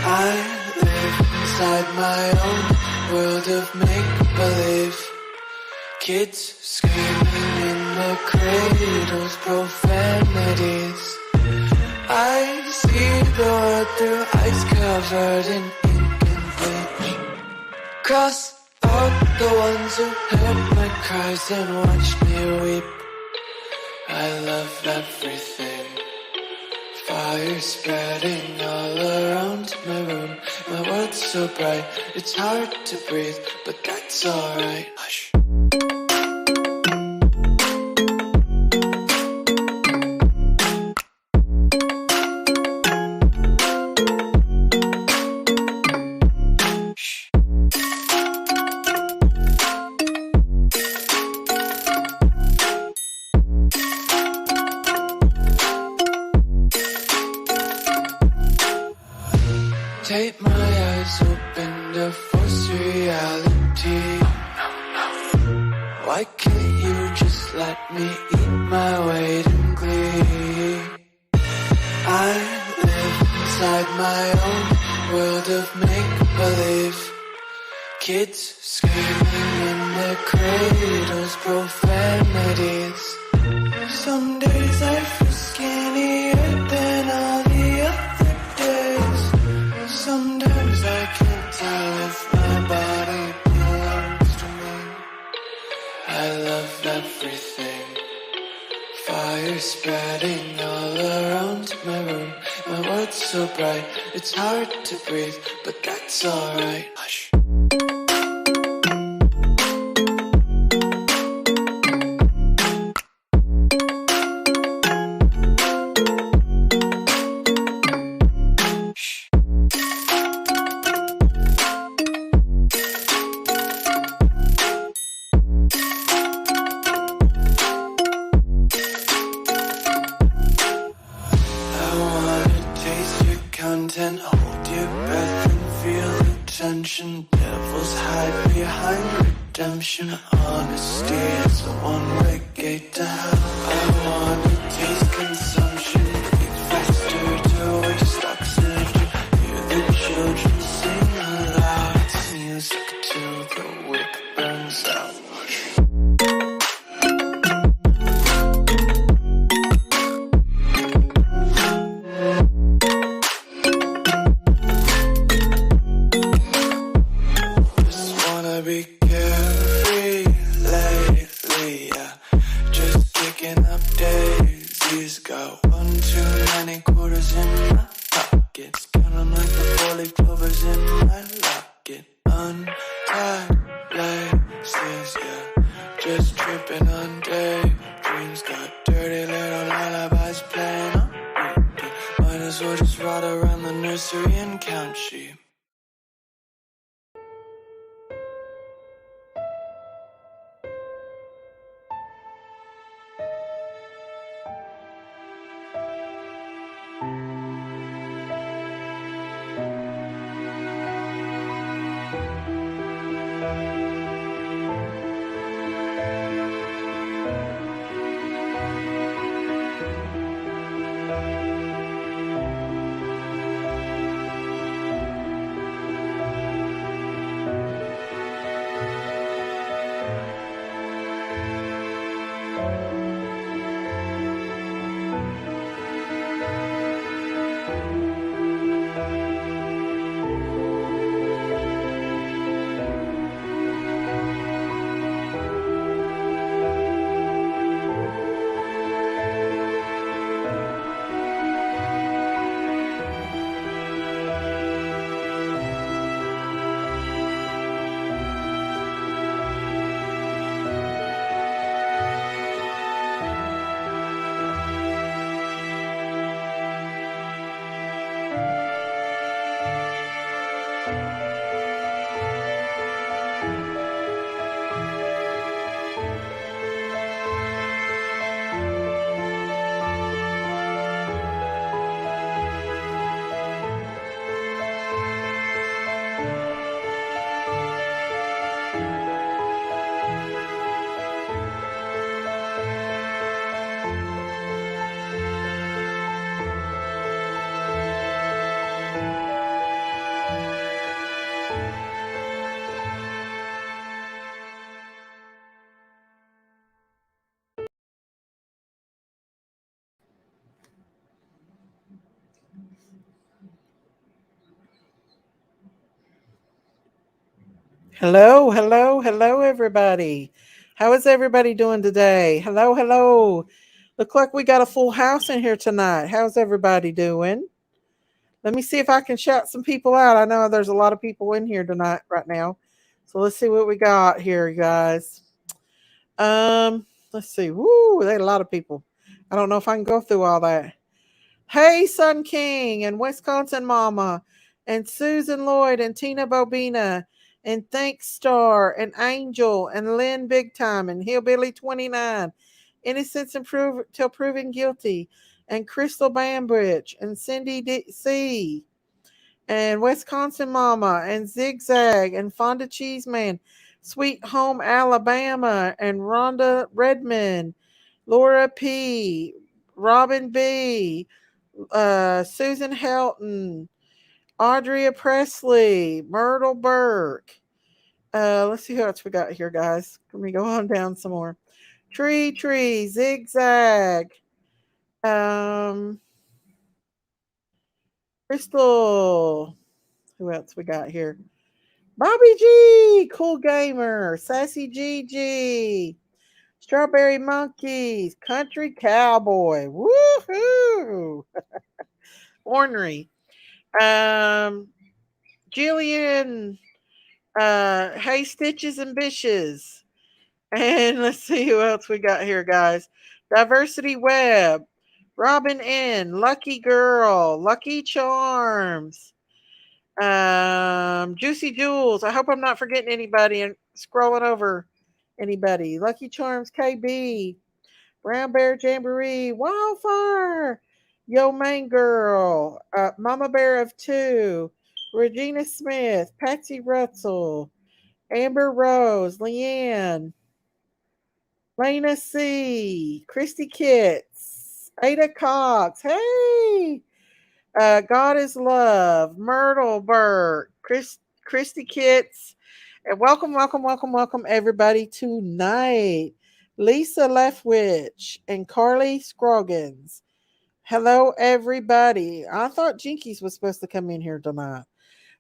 I live inside my own world of make-believe. Kids screaming in their cradles, profanities. I see the world through eyes covered in ink and bleach. Cross out the ones who heard my cries and watched me weep. I love everything. Fire spreading all around my room. My world's so bright, it's hard to breathe, but that's alright. Hush. Take my eyes open to force reality. Why can't you just let me eat my weight in glee? I live inside my own world of make-believe. Kids screaming in their cradles, profanities. Some days I feel skinnier than all the other days. Sometimes I can't tell if my body belongs to me. I love everything. Fire spreading all around my room. My world's so bright, it's hard to breathe, but that's alright. Hush. Content, hold your breath and feel the tension. Devils hide behind redemption. Honesty is a one-way gate to hell. I wanna taste consumption, eat faster to waste oxygen. Hear the children sing aloud. It's music till the wick burns out. Be carefree lately, yeah. Just kicking up daisies. Got one too many quarters in my pockets. Count 'em like the four-leaf clovers in my locket. Untied laces, yeah. Just tripping on daydreams. Got dirty little lullabies playing on repeat. Might as well just ride around the nursery and count sheep. Hello, hello, hello, everybody. How is everybody doing today? Hello, hello. Look like we got a full house in here tonight. How's everybody doing? Let me see if I can shout some people out. I know there's a lot of people in here tonight, right now. So let's see what we got here, you guys. Let's see. Woo, they had a lot of people. I don't know if I can go through all that. Hey, Sun King and Wisconsin Mama and Susan Lloyd and Tina Bobina and Thanks Star and Angel and Lynn Big Time and Hillbilly 29, Innocence till Proven Guilty and Crystal Bambridge and Cindy C and Wisconsin Mama and Zigzag and Fonda Cheeseman, Sweet Home Alabama and Rhonda Redmond, Laura P, Robin B, Susan Helton, Audria Presley, Myrtle Burke. Let's see who else we got here, guys. Let me go on down some more. Tree, Zigzag, um, Crystal. Who else we got here? Bobby G, Cool Gamer, Sassy Gigi, Strawberry Monkeys, Country Cowboy, woohoo, Ornery, um, Jillian, Hey Stitches and Bishes. And let's see who else we got here, guys. Diversity Web, Robin N, Lucky Girl, Lucky Charms, Juicy Jules. I hope I'm not forgetting anybody and scrolling over anybody. Lucky Charms KB, Brown Bear Jamboree, Wildfire, Yo Main Girl, Mama Bear of Two, Regina Smith, Patsy Russell, Amber Rose, Leanne, Lena C, Christy Kitts, Ada Cox, hey, God is Love, Myrtle Burke, Christy Kitts, and welcome everybody tonight. Lisa Leftwich and Carly Scroggins. Hello, everybody. I thought Jinkies was supposed to come in here tonight.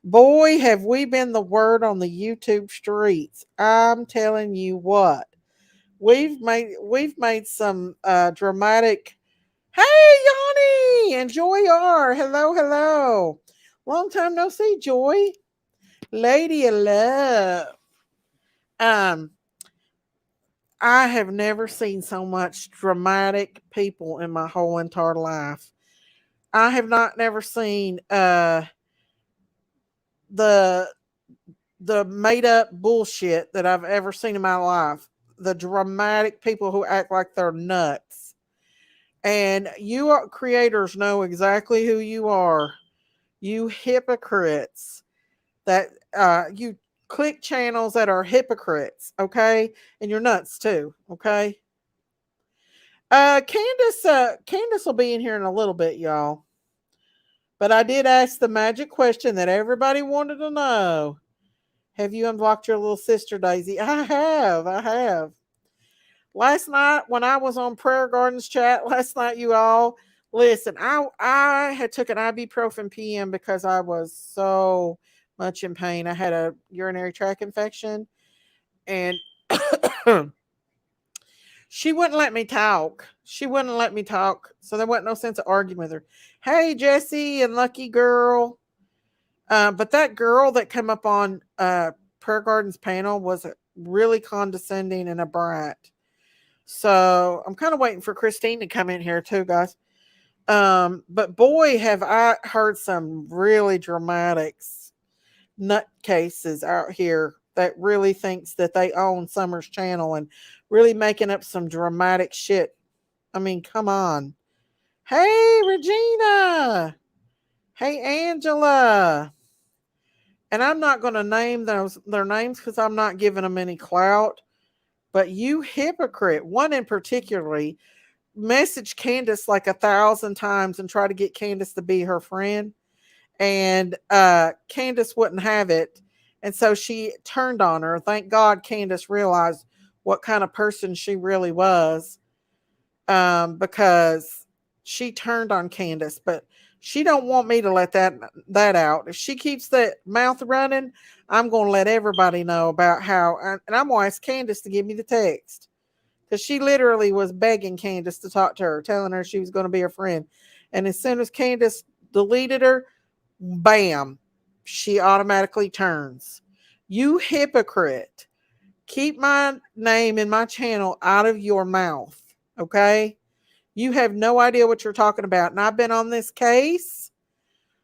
Boy, have we been the word on the YouTube streets. I'm telling you what. We've made some dramatic. Hey, Yanni and Joy R. Hello, hello. Long time no see, Joy. Lady of Love. Um, I have never seen so much dramatic people in my whole entire life. I have not never seen the made up bullshit that I've ever seen in my life. The dramatic people who act like they're nuts. And creators know exactly who you are. You hypocrites that you click channels that are hypocrites, okay? And you're nuts too, okay? Candace will be in here in a little bit, y'all. But I did ask the magic question that everybody wanted to know. Have you unblocked your little sister, Daisy? I have. I have. Last night when I was on Prayer Gardens chat last night, you all listen. I had took an ibuprofen PM because I was so much in pain. I had a urinary tract infection, and she wouldn't let me talk. She wouldn't let me talk, so there wasn't no sense of arguing with her. Hey, Jesse and Lucky Girl. But that girl that came up on Prayer Gardens panel was really condescending and a brat. So I'm kind of waiting for Christine to come in here too, guys. But boy, have I heard some really dramatic nutcases out here that really thinks that they own Summer's channel and really making up some dramatic shit. I mean, come on. Hey, Regina. Hey, Angela. And I'm not going to name their names because I'm not giving them any clout. But you hypocrite, one in particularly, messaged Candace like 1,000 times and tried to get Candace to be her friend. And Candace wouldn't have it. And so she turned on her. Thank God Candace realized what kind of person she really was, because she turned on Candace. But She don't want me to let that out. If she keeps that mouth running, I'm going to let everybody know about how. And I'm going to ask Candace to give me the text because she literally was begging Candace to talk to her, telling her she was going to be her friend. And as soon as Candace deleted her, bam, she automatically turns. You hypocrite. Keep my name and my channel out of your mouth. Okay? You have no idea what you're talking about. And I've been on this case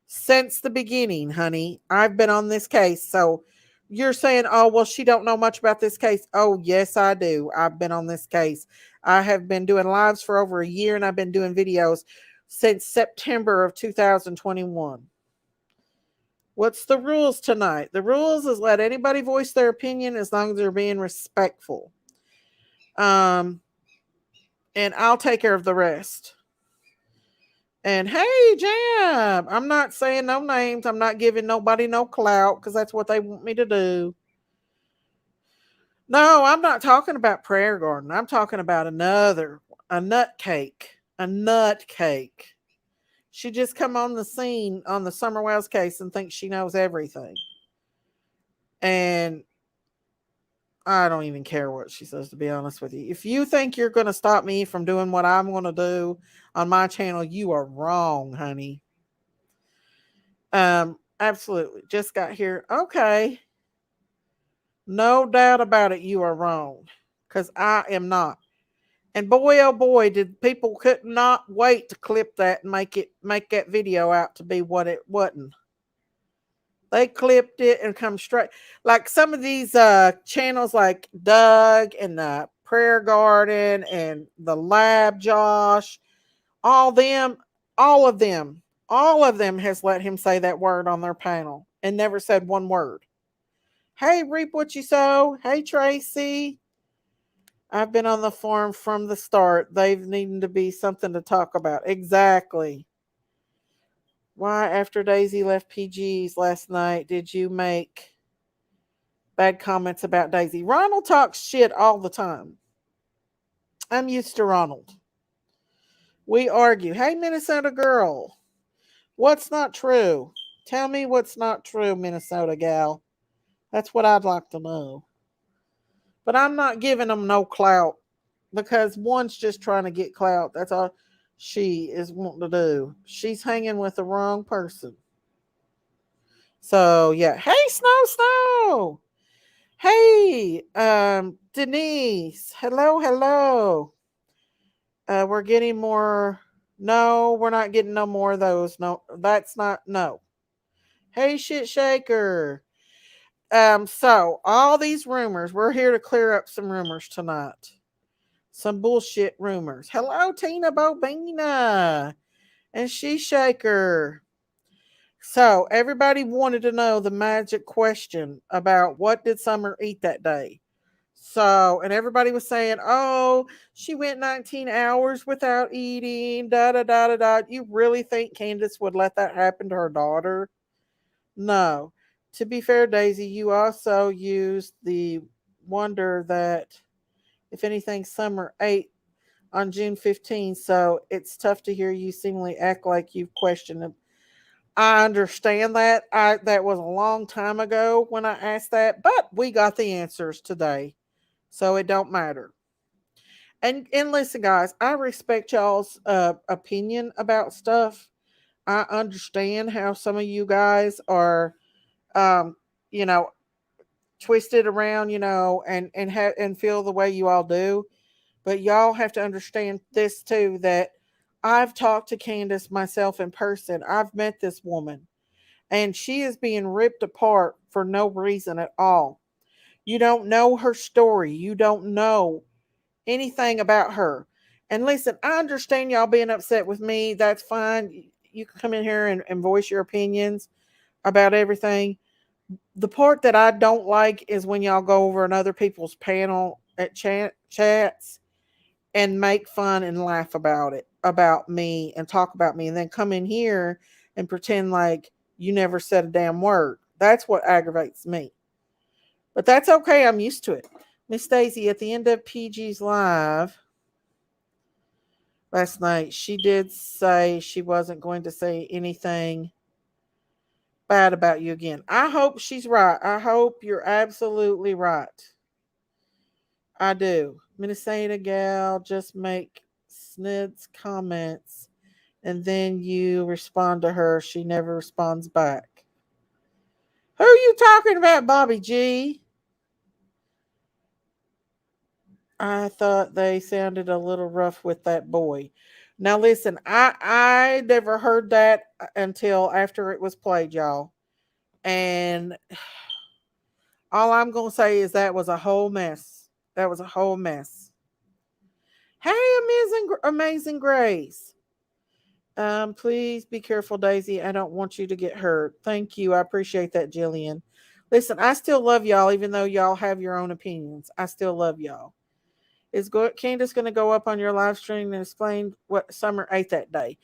since the beginning, honey. I've been on this case. So you're saying, oh, well, she don't know much about this case. Oh, yes, I do. I've been on this case. I have been doing lives for over a year, and I've been doing videos since September of 2021. What's the rules tonight? The rules is let anybody voice their opinion as long as they're being respectful. And I'll take care of the rest. And hey, Jam, I'm not saying no names. I'm not giving nobody no clout because that's what they want me to do. No, I'm not talking about Prayer Garden. I'm talking about a nut cake. A nut cake. She just come on the scene on the Summer Wells case and thinks she knows everything. And I don't even care what she says, to be honest with you. If you think you're going to stop me from doing what I'm going to do on my channel, you are wrong, honey. Absolutely. Just got here. Okay. No doubt about it, you are wrong. Because I am not. And boy, oh boy, did people could not wait to clip that and make that video out to be what it wasn't. They clipped it and come straight. Like some of these channels like Doug and the Prayer Garden and the Lab Josh, all of them has let him say that word on their panel and never said one word. Hey, reap what you sow. Hey, Tracy. I've been on the forum from the start. They've needed to be something to talk about. Exactly. Why, after Daisy left PG's last night, did you make bad comments about Daisy? Ronald talks shit all the time. I'm used to Ronald. We argue. Hey, Minnesota girl. What's not true? Tell me what's not true, Minnesota gal. That's what I'd like to know. But I'm not giving them no clout because one's just trying to get clout. That's all she is wanting to do. She's hanging with the wrong person. So yeah. Hey, Snow. Hey, Denise. Hello. We're getting more. No, we're not getting no more of those. No, that's not. No. Hey, shit shaker. So all these rumors, we're here to clear up some rumors tonight. Some bullshit rumors. Hello, Tina Bobina and She Shaker. So everybody wanted to know the magic question about what did Summer eat that day. So, and everybody was saying, oh, she went 19 hours without eating, da. You really think Candace would let that happen to her daughter? No. To be fair, Daisy, you also used the wonder that, if anything, Summer ate on June 15th, so it's tough to hear you seemingly act like you've questioned him. I understand that. That was a long time ago when I asked that, but we got the answers today. So it don't matter. And listen, guys, I respect y'all's opinion about stuff. I understand how some of you guys are you know, twisted around, and feel the way you all do. But y'all have to understand this too, that I've talked to Candace myself in person. I've met this woman and she is being ripped apart for no reason at all. You don't know her story. You don't know anything about her. And listen, I understand y'all being upset with me. That's fine. You can come in here and voice your opinions about everything. The part that I don't like is when y'all go over on other people's panel at chats and make fun and laugh about me and talk about me and then come in here and pretend like you never said a damn word. That's what aggravates me. But that's okay. I'm used to it. Miss Daisy, at the end of PG's live, last night. She did say she wasn't going to say anything bad about you again. I hope she's right. I hope you're absolutely right. I do. Minnesota gal just make snids comments and then you respond to her. She never responds back. Who are you talking about, Bobby G? I thought they sounded a little rough with that boy. Now listen, I never heard that until after it was played, y'all. And all I'm gonna say is that was a whole mess. That was a whole mess. Hey, amazing Grace. Please be careful, Daisy. I don't want you to get hurt. Thank you. I appreciate that, Jillian. Listen, I still love y'all, even though y'all have your own opinions. I still love y'all. Candace going to go up on your live stream and explain what Summer ate that day?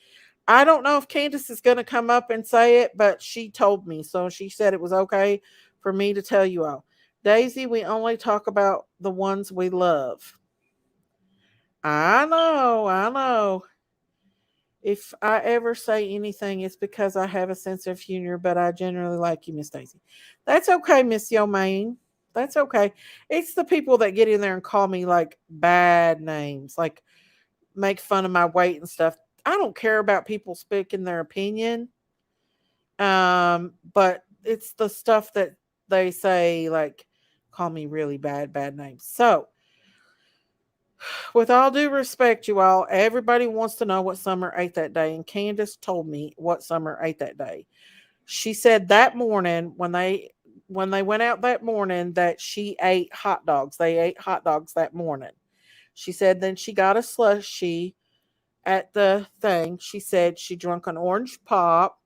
I don't know if Candace is going to come up and say it, but she told me. So she said it was okay for me to tell you all. Daisy, we only talk about the ones we love. I know, I know. If I ever say anything, it's because I have a sense of humor, but I generally like you, Miss Daisy. That's okay, Miss Yomaine. That's okay. It's the people that get in there and call me like bad names, like make fun of my weight and stuff. I don't care about people speaking their opinion. But it's the stuff that they say, like call me really bad names. So with all due respect, you all, everybody wants to know what Summer ate that day, and Candace told me what Summer ate that day. She said that morning when they went out that morning that she ate hot dogs. They ate hot dogs that morning. She said then she got a slushie at the thing. She said she drank an orange pop,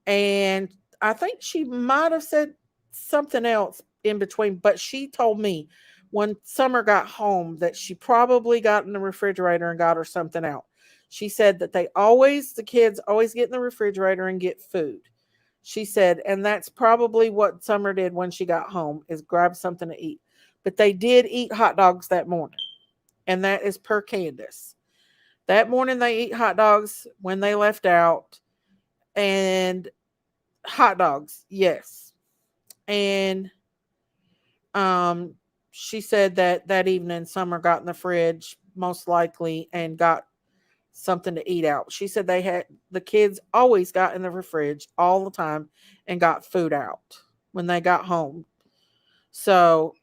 and I think she might have said something else in between, but she told me when Summer got home that she probably got in the refrigerator and got her something out. She said that the kids always get in the refrigerator and get food. She said, and that's probably what Summer did when she got home is grab something to eat. But they did eat hot dogs that morning, and that is per Candace. That morning they eat hot dogs when they left out, and hot dogs, yes. And um she said that that evening Summer got in the fridge most likely and got something to eat out. She said the kids always got in the fridge all the time and got food out when they got home. So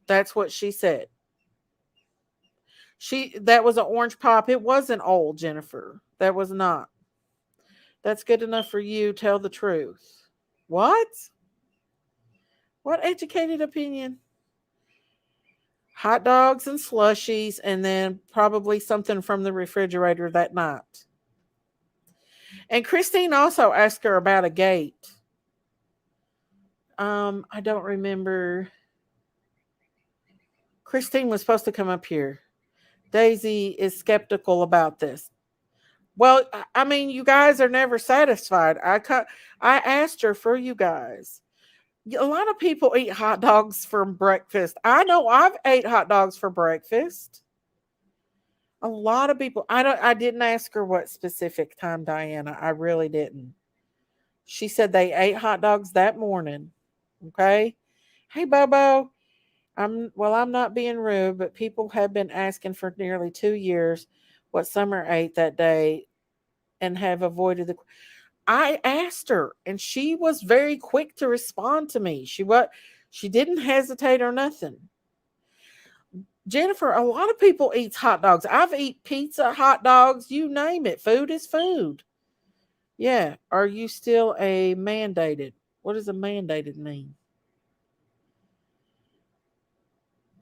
that's what she said. That was an orange pop. It wasn't old, Jennifer. That was not. That's good enough for you. Tell the truth. What? What educated opinion? Hot dogs and slushies, and then probably something from the refrigerator that night. And Christine also asked her about a gate. I don't remember. Christine was supposed to come up here. Daisy is skeptical about this. Well, I mean, you guys are never satisfied. I asked her for you guys. A lot of people eat hot dogs for breakfast. I know I've ate hot dogs for breakfast. A lot of people. I didn't ask her what specific time, Diana. I really didn't. She said they ate hot dogs that morning. Okay. Hey Bobo. I'm not being rude, but people have been asking for nearly 2 years what Summer ate that day and have avoided the. I asked her, and she was very quick to respond to me. She didn't hesitate or nothing. Jennifer, a lot of people eat hot dogs. I've eat pizza, hot dogs, you name it. Food is food. Yeah. Are you still a mandated? What does a mandated mean?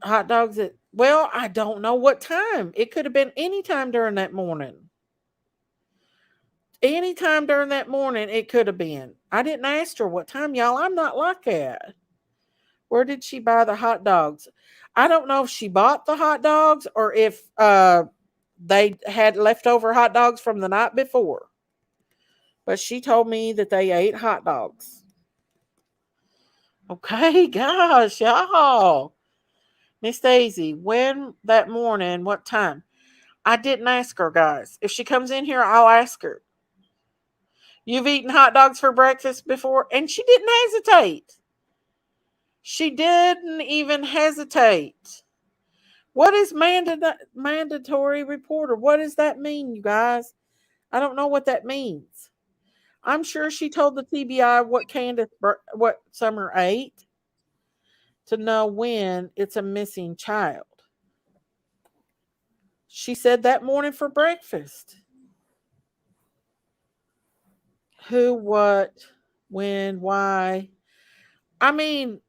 Hot dogs at, well, I don't know what time. It could have been any time during that morning. Anytime during that morning, it could have been. I didn't ask her what time, y'all. I'm not like that. Where did she buy the hot dogs? I don't know if she bought the hot dogs or if they had leftover hot dogs from the night before. But she told me that they ate hot dogs. Okay, gosh, y'all. Miss Daisy, when that morning, what time? I didn't ask her, guys. If she comes in here, I'll ask her. You've eaten hot dogs for breakfast before? And she didn't hesitate. She didn't even hesitate. What is mandatory reporter? What does that mean, you guys? I don't know what that means. I'm sure she told the TBI what Summer ate to know when it's a missing child. She said that morning for breakfast. Who, what, when, why? I mean,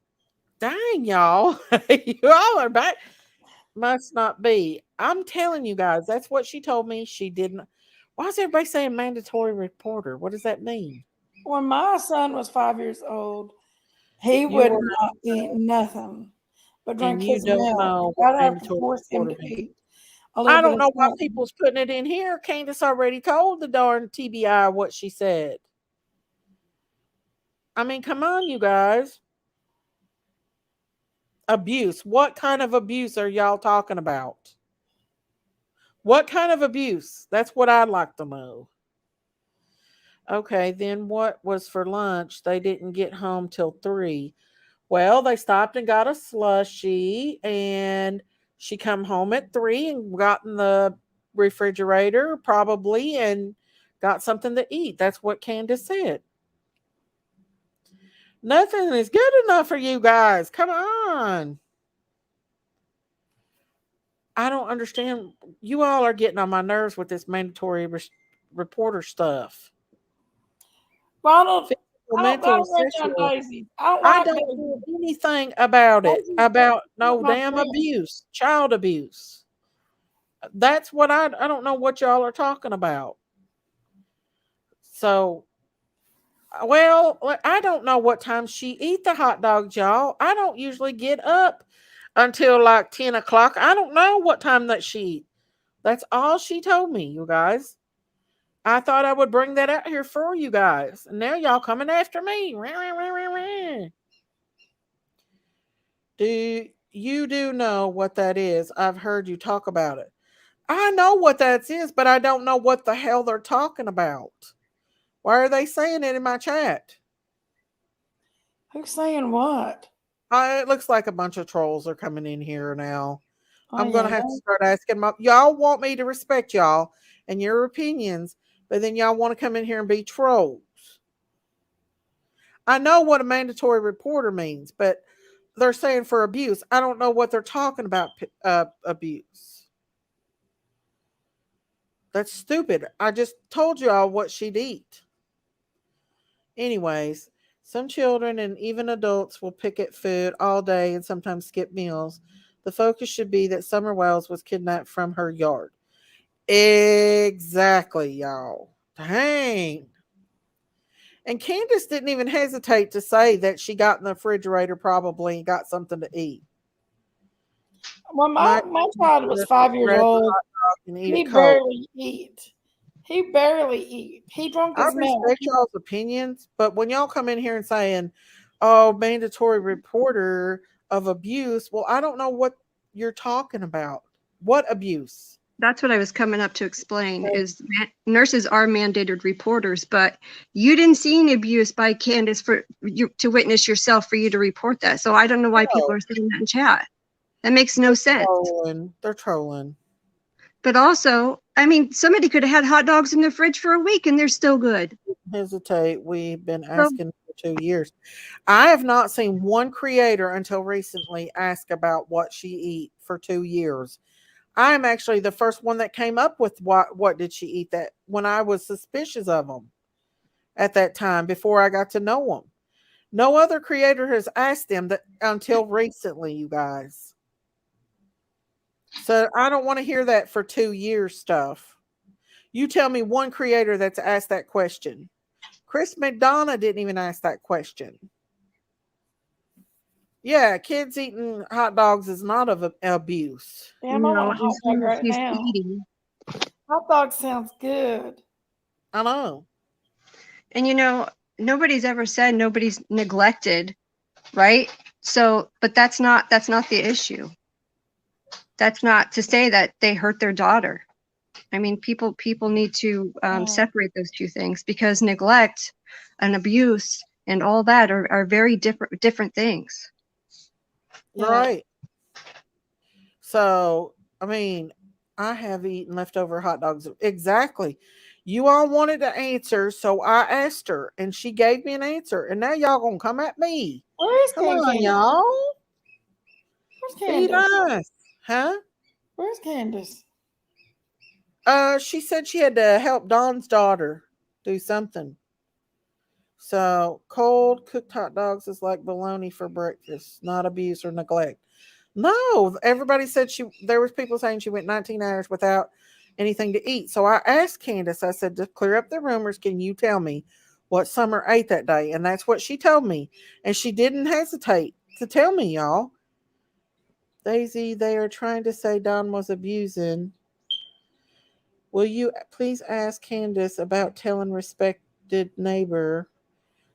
dang, y'all. You all are back. Must not be. I'm telling you guys, that's what she told me. She didn't. Why is everybody saying mandatory reporter? What does that mean? When my son was 5 years old, he would not eat nothing but drink his milk. I'd have to force him to eat. I don't know why people's putting it in here. Candace already told the darn TBI what she said. I mean, come on, you guys. Abuse. What kind of abuse are y'all talking about? What kind of abuse? That's what I'd like to know. Okay, then what was for lunch? They didn't get home till 3. Well, they stopped and got a slushie, and she come home at 3 and got in the refrigerator probably and got something to eat. That's what Candace said. Nothing is good enough for you guys. Come on. I don't understand. You all are getting on my nerves with this mandatory reporter stuff. Ronald, I don't know anything about it. About no damn abuse, child abuse. That's what I don't know what y'all are talking about. So, well, I don't know what time she eat the hot dogs, y'all. I don't usually get up until like 10 o'clock. I don't know what time that she eat. That's all she told me, you guys. I thought I would bring that out here for you guys. And now y'all coming after me. Do you know what that is? I've heard you talk about it. I know what that is, but I don't know what the hell they're talking about. Why are they saying it in my chat? Who's saying what? It looks like a bunch of trolls are coming in here now. I'm going to have to start asking them. Y'all want me to respect y'all and your opinions, but then y'all want to come in here and be trolls. I know what a mandatory reporter means, but they're saying for abuse. I don't know what they're talking about, abuse. That's stupid. I just told y'all what she'd eat. Anyways, some children and even adults will pick at food all day and sometimes skip meals. The focus should be that Summer Wells was kidnapped from her yard. Exactly, y'all. Dang. And Candace didn't even hesitate to say that she got in the refrigerator probably and got something to eat. Well, my child was 5 years old. He barely eat. He barely eat. He drunk his milk. I respect y'all's opinions, but when y'all come in here and saying, "Oh, mandatory reporter of abuse," well, I don't know what you're talking about. What abuse? That's what I was coming up to explain. Is nurses are mandated reporters, but you didn't see any abuse by Candace for you to witness yourself for you to report that. So I don't know why people are saying that in chat. That makes no sense. They're trolling. But also, I mean, somebody could have had hot dogs in the fridge for a week and they're still good. Hesitate. We've been asking for 2 years. I have not seen one creator until recently ask about what she eat for 2 years. I'm actually the first one that came up with what did she eat that when I was suspicious of them at that time before I got to know them. No other creator has asked them that until recently, you guys. So I don't want to hear that for 2 years stuff. You tell me one creator that's asked that question. Chris McDonough didn't even ask that question. Yeah, kids eating hot dogs is not of abuse. Yeah, I'm on a hot dog right now. Hot dog sounds good. I know. And nobody's ever said nobody's neglected, right? So, but that's not the issue. That's not to say that they hurt their daughter. I mean, people need to separate those two things, because neglect and abuse and all that are very different things. Right. So, I mean, I have eaten leftover hot dogs. Exactly. You all wanted to answer, so I asked her, and she gave me an answer. And now y'all gonna come at me. Where is Come on, Candace? y'all. Where's Be Candace? nice. Huh? Where's Candace? She said she had to help Don's daughter do something. So cold cooked hot dogs is like bologna for breakfast, not abuse or neglect. No, everybody said there was people saying she went 19 hours without anything to eat. So I asked Candace, I said, to clear up the rumors, can you tell me what Summer ate that day? And that's what she told me. And she didn't hesitate to tell me, y'all. Daisy, they are trying to say Don was abusing. Will you please ask Candace about telling respected neighbor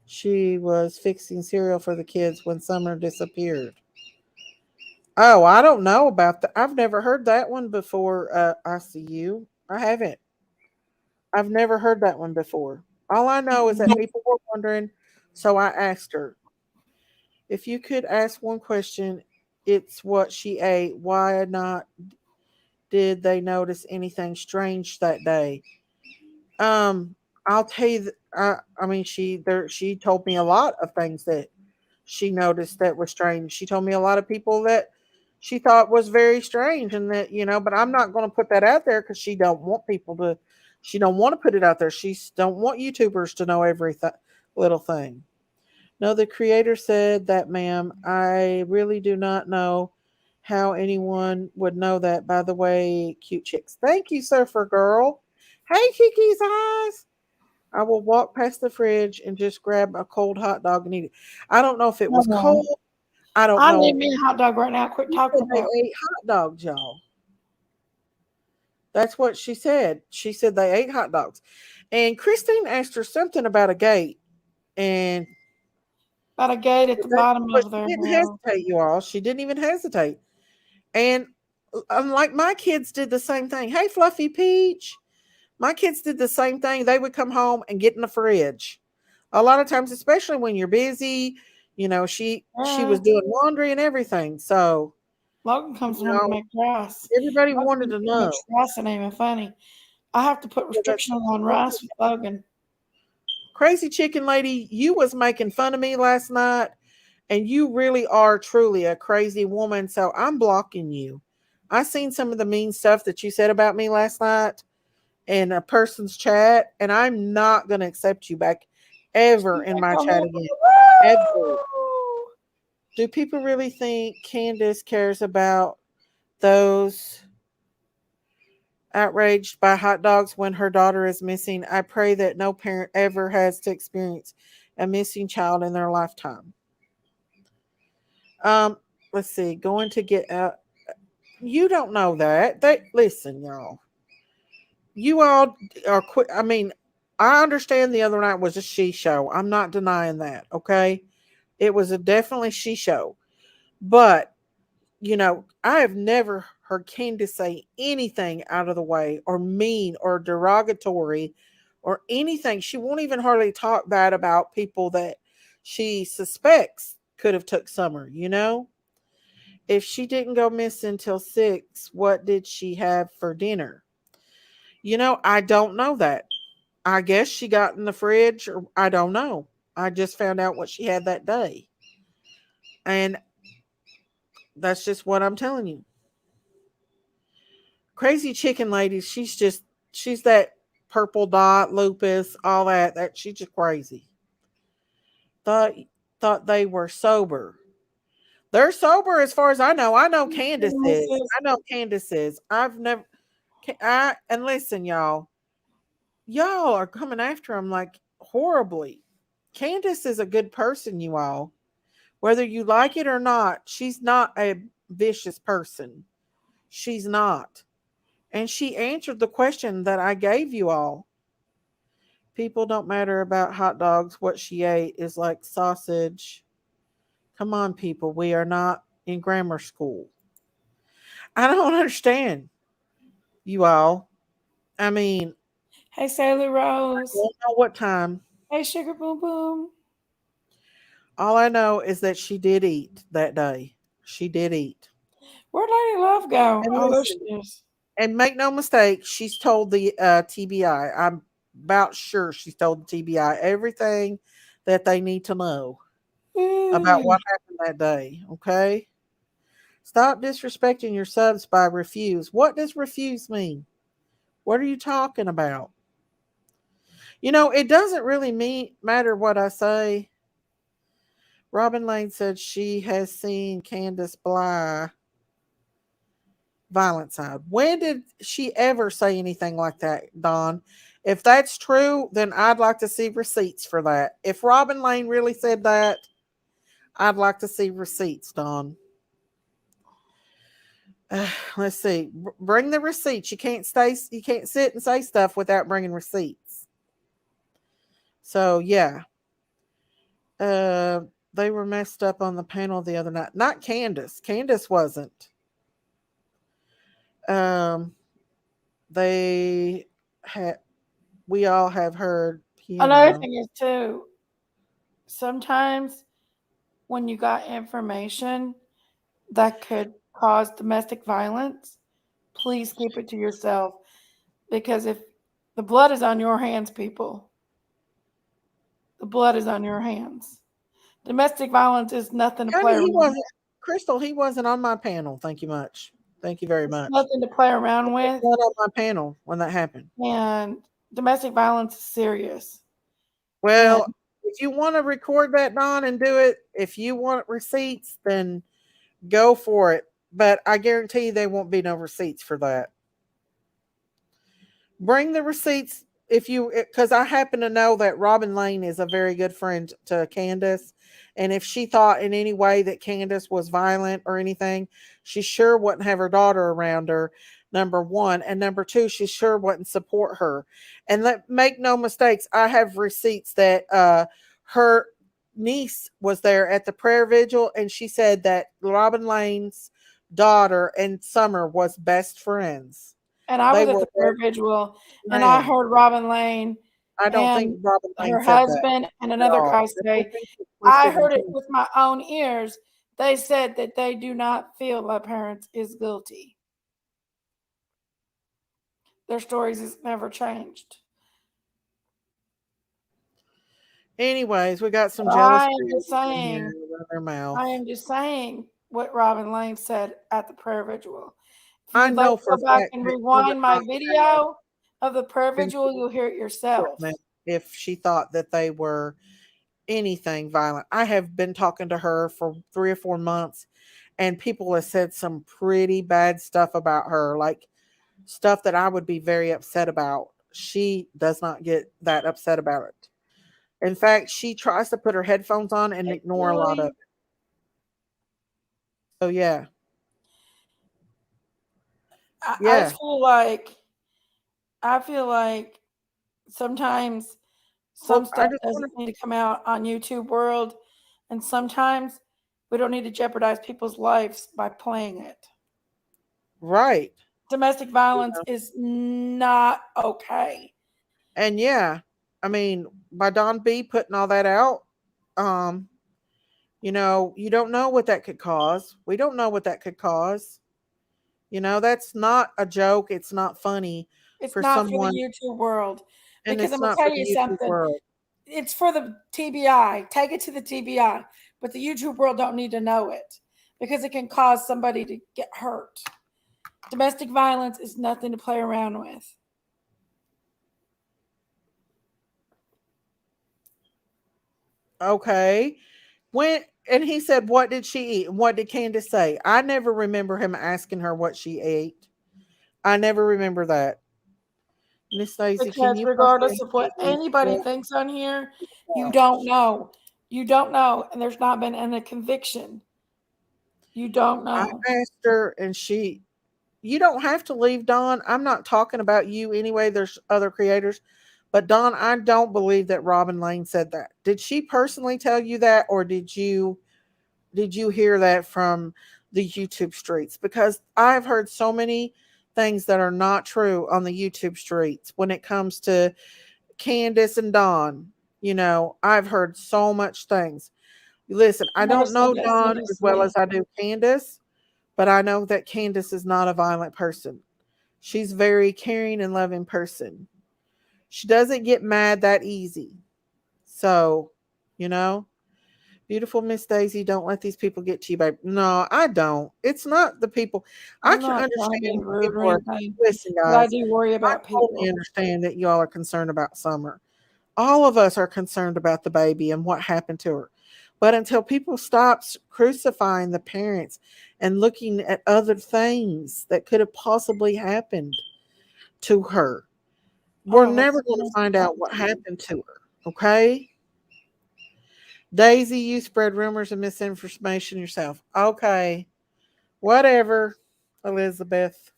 she was fixing cereal for the kids when Summer disappeared? Oh, I don't know about that. I've never heard that one before. I see you. I haven't. I've never heard that one before. All I know is that people were wondering, so I asked her. If you could ask one question, it's what she ate. Why not did they notice anything strange that day? Um, I'll tell you. I mean, she told me a lot of things that she noticed that were strange. She told me a lot of people that she thought was very strange, and that but I'm not going to put that out there because she don't want people to. She don't want to put it out there. She don't want YouTubers to know every little thing. No, the creator said that, ma'am. I really do not know how anyone would know that. By the way, cute chicks. Thank you, Surfer Girl. Hey, Kiki's eyes. I will walk past the fridge and just grab a cold hot dog and eat it. I don't know if it was No. cold. I don't I know. need me a hot dog right now. Quit She talking said they about ate hot dogs, y'all. That's what she said. She said they ate hot dogs. And Christine asked her something about a gate. And a gate at the bottom but of she there. didn't hesitate, you all. She didn't even hesitate. And like my kids did the same thing. Hey, Fluffy Peach. My kids did the same thing. They would come home and get in the fridge. A lot of times, especially when you're busy, she was doing laundry and everything. So Logan comes you home to know, make rice. everybody Logan wanted to too much know. rice ain't even funny. I have to put Yeah, that's restrictions on rice with Logan. Crazy Chicken Lady. You was making fun of me last night, and you really are truly a crazy woman. So I'm blocking you. I seen some of the mean stuff that you said about me last night in a person's chat, and I'm not going to accept you back ever in my chat again. Ever. Do people really think Candace cares about those outraged by hot dogs when her daughter is missing? I pray that no parent ever has to experience a missing child in their lifetime. Um, let's see. Going to get out. You don't know that. Listen, y'all. You all are quick. I mean, I understand the other night was a she show. I'm not denying that. Okay, it was a definitely she show. But I have never heard Candace say anything out of the way or mean or derogatory or anything. She won't even hardly talk bad about people that she suspects could have took Summer. If she didn't go missing until 6, what did she have for dinner? I don't know that. I guess she got in the fridge, or I don't know. I just found out what she had that day. And that's just what I'm telling you. Crazy Chicken Lady, she's that purple dot, lupus, all that. She's just crazy. Thought thought they were sober. They're sober as far as I know. I know Candace is. I know Candace is. I've never and listen, y'all. Y'all are coming after him like horribly. Candace is a good person, you all. Whether you like it or not, she's not a vicious person. She's not. And she answered the question that I gave you all. People don't matter about hot dogs. What she ate is like sausage. Come on, people. We are not in grammar school. I don't understand you all. I mean, Hey, Sailor I Rose. don't know what time. Hey, Sugar Boom Boom. All I know is that she did eat that day. She did eat. Where'd Lady Love go? And Oh, there she listen, is. and make no mistake, she's told the TBI. I'm about sure she's told the TBI everything that they need to know about Ooh. what happened that day. Okay? Stop disrespecting your subs by refuse. What does refuse mean? What are you talking about? It doesn't really matter what I say. Robin Lane said she has seen Candace Bly violent side. When did she ever say anything like that, Don? If that's true, then I'd like to see receipts for that. If Robin Lane really said that, I'd like to see receipts, Don. Let's see. Bring the receipts. You can't stay. You can't sit and say stuff without bringing receipts. So yeah, uh, they were messed up on the panel the other night. Not Candace. Candace wasn't. Um, they had. We all have heard. Another thing is, too, sometimes when you got information that could cause domestic violence, please keep it to yourself. Because if the blood is on your hands, people, the blood is on your hands. Domestic violence is nothing to play Honey, he around wasn't. with. Crystal, he wasn't on my panel. Thank you much. Thank you very It's much. nothing to play He around was with. not on my panel when that happened. And domestic violence is serious. And Well, if you want to record that, Don, and do it, if you want receipts, then go for it. But I guarantee there won't be no receipts for that. Bring the receipts if you, because I happen to know that Robin Lane is a very good friend to Candace. And if she thought in any way that Candace was violent or anything, she sure wouldn't have her daughter around her. Number one. And number two, she sure wouldn't support her. And make no mistakes, I have receipts that her niece was there at the prayer vigil, and she said that Robin Lane's daughter and Summer was best friends. and I They was at were the prayer vigil, and I man. heard Robin Lane I don't think and Robin Lane her said that husband and at another all. guy say, Everything is I twisted and heard it turned. with my own ears. They said that they do not feel my parents is guilty. Their stories has never changed. Anyways, we got some But jealous I am just creators in here saying, with their mouth. I am just saying what Robin Lane said at the prayer vigil. If I you'd like know to for go a back fact and that she would rewind my not have video of the prayer been vigil, you'll hear it yourself. supporting them if she thought that they were anything violent. I have been talking to her for 3 or 4 months, and people have said some pretty bad stuff about her, like stuff that I would be very upset about. She does not get that upset about it. In fact, she tries to put her headphones on and Hey, ignore a lot of Julie. it. So yeah. I Yeah. just feel like sometimes some Well, I stuff just want doesn't to need to come out on YouTube World, and sometimes we don't need to jeopardize people's lives by playing it. right. Domestic You violence know. is not okay. And yeah, I mean, by Don B putting all that out, um, you don't know what that could cause. We don't know what that could cause. That's not a joke. It's not funny It's for not for the someone, YouTube world. and Because it's I'm going to not for tell the you YouTube something. world. It's for the TBI. Take it to the TBI. But the YouTube world don't need to know it because it can cause somebody to get hurt. Domestic violence is nothing to play around with. Okay. And he said, "What did she eat? And what did Candace say?" I never remember him asking her what she ate. I never remember that. Miss Stacy, can Because you post regardless that of what in anybody the thinks on here, you chat? don't know. You don't know. And there's not been any conviction. You don't I know. asked her, and you don't have to leave, Don. I'm not talking about you anyway. There's other creators. But Don, I don't believe that Robin Lane said that. Did she personally tell you that, or did you hear that from the YouTube streets? Because I've heard so many things that are not true on the YouTube streets when it comes to Candace and Dawn. I've heard so much things. Listen, I Never don't said know that Dawn as well seriously. as I do Candace, but I know that Candace is not a violent person. She's a very caring and loving person. She doesn't get mad that easy. So, you know, beautiful Miss Daisy, don't let these people get to you, babe. No, I don't. It's not the people. I I'm can not trying to understand be when rude or people are. anything, Listen, but I guys, do worry I about totally people. understand that y'all are concerned about Summer. All of us are concerned about the baby and what happened to her. But until people stop crucifying the parents and looking at other things that could have possibly happened to her, we're Oh, never that's going to nice to find talk out what to you. happened to her. Okay? Daisy, you spread rumors and misinformation yourself. Okay. Whatever, Elizabeth.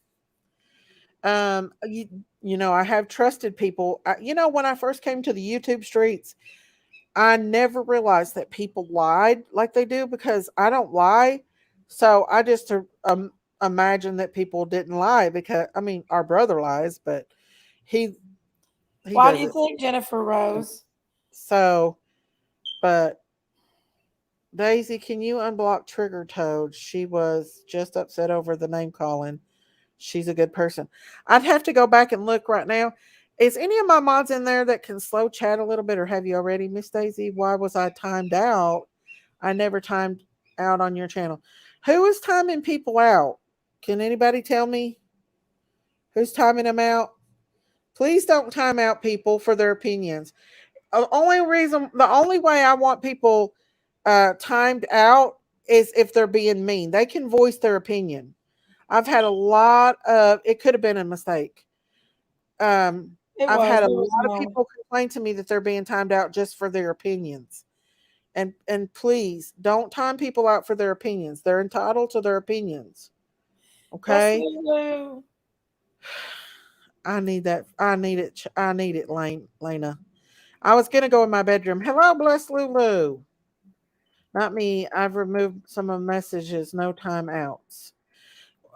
Um, you, I have trusted people. When I first came to the YouTube streets, I never realized that people lied like they do because I don't lie. So I just imagine that people didn't lie because I mean our brother lies, but he he Why do does you it. think, Jennifer Rose? So, but Daisy, can you unblock Trigger Toad? She was just upset over the name calling. She's a good person. I'd have to go back and look right now. Is any of my mods in there that can slow chat a little bit, or have you already, Miss Daisy? Why was I timed out? I never timed out on your channel. Who is timing people out? Can anybody tell me who's timing them out? Please don't time out people for their opinions. The only way I want people timed out is if they're being mean. They can voice their opinion. I've had a lot of. It could have been a mistake. Um, It I've was. had a There was lot of no. people complain to me that they're being timed out just for their opinions. And please don't time people out for their opinions. They're entitled to their opinions. Yes, Okay? Lulu. I need that. I need it. I need it, Lena. I was gonna go in my bedroom. Hello, bless Lulu. Not me. I've removed some of messages. No timeouts.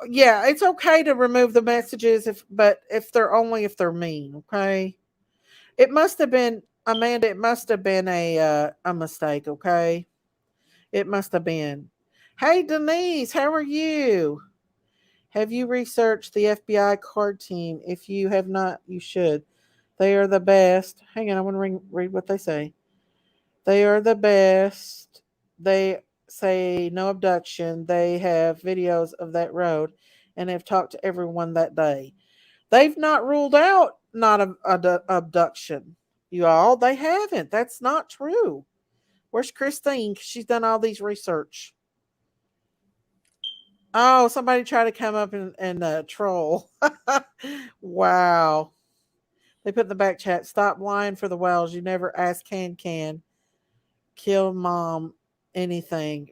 Yeah, it's okay to remove the messages but if they're mean. Okay. It must have been Amanda. It must have been a mistake. Okay. It must have been. Hey Denise, how are you? Have you researched the FBI card team? If you have not, you should. They are the best. Hang on, I want to read what they say. They are the best. They say no abduction. They have videos of that road and have talked to everyone that day. They've not ruled out not abduction. You all, they haven't. That's not true. Where's Christine? She's done all these research. Oh, somebody tried to come up and troll. Wow. They put in the back chat, stop lying for the Wells. You never ask Can. Kill mom anything.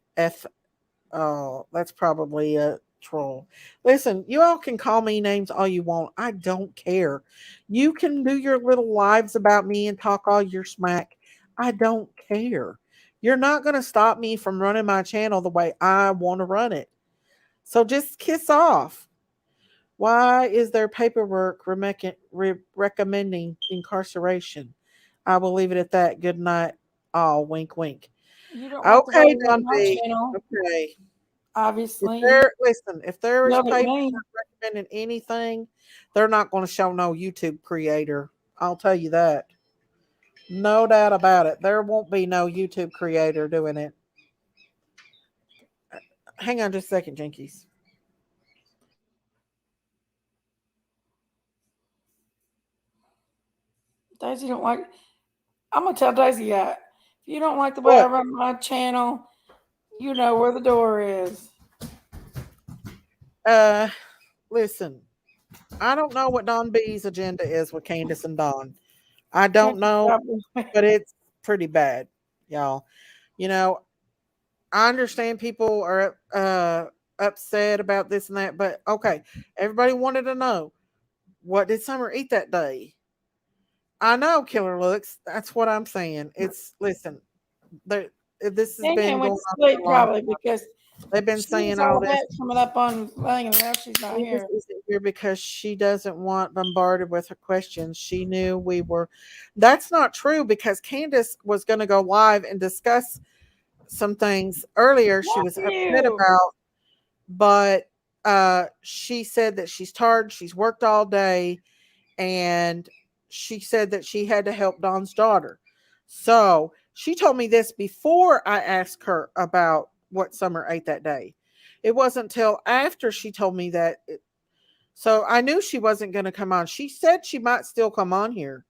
Oh, that's probably a troll. Listen, you all can call me names all you want. I don't care. You can do your little lives about me and talk all your smack. I don't care. You're not going to stop me from running my channel the way I want to run it. So just kiss off. Why is there paperwork recommending incarceration? I will leave it at that. Good night. All wink, wink. You don't like the way Okay, you run Don my B. channel, Okay. obviously. If there is Yelled at paperwork me. recommending anything, they're not going to show no YouTube creator. I'll tell you that. No doubt about it. There won't be no YouTube creator doing it. Hang on just a second, Jinkies. Daisy don't like. I'm gonna tell Daisy that. If you don't like the way I What? run my channel, you know where the door is. Uh, listen. I don't know what Don B's agenda is with Candace and Don. I don't Can't you know, stop but it's pretty bad, y'all. You know, I understand people are upset about this and that, but okay, everybody wanted to know, what did Summer eat that day? I know, Killer Looks. That's what I'm saying. It's listen, this has Can been went going to on sleep for a long probably time. because They've been She was saying all all this. that coming up on thing, and now she's not Candace here. isn't here because she doesn't want bombarded with her questions. She knew we were. That's not true because Candace was going to go live and discuss some things earlier she was upset You. about, but she said that she's tired. She's worked all day, and she said that she had to help Don's daughter. So she told me this before I asked her about what Summer ate that day. It wasn't till after she told me that. So I knew she wasn't going to come on. She said she might still come on here.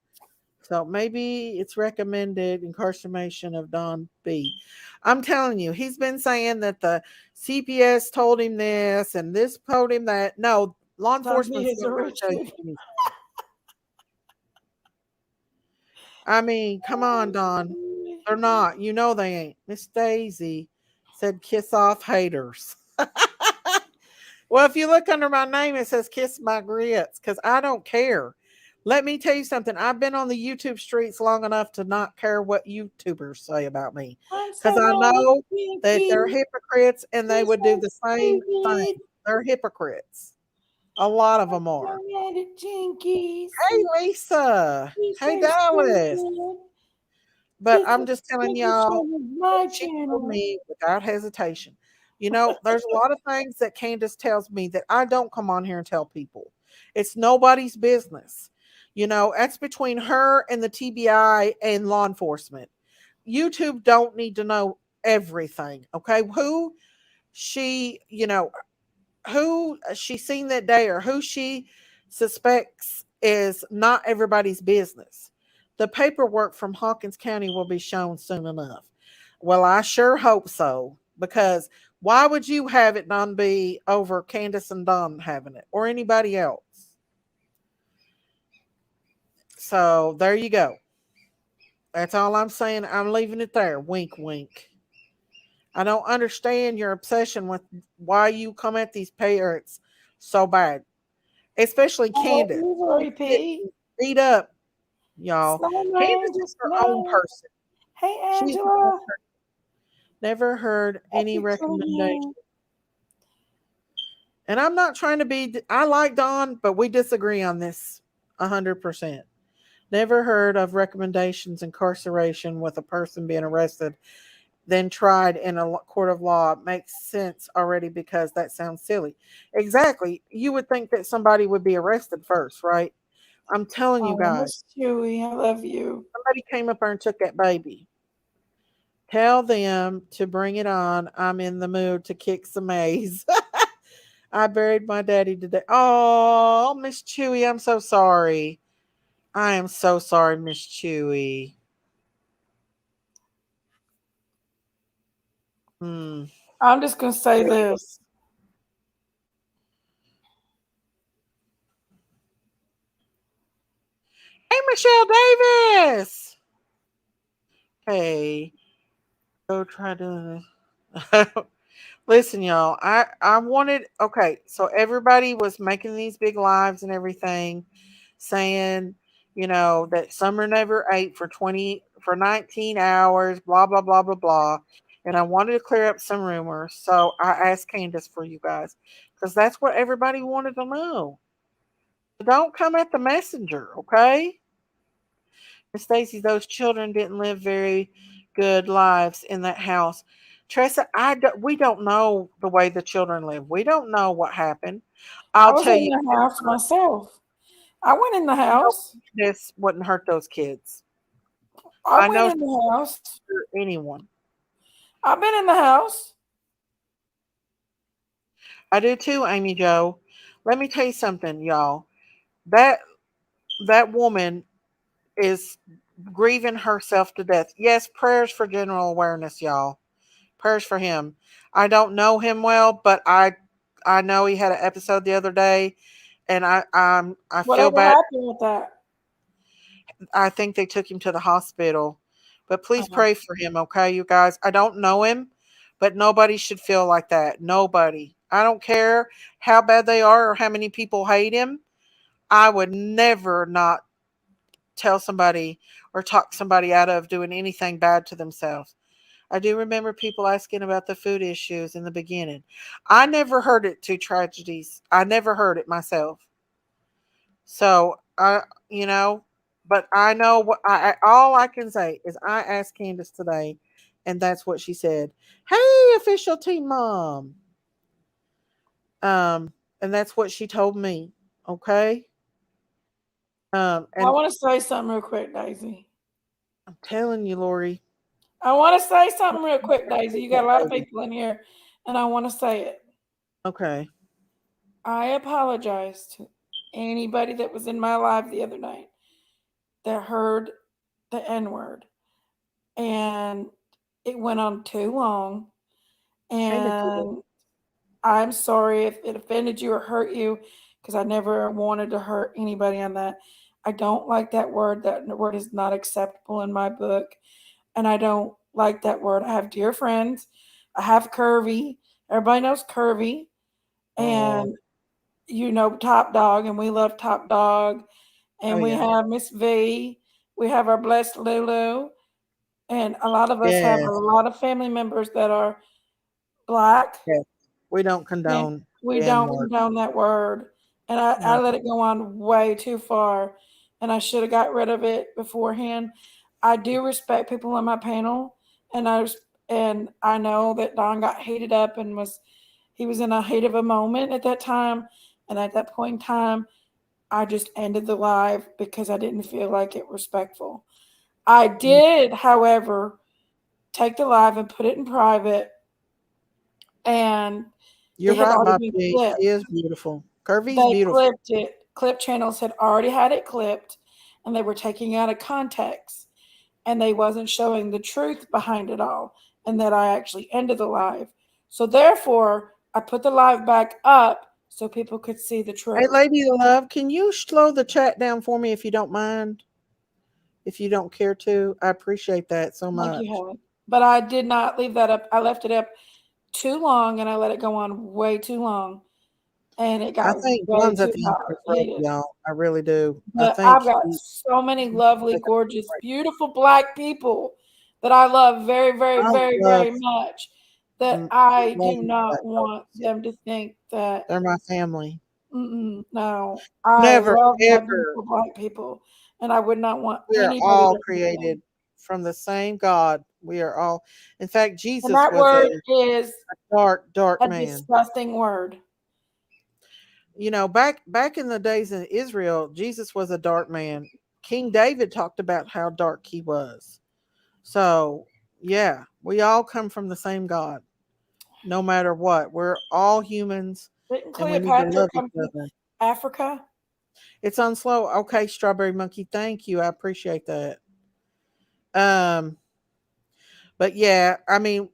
So maybe it's recommended incarceration of Don B. I'm telling you, he's been saying that the CPS told him this and this told him that. No, law Don't be enforcement's his not going to tell arrested. you anything. I mean, come on, Don. They're not. You know they ain't. Miss Daisy said kiss off haters. Well, if you look under my name, it says kiss my grits because I don't care. Let me tell you something. I've been on the YouTube streets long enough to not care what YouTubers say about me I'm because so I mad know at that they're Pinky. hypocrites and they He's would do so the same thing. stupid. They're hypocrites. A lot of them So are. mad at Jinkies. Hey, Lisa. He's Hey, so Dallas. stupid. But He I'm should just telling take a show y'all, with my she told channel. me without hesitation. You know, there's a lot of things that Candace tells me that I don't come on here and tell people. It's nobody's business. You know, that's between her and the TBI and law enforcement. YouTube don't need to know everything. Okay. She, you know, who she seen that day or who she suspects is not everybody's business. The paperwork from Hawkins County will be shown soon enough. Well, I sure hope so because why would you have it not be over Candace and Don having it or anybody else? So there you go. That's all I'm saying. I'm leaving it there. Wink, wink. I don't understand your obsession with why you come at these parents so bad, especially Oh, Candace. you She's getting repeat. beat up, y'all. Slow Candace man, is just her own slow. person. Hey, She's her own Angela. person. Never heard any Happy recommendation. cleaning. And I'm not trying to be, I like Don, but we disagree on this 100%. Never heard of recommendations incarceration with a person being arrested, then tried in a court of law. Makes sense already because that sounds silly. Exactly. You would think that somebody would be arrested first, right? I'm telling you Oh, guys, Miss Chewy, I love you. somebody came up there and took that baby. Tell them to bring it on. I'm in the mood to kick some A's. I buried my daddy today. Oh, Miss Chewy, I'm so sorry. I am so sorry, Miss Chewy. Hmm. I'm just gonna say this. Hey, Michelle Davis. Hey, go try doing this. Listen, y'all. I wanted okay. So everybody was making these big lives and everything, saying that Summer never ate for 19 hours. Blah blah blah blah blah. And I wanted to clear up some rumors, so I asked Candace for you guys because that's what everybody wanted to know. Don't come at the messenger, okay? Miss Stacy, those children didn't live very good lives in that house. Tressa, we don't know the way the children live. We don't know what happened. I I'll was tell in you, the house myself. I went in the I know house. this wouldn't hurt those kids. I I went know in the house. anyone. I've been in the house. I do too, Amy Joe. Let me tell you something, y'all. That that woman is grieving herself to death. Yes, prayers for general awareness, y'all. Prayers for him. I don't know him well, but I know he had an episode the other day, and I feel Whatever bad. happened with that? I think they took him to the hospital, but please Uh-huh. pray for him, okay, you guys. I don't know him, but nobody should feel like that. Nobody. I don't care how bad they are or how many people hate him. I would never not tell somebody or talk somebody out of doing anything bad to themselves. I do remember people asking about the food issues in the beginning. I never heard it two tragedies. I never heard it myself. So you know, but I know what all I can say is I asked Candace today, and that's what she said. Hey, official team mom. Um, and that's what she told me. Okay. I And want to say something real quick, Daisy. I'm telling you, Lori. I want to say something real quick, Daisy. You got a lot of Baby. people in here, and I want to say it. Okay. I apologize to anybody that was in my live the other night that heard the N word, and it went on too long. And it did. And I'm sorry if it offended you or hurt you, because I never wanted to hurt anybody on that. I don't like that word. That word is not acceptable in my book. And I don't like that word. I have dear friends. I have Curvy. Everybody knows Curvy. Oh, And you know Top Dog, and we love Top Dog. oh And we yeah. have Miss V. We have our blessed Lulu. And a lot of us have a Yes. lot of family members that are black. Yes. We don't And condone we the N don't word. condone that word. And I No. let it go on way too far. And I should have got rid of it beforehand. I do respect people on my panel. And I know that Don got heated up and he was in a heat of a moment at that time. And at that point in time, I just ended the live because I didn't feel like it respectful. I did, however, take the live and put it in private, and You're it had right, already Bobby. been She clipped. is beautiful. Curvy's They beautiful. clipped it. Clip channels had already had it clipped, and they were taking out of context, and they wasn't showing the truth behind it all, and that I actually ended the live. So therefore, I put the live back up so people could see the Hey, truth. lady love, can you slow the chat down for me if you don't mind? If you don't care to, I appreciate that so Like you much. haven't. But I did not leave that up. I left it up too long, and I let it go on way too long, and it I got think way Dawn's at too the end hot of his rope, heated. y'all. I really do. I But think I've got he, so many he's lovely, taking a gorgeous, break. beautiful black people that I love very, very, I very, love, very much, that mm, I love do my black not want folks. them to think that, They're my family. no, I Never, love my ever. beautiful black people, and I would not want We are anybody all to hurt them. created from the same God. We are all, in fact, And Jesus that was a word is dark, dark a man. disgusting word. You know, back in the days in Israel, Jesus was a dark man. King David talked about how dark he was. So, yeah, we all come from the same God, no matter what. We're all humans Didn't and we need to Cleopatra love each come from other. Africa? It's on slow. Okay, Strawberry Monkey, thank you. I appreciate that. Um, but yeah, I mean,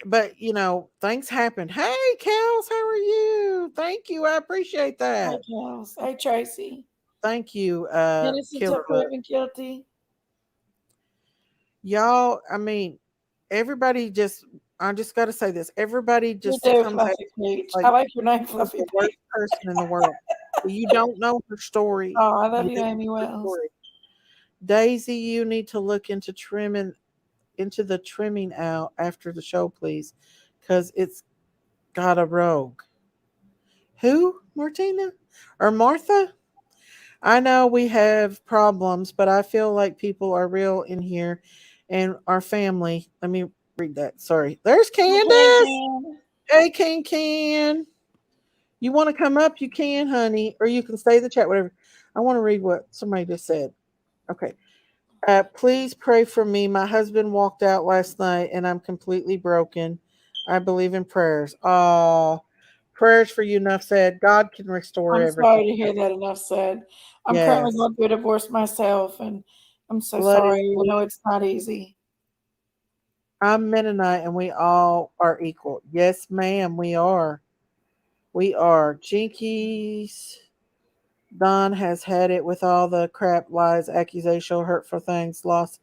but you know, things happen. Hey, Kels, how are you? Thank you. I appreciate Hey, that. Charles. Hey, Tracy. Thank you, Innocent Killer till Love. proven guilty. Y'all, I mean, everybody just I just gotta say this. Everybody You just do, comes at Fluffy Peach. like I like your name, she's Fluffy the worst Peach. person in the world. You don't know her story. Oh, I love You you, need to Amy know her Wells. story. Daisy, you need to look into the trimming out after the show, please. Cause it's got a rogue. Who? Martina? Or Martha? I know we have problems, but I feel like people are real in here and our family. Let me read that. Sorry. There's You can, Candace. can. Hey, Can. You want to come up? You can, honey, or you can stay in the chat, whatever. I want to read what somebody just said. Okay. Please pray for me. My husband walked out last night and I'm completely broken. I believe in prayers. Oh, prayers for you. Enough said. God can restore I'm everything. sorry to hear that. Enough said. I'm currently Yes. going through a divorce myself, and I'm so Bloody. sorry. I know it's not easy. I'm Mennonite and we all are equal. Yes, ma'am, we are. We are. Jinkies. Don has had it with all the crap, lies, accusation, hurtful things, lost.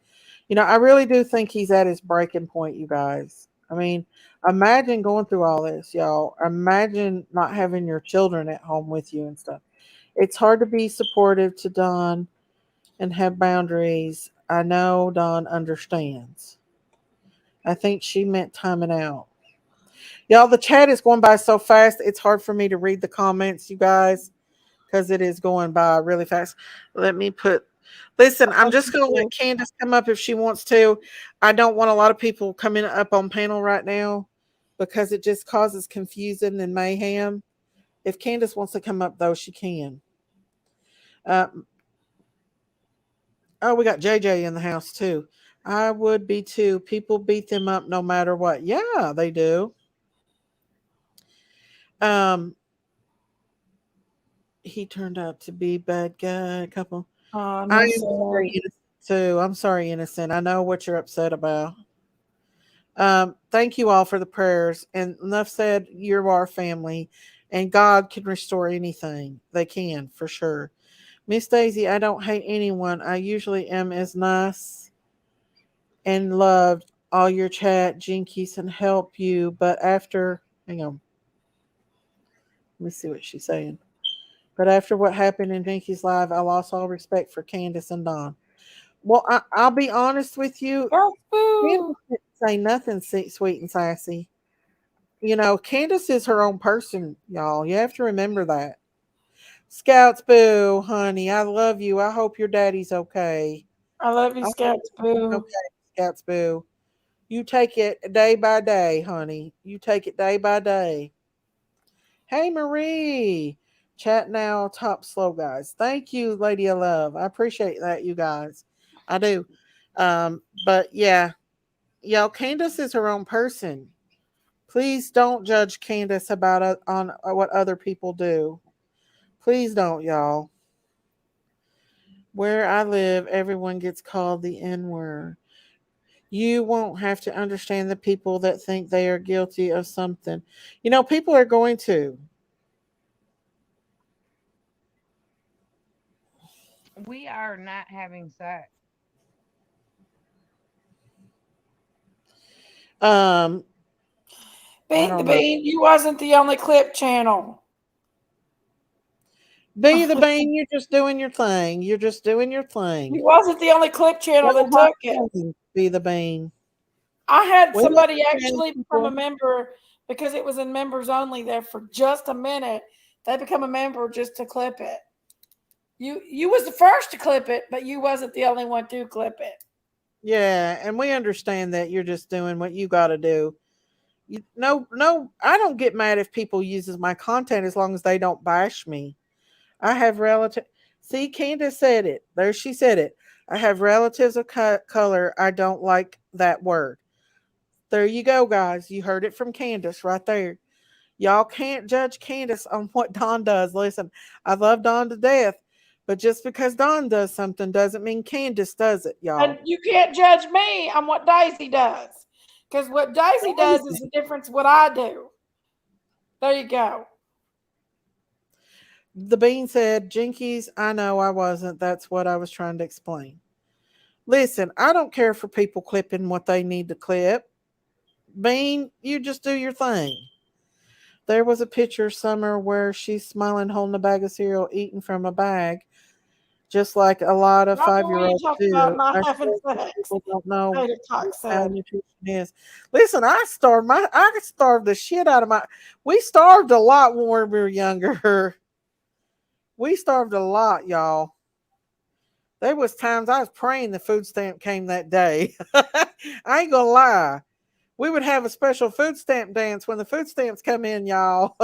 You know, I really do think he's at his breaking point, you guys. I mean, imagine going through all this, y'all. Imagine not having your children at home with you and stuff. It's hard to be supportive to Don and have boundaries. I know Don understands. I think she meant timing out. Y'all, the chat is going by so fast. It's hard for me to read the comments, you guys, because it is going by really fast. Let me put. Listen, I'm just going to let Candace come up if she wants to. I don't want a lot of people coming up on panel right now because it just causes confusion and mayhem. If Candace wants to come up, though, she can. Oh, we got JJ in the house, too. I would be, too. People beat them up no matter what. Yeah, they do. He turned out to be bad guy. A couple. Oh, I no, am sorry, innocent, too. I'm sorry, innocent. I know what you're upset about. Thank you all for the prayers. And enough said, you're our family, and God can restore anything. They can, for sure. Miss Daisy, I don't hate anyone. I usually am as nice and loved all your chat, Jinkies, and help you. But after, hang on, let me see what she's saying. But after what happened in Jinky's live, I lost all respect for Candace and Don. Well, I'll be honest with you. Candace didn't say nothing sweet and sassy. You know, Candace is her own person, y'all. You have to remember that. Scouts Boo, honey, I love you. I hope your daddy's okay. I love you, Scouts Boo. Okay, Scouts Boo. You take it day by day, honey. You take it day by day. Hey, Marie. Chat now, top slow guys. Thank you, Lady of Love. I appreciate that, you guys. I do. But yeah, y'all, Candace is her own person. Please don't judge Candace about on what other people do. Please don't, y'all. Where I live, everyone gets called the N word. You won't have to understand the people that think they are guilty of something. You know, people are going to. We are not having sex. Bean the Bean, you wasn't the only clip channel. Be the Bean, you're just doing your thing. You're just doing your thing. You wasn't the only clip channel that took it. Be the Bean. I had somebody actually become a member because it was in members only there for just a minute. They become a member just to clip it. You was the first to clip it, but you wasn't the only one to clip it. Yeah, and we understand that you're just doing what you got to do. No, I don't get mad if people uses my content as long as they don't bash me. I have relatives. See, Candace said it. There, she said it. I have relatives of color. I don't like that word. There you go, guys. You heard it from Candace right there. Y'all can't judge Candace on what Dawn does. Listen, I love Dawn to death, but just because Dawn does something doesn't mean Candace does it, y'all. And you can't judge me on what Daisy does. Because what Daisy does is the difference what I do. There you go. The Bean said, Jinkies, I know I wasn't. That's what I was trying to explain. Listen, I don't care for people clipping what they need to clip. Bean, you just do your thing. There was a picture Summer where she's smiling, holding a bag of cereal, eating from a bag, just like a lot of 5-year-olds do. People don't know how nutrition is. Listen, I starved the shit out of my. We starved a lot when we were younger. We starved a lot, y'all. There was times I was praying the food stamp came that day. I ain't gonna lie. We would have a special food stamp dance when the food stamps come in, y'all.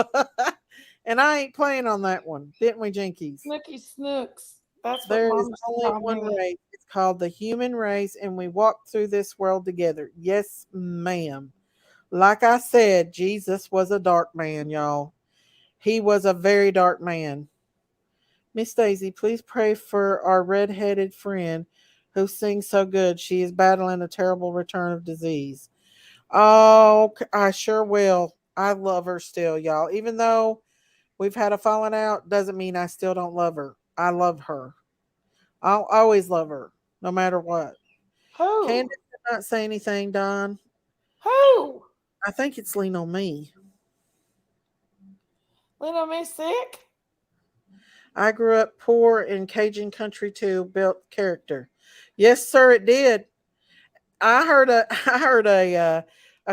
And I ain't playing on that one, didn't we, Jinkies? Snooky Snooks. That's there what is only one race. It's called the human race, and we walk through this world together. Yes, ma'am. Like I said, Jesus was a dark man, y'all. He was a very dark man. Miss Daisy, please pray for our red-headed friend who sings so good. She is battling a terrible return of disease. Oh, I sure will. I love her still, y'all. Even though we've had a falling out, doesn't mean I still don't love her. I love her. I'll always love her, no matter what. Who? Candace did not say anything, Don. Who? I think it's Lean on Me. Lean on Me sick? I grew up poor in Cajun country too, built character. Yes, sir, it did. I heard a I heard a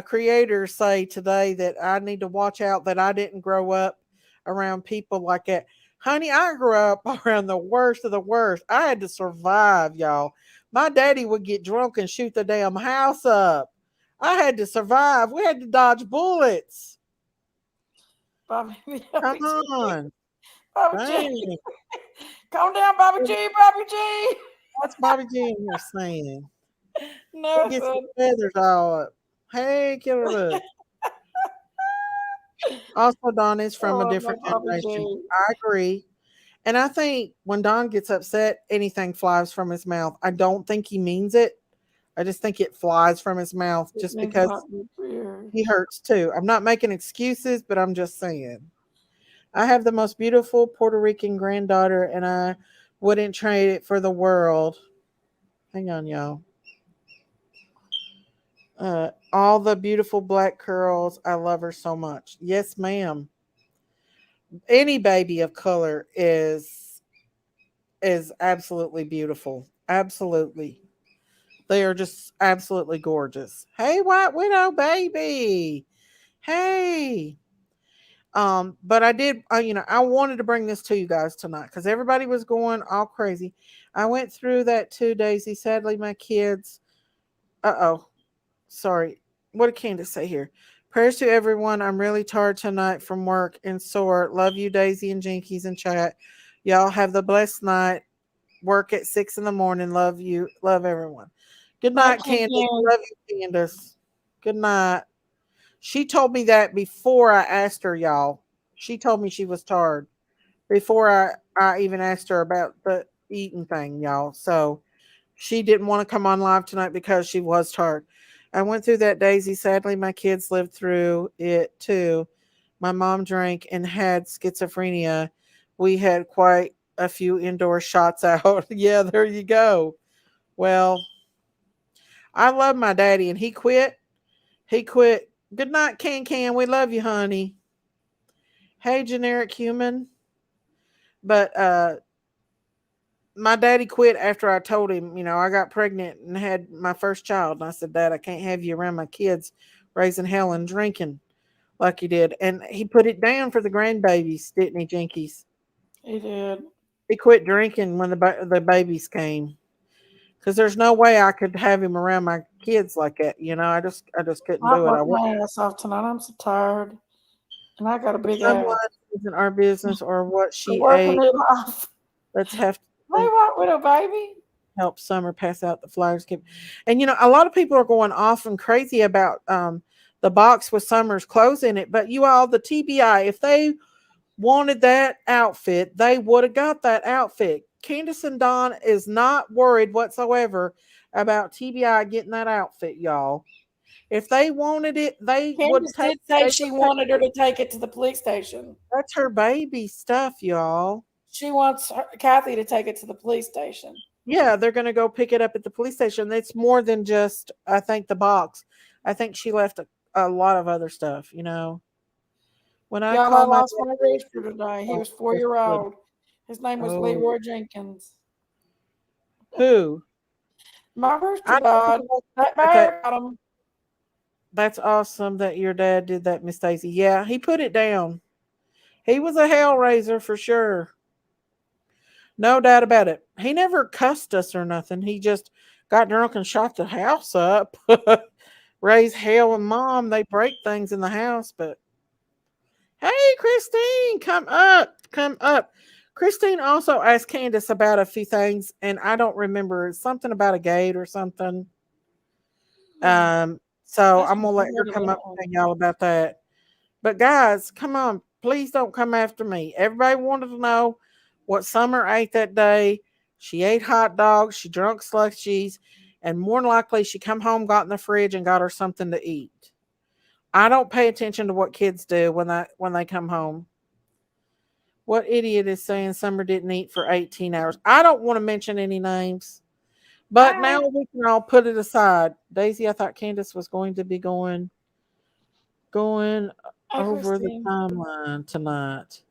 creator say today that I need to watch out that I didn't grow up around people like that. Honey, I grew up around the worst of the worst. I had to survive, y'all. My daddy would get drunk and shoot the damn house up. I had to survive. We had to dodge bullets. Bobby, Come Bobby G. on. Bobby G. Dang. Calm down, Bobby G. Bobby G. What's Bobby G in here saying? He gets his Nothing. feathers all up. Hey, Killer Look. Also, Don is from a Oh, no, different Bobby generation. G. I agree. And I think when Don gets upset, anything flies from his mouth. I don't think he means it. I just think it flies from his mouth It just means a because lot for you. he hurts too. I'm not making excuses, but I'm just saying. I have the most beautiful Puerto Rican granddaughter, and I wouldn't trade it for the world. Hang on, y'all. All the beautiful black curls. I love her so much. Yes, ma'am. Any baby of color is absolutely beautiful. Absolutely. They are just absolutely gorgeous. Hey, White Widow baby. Hey. But I did, I wanted to bring this to you guys tonight because everybody was going all crazy. I went through that too, Daisy. Sadly, my kids, sorry. What did Candace say here? Prayers to everyone. I'm really tired tonight from work and sore. Love you, Daisy and Jinkies in chat. Y'all have the blessed night. Work at 6 in the morning. Love you. Love everyone. Good Night, night, King Candace. King. Love you, Candace. Good night. She told me that before I asked her, y'all. She told me she was tired before I even asked her about the eating thing, y'all. So she didn't want to come on live tonight because she was tired. I went through that, Daisy. Sadly, my kids lived through it too. My mom drank and had schizophrenia. We had quite a few indoor shots out. Yeah, there you go. Well, I love my daddy and he quit. He quit. Good night, Can Can. We love you, honey. Hey, generic human. But my daddy quit after I told him, I got pregnant and had my first child. And I said, Dad, I can't have you around my kids raising hell and drinking like you did. And he put it down for the grandbabies, didn't he, Jinkies? He did. He quit drinking when the babies came. Because there's no way I could have him around my kids like that. I just couldn't I've do it. worked my ass off tonight. I'm so tired. And I got a big Someone ass. isn't our business or what I'm she working ate. it off. Let's have Hey, to White Widow, baby. help Summer pass out the flyers. And a lot of people are going off and crazy about the box with Summer's clothes in it. But you all, the TBI, if they wanted that outfit, they would have got that outfit. Candace and Don is not worried whatsoever about TBI getting that outfit, y'all. If they wanted it, they would Candace take. did say They she would take. wanted her to take it to the police station. That's her baby stuff, y'all. She wants Kathy to take it to the police station. Yeah, they're going to go pick it up at the police station. It's more than just, I think, the box. I think she left a lot of other stuff. When I Y'all, I called my lost my rooster today. He was 4-year-old. His name was Oh, Leroy Jenkins. who? My rooster I died. That bear got him. That's awesome that your dad did that, Miss Stacy. Yeah, he put it down. He was a hellraiser for sure. No doubt about it. He never cussed us or nothing. He just got drunk and shot the house up. Raised hell and mom. They break things in the house, but hey, Christine, come up. Come up. Christine also asked Candace about a few things, and I don't remember something about a gate or something. So I'm gonna let her come up and tell y'all about that. But guys, come on, please don't come after me. Everybody wanted to know what Summer ate that day. She ate hot dogs, she drunk slushies, and more than likely she come home, got in the fridge, and got her something to eat. I don't pay attention to what kids do when they come home. What idiot is saying Summer didn't eat for 18 hours? I don't want to mention any names. But now we can all put it aside. Daisy, I thought Candace was going to be going over the timeline tonight.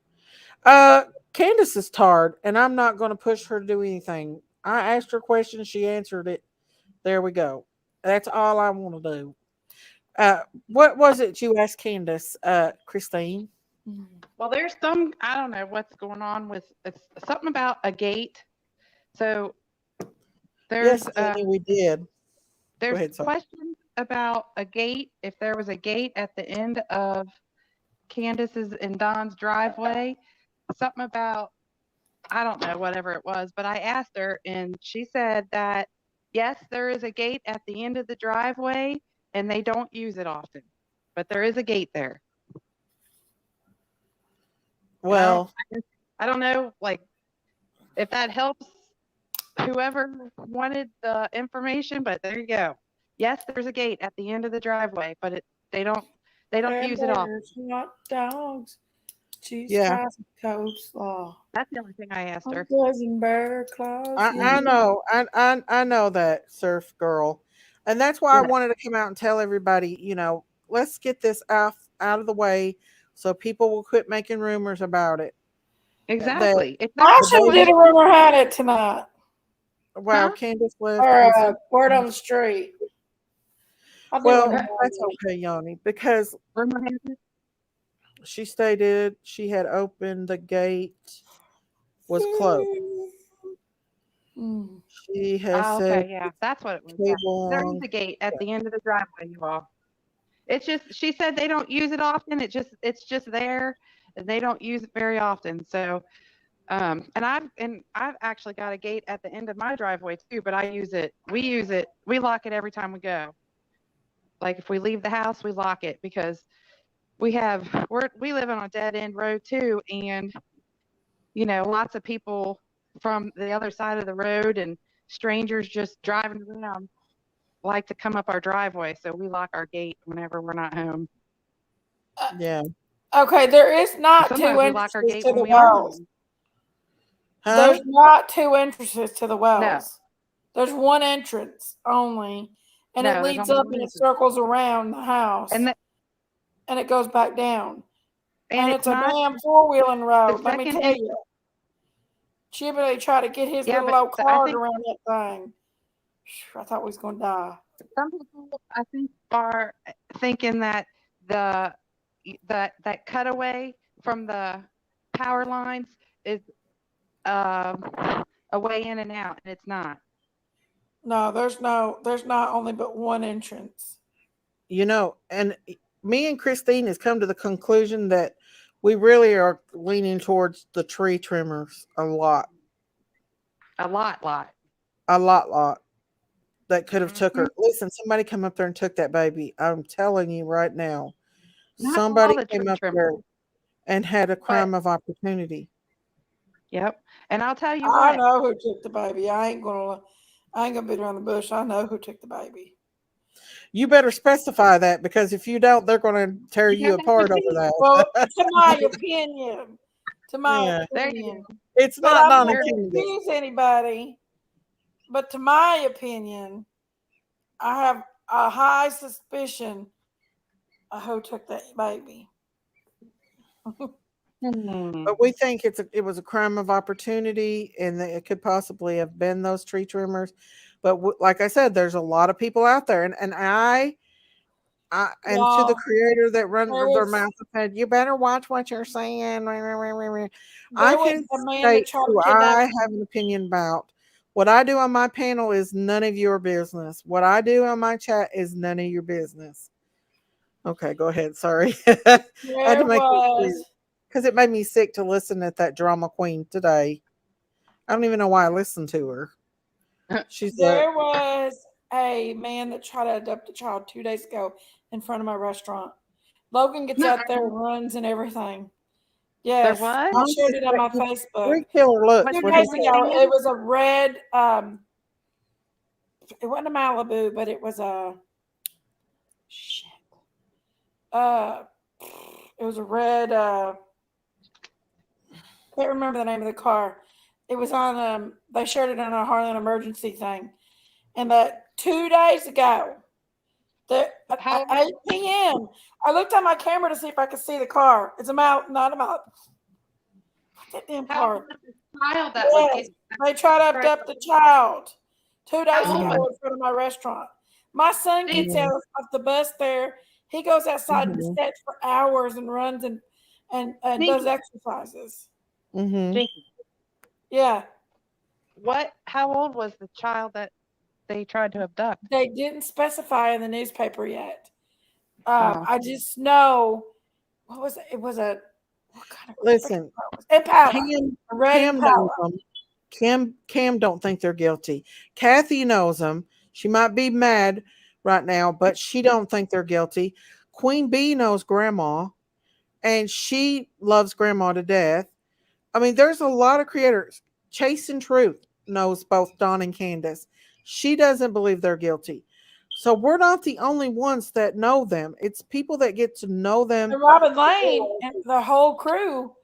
Candace is tired, and I'm not going to push her to do anything. I asked her question, she answered it. There we go. That's all I want to do. What was it you asked Candace, Christine? Well, there's some, I don't know what's going on with it's something about a gate. So Yes, there's Jenny, we did. Go there's ahead, sorry. questions about a gate. If there was a gate at the end of Candace's and Don's driveway, something about I don't know whatever it was, but I asked her and she said that yes, there is a gate at the end of the driveway and they don't use it often, but there is a gate there. And Well, I don't know, like if that helps whoever wanted the information, but there you go. Yes, there's a gate at the end of the driveway, but they don't use it often. Hamburgers, hot dogs, cheese yeah, fries, and coleslaw. That's the only thing I asked her. Dozen bear claws. I know, I know that, Surf Girl, and that's why I Yeah. wanted to come out and tell everybody. Let's get this out of the way, so people will quit making rumors about it. Exactly. Actually, did a rumor had it tonight. Wow, Huh? Candace left. Or word on the street. Well, that's okay, Yanni, because Rumor has it. she stated she had opened the gate was closed. She has said Okay, yeah, that's what it was. cable There is on. a gate at the end of the driveway, you all. It's just she said they don't use it often. It's just there, and they don't use it very often. So, and I've actually got a gate at the end of my driveway too, but I use it. We use it. We lock it every time we go. Like if we leave the house, we lock it because we live on a dead end road too, and lots of people from the other side of the road and strangers just driving around like to come up our driveway, so we lock our gate whenever we're not home. Yeah. Okay, there is not Sometimes two we lock our entrances gate to the when we are wells. home. Huh? There's not two entrances to the wells. There's one entrance only, and No, it there's leads only up one and it entrance. circles around the house, And it goes back down. And it's a not damn four-wheeling road. Let me second tell you. Chibley tried to get his Yeah, little but old I cars think- around that thing. I thought we was gonna die. some people I think are thinking that that cutaway from the power lines is a way in and out, and it's not. No, there's not only but one entrance. And me and Christine has come to the conclusion that we really are leaning towards the tree trimmers a lot. A lot. A lot. That could have took her. Listen, somebody come up there and took that baby. I'm telling you right now. Not Somebody all the came tree up there trimmers. and had a crime of opportunity. Yep. And I'll tell you I what. know who took the baby. I ain't gonna beat around the bush. I know who took the baby. You better specify that, because if you don't, they're going to tear you apart over that. Well, to my opinion. Yeah. There you Opinion. go. It's But not I'm Donna not Kennedy. gonna accuse anybody. But to my opinion, I have a high suspicion of who took that baby. But we think it was a crime of opportunity, and that it could possibly have been those tree trimmers. But like I said, there's a lot of people out there, and I and to the creator that run their mouth said, "You better watch what you're saying." I can state who I have an opinion about. What I do on my panel is none of your business. What I do on my chat is none of your business. Okay, go ahead. Sorry. I had to make it clear, because it made me sick to listen at that drama queen today. I don't even know why I listened to her. There was a man that tried to adopt a child 2 days ago in front of my restaurant. Logan gets out there and runs and everything. Yes, what? I shared it on my Facebook. Killer looks. 2 days ago, it was a red. It wasn't a Malibu, but it was a shit. It was a red. Can't remember the name of the car. It was on. They shared it on a Harlan emergency thing, and that 2 days ago, at 8 p.m. I looked on my camera to see if I could see the car. It's not a Malibu. That damn car. Child that They tried to abduct the child 2 days ago in front of my restaurant. My son gets Mhm. out of the bus there. He goes outside and Mhm. sits for hours and runs and does Sneaky. exercises. Mhm. Sneaky. Yeah, How old was the child that they tried to abduct? they didn't specify in the newspaper yet. Oh, I just know what was it? It was a what kind of Listen, car was it? Impala, Cam a red Cam knows Impala. them. Cam don't think they're guilty. Kathy knows them. She might be mad right now, but she don't think they're guilty. Queen Bee knows grandma, and she loves grandma to death. I mean, there's a lot of creators. Chasing Truth knows both Dawn and Candace. She doesn't believe they're guilty. So we're not the only ones that know them. It's people that get to know them. And Robin Lane and the whole crew.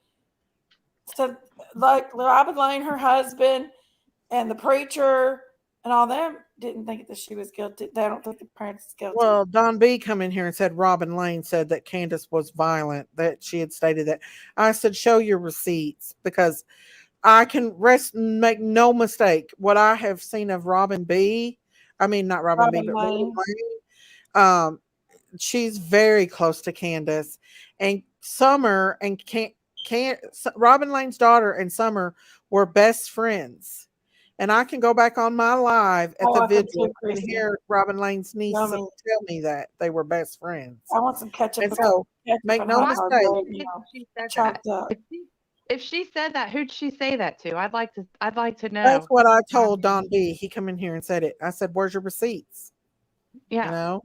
So, like Robin Lane, her husband, and the preacher, and all them didn't think that she was guilty. They don't think the parents is guilty. Well, Don B come in here and said Robin Lane said that Candace was violent, that she had stated that. I said, show your receipts because I can rest make no mistake. What I have seen of Robin B, I mean not Robin B, Robin but Robin Lane. Lane, she's very close to Candace. And Summer and Robin Lane's daughter and Summer were best friends. And I can go back on my live at Oh, the I could vigil too, and Chrissy. hear Robin Lane's niece Yummy. tell me that they were best friends. I want some ketchup. And so, make and no hot dog mistake. gravy, if she said that. chopped up. If she said that, who'd she say that to? I'd like to know. That's what I told Don B. He come in here and said it. I said, "Where's your receipts?" Yeah. You know.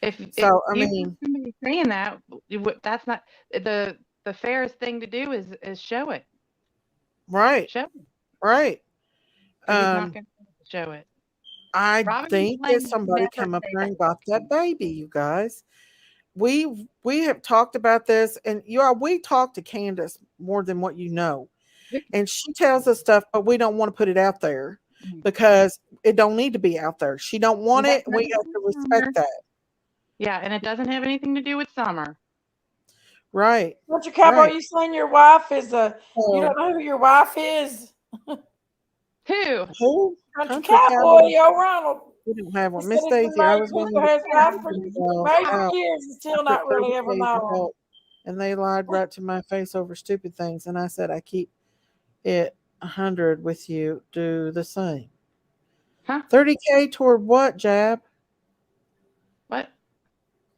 If So I you mean, somebody saying that, that's not the fairest thing to do is show it. right, Show it. right. But he's not going to show it. I Robin think that Lane somebody never come up say here and that. got that baby. You guys, we have talked about this, and we talked to Candace more than what you know, and she tells us stuff, but we don't want to put it out there because it don't need to be out there. She don't want it. We have to respect that. Yeah, and it doesn't have anything to do with Summer. Right. Country Cowboy, Right. you saying your wife is you So, don't know who your wife is? Who? who? Country Country Cowboy, Cowboy. yo Ronald. We don't have He one. said Miss he's been Daisy, I married was to going his wife for married to for years and still put not really 30 ever days of known. help, and they lied right to my face over stupid things. And I said, I keep it 100 with you. Do the same. Huh? 30K toward what, Jab? What?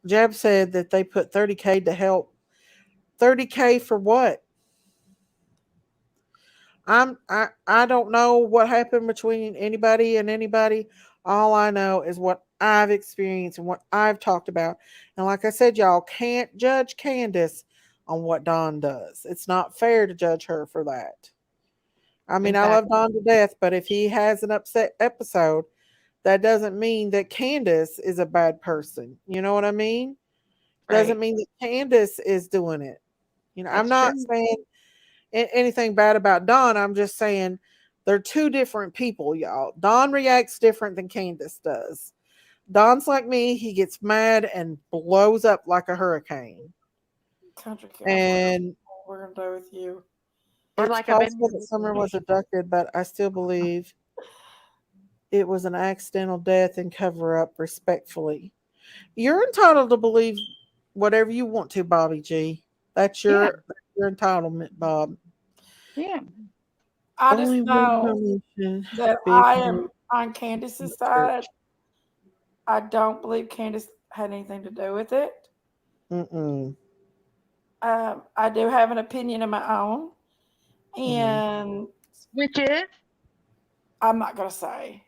Jab said that they put 30K to help. 30K for what? I don't know what happened between anybody and anybody. All I know is what I've experienced and what I've talked about. And like I said, y'all can't judge Candace on what Dawn does. It's not fair to judge her for that. I mean, I love Exactly. Dawn to death, but if he has an upset episode, that doesn't mean that Candace is a bad person. You know what I mean? Doesn't Right. mean that Candace is doing it. I'm That's not true. saying anything bad about Dawn. I'm just saying they're two different people, y'all. Dawn reacts different than Candace does. Dawn's like me. He gets mad and blows up like a hurricane. Country Cowboy, And we're gonna go with you. Or it's like I've been possible that Summer was abducted, but I still believe it was an accidental death and cover up respectfully. You're entitled to believe whatever you want to, Bobby G. That's your entitlement, Bob. Yeah. I just Only one know permission. that Big I move am on in Candace's the side. church. I don't believe Candace had anything to do with it. Mm-mm. I do have an opinion of my own, Mm-hmm. and Which is I'm not gonna say.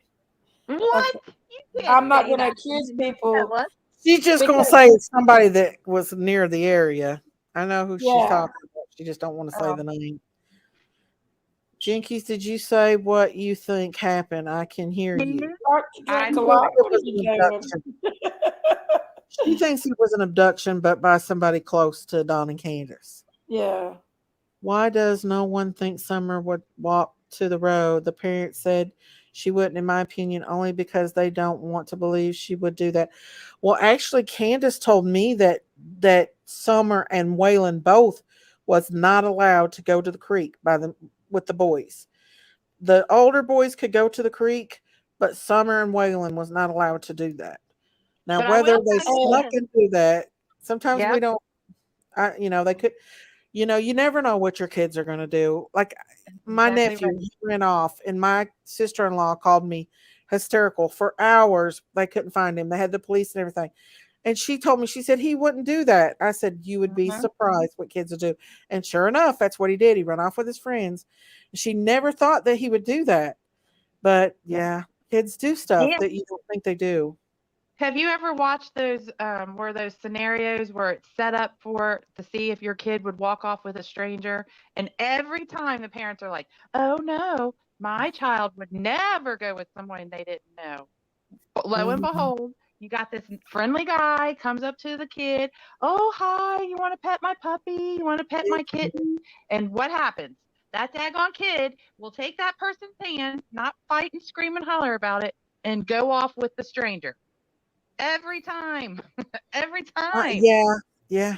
what? Okay. You can't I'm not say gonna that. accuse You people. tell us. She's just gonna Because say it's somebody that was near the area. I know who she's yeah, talking about. She just don't want to say the name. Jinkies, did you say what you think happened? I can hear you. start to I drink a She lot. thinks it What are was you an doing? abduction. She thinks it was an abduction, but by somebody close to Don and Candace. Yeah. Why does no one think Summer would walk to the road? The parents said she wouldn't, in my opinion, only because they don't want to believe she would do that. Well, actually, Candace told me that Summer and Waylon both was not allowed to go to the creek with the boys. The older boys could go to the creek, but Summer and Waylon was not allowed to do that. Now, But I whether will they tell you snuck this. and do that, sometimes we Yep. don't. They could. You never know what your kids are going to do. Like my Exactly nephew, right. he ran off, and my sister-in-law called me hysterical for hours. They couldn't find him. They had the police and everything. And she told me, she said he wouldn't do that. I said, you would be Mhm. surprised what kids will do. And sure enough, that's what he did. He ran off with his friends. She never thought that he would do that. But Yeah. yeah, kids do stuff And that you don't think they do. have you ever watched those where those scenarios where it's set up for to see if your kid would walk off with a stranger? And every time the parents are like, "Oh no, my child would never go with someone they didn't know." But lo and Mhm. behold, you got this friendly guy comes up to the kid. Oh, hi, you want to pet my puppy? You want to pet my kitten? And what happens? That daggone kid will take that person's hand, not fight and scream and holler about it, and go off with the stranger. Every time. Every time. Yeah, yeah.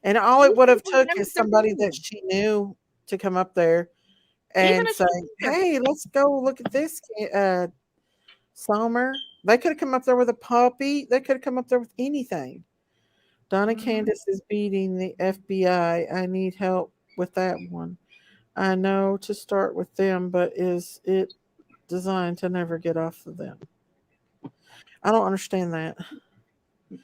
And all it These would have people took know what is they're somebody that doing. she knew to come up there Even and a say, stranger. "Hey, let's go look at this, Summer." They could have come up there with a puppy. They could have come up there with anything. Donna Hmm. Candace is beating the FBI. I need help with that one. I know to start with them, but is it designed to never get off of them? I don't understand that.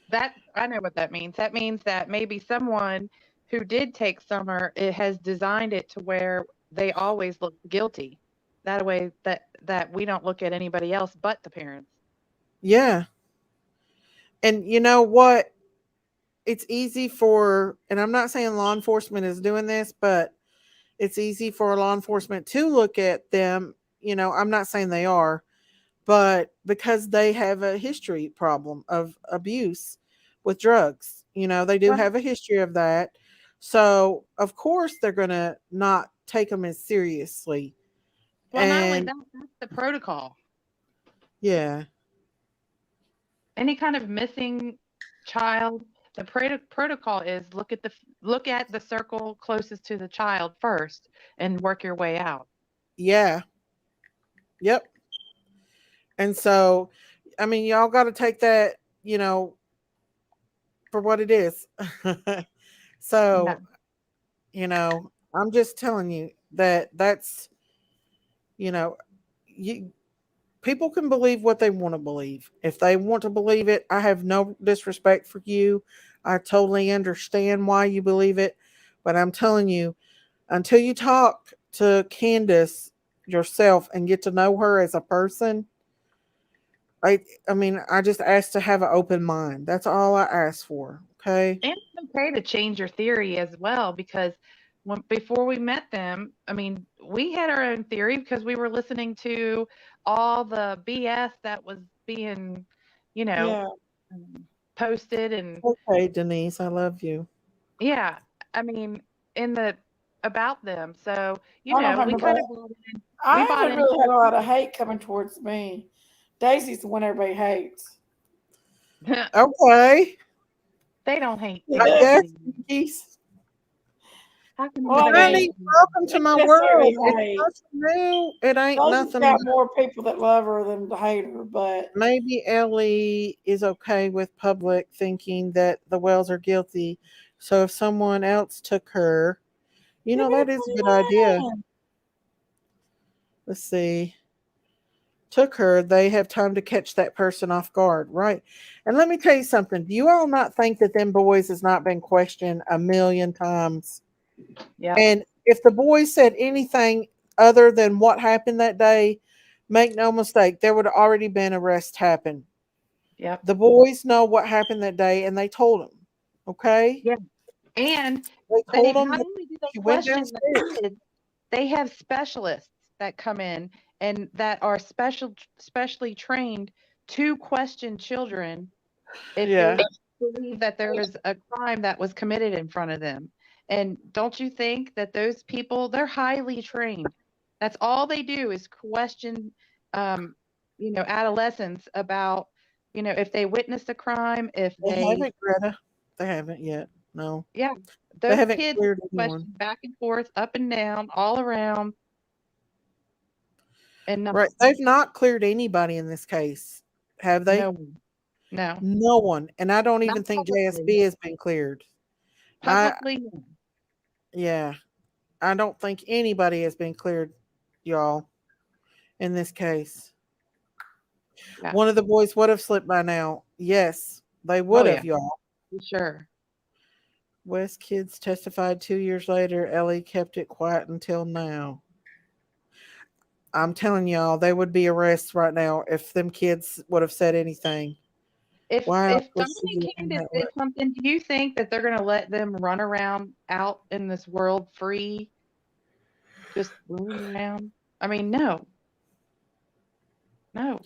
That I know what that means. That means that maybe someone who did take Summer, it has designed it to where they always look guilty. That way that we don't look at anybody else but the parents. Yeah. And you know what? It's easy for, and I'm not saying law enforcement is doing this, but it's easy for law enforcement to look at them. I'm not saying they are, but because they have a history problem of abuse with drugs, they do Well, have a history of that. So, of course, they're going to not take them as seriously. well, not only And that, that's the protocol. yeah, Any kind of missing child, the protocol is look at the circle closest to the child first and work your way out. yeah, yep. And so, I mean, y'all got to take that, for what it is. Yeah. So, I'm just telling you that that's, you know, you people can believe what they want to believe. If they want to believe it, I have no disrespect for you. I totally understand why you believe it, but I'm telling you, until you talk to Candace yourself and get to know her as a person, I just ask to have an open mind. That's all I ask for. Okay. And it's okay to change your theory as well because before we met them, I mean, we had our own theory because we were listening to all the BS that was being, you know, Yeah. posted and Okay, Denise, I love you. yeah, I mean, in the about them. So, I don't have we kind nobody. of we I bought haven't into really had a lot of hate coming towards me. Daisy's the one everybody hates. it. Okay. They don't hate I you, guess, please. Keith. How can Well, I anybody hate mean, Honey, you? welcome to it's my necessarily world. It's hate. nothing new. It ain't Daisy's nothing. got more people that love her than to hate her, but Maybe Ellie is okay with public thinking that the Wells are guilty. So if someone else took her, give me that is a good idea. a plan. Let's see. Took her, they have time to catch that person off guard, right? And let me tell you something. Do you all not think that them boys has not been questioned a million times? Yep, And if the boys said anything other than what happened that day, make no mistake, there would have already been arrest happen. yep, The boys know what happened that day, and they told him. Okay, yeah. And they they told him not that only do they she went question the downstairs. kids, they have specialists that come in and that are specially trained to question children if Yeah, they believe that there is a crime that was committed in front of them. And don't you think that those people, they're highly trained. That's all they do is question um, adolescents about, if they witnessed a crime, if they they haven't, Greta. They haven't yet. No, yeah, they those haven't kids cleared question anyone. back and forth, up and down, all around, and Right? They've not cleared anybody in this case, have they? no one. No. No one. And I don't even Not think publicly. JSB has been cleared. Publicly, no. Yeah. I don't think anybody has been cleared, y'all, in this case. Yeah. One of the boys would have slipped by now. Yes, they Oh would yeah, have, y'all. for sure. West kids testified 2 years later. Ellie kept it quiet until now. I'm telling y'all, they would be arrests right now if them kids would have said anything. Wow, If Don was she and getting Candace that did way? something, do you think that they're gonna let them run around out in this world free, just roaming around? I mean, no, no.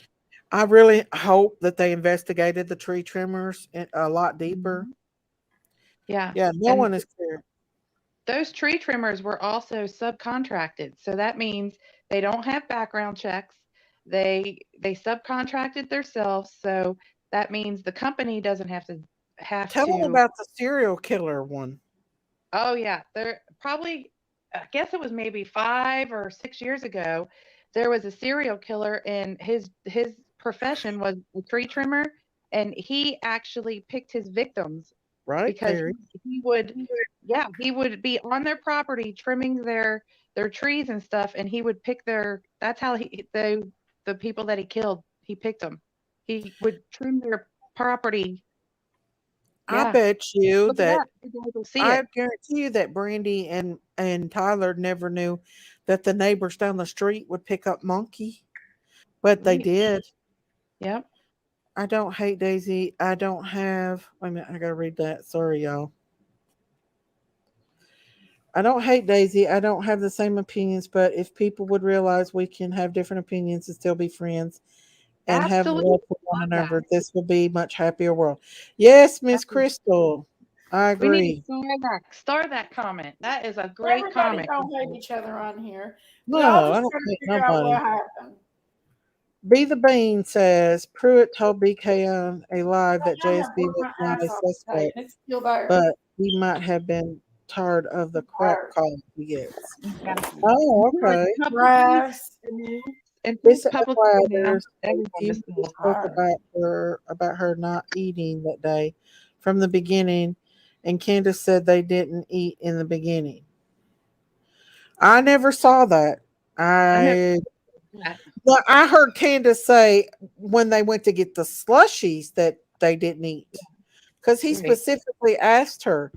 I really hope that they investigated the tree trimmers a lot deeper. Mhm. Yeah, Yeah, no and one is clear. those tree trimmers were also subcontracted, so that means they don't have background checks. They subcontracted themselves, so that means the company doesn't have Tell them to. about the serial killer one. Oh yeah, there probably I guess it was maybe 5 or 6 years ago. There was a serial killer and his profession was a tree trimmer and he actually picked his victims Right, because Terry? he would yeah, he would be on their property trimming their trees and stuff and he would pick their that's how the people that he killed, he picked them. He would trim their property. I Yeah. bet you Look it that up. You guys will see I it. guarantee you that Brandy and Tyler never knew that the neighbors down the street would pick up Monkey, but they Right. did. Yep. I don't hate Daisy. I don't have. Wait a minute. I gotta read that. Sorry, y'all. I don't hate Daisy. I don't have the same opinions, but if people would realize we can have different opinions and still be friends and have Absolutely love for one love that. another, this will be a much happier world. Yes, Miss That is Crystal. I we need to agree. star that comment. That is a great Everybody comment. don't hate each other on here. We all No, I just don't trying to hate figure out nobody. what happened. Be the Bean says Pruitt told BK on a live Right that now, I JSB worked was my not a ass off today, suspect, and it's still there. but he might have been tired of the crap Tired. calls he gets. Exactly. Oh, Until it's okay. publicly Grass. announced, until it's It's publicly FYI, announced, there's a everybody's few who still spoke Tired. about her not eating that day from the beginning, and Candace said they didn't eat in the beginning. I never saw that. I never I did that. Well, I heard Candace say when they went to get the slushies that they didn't eat because he Right. specifically asked her,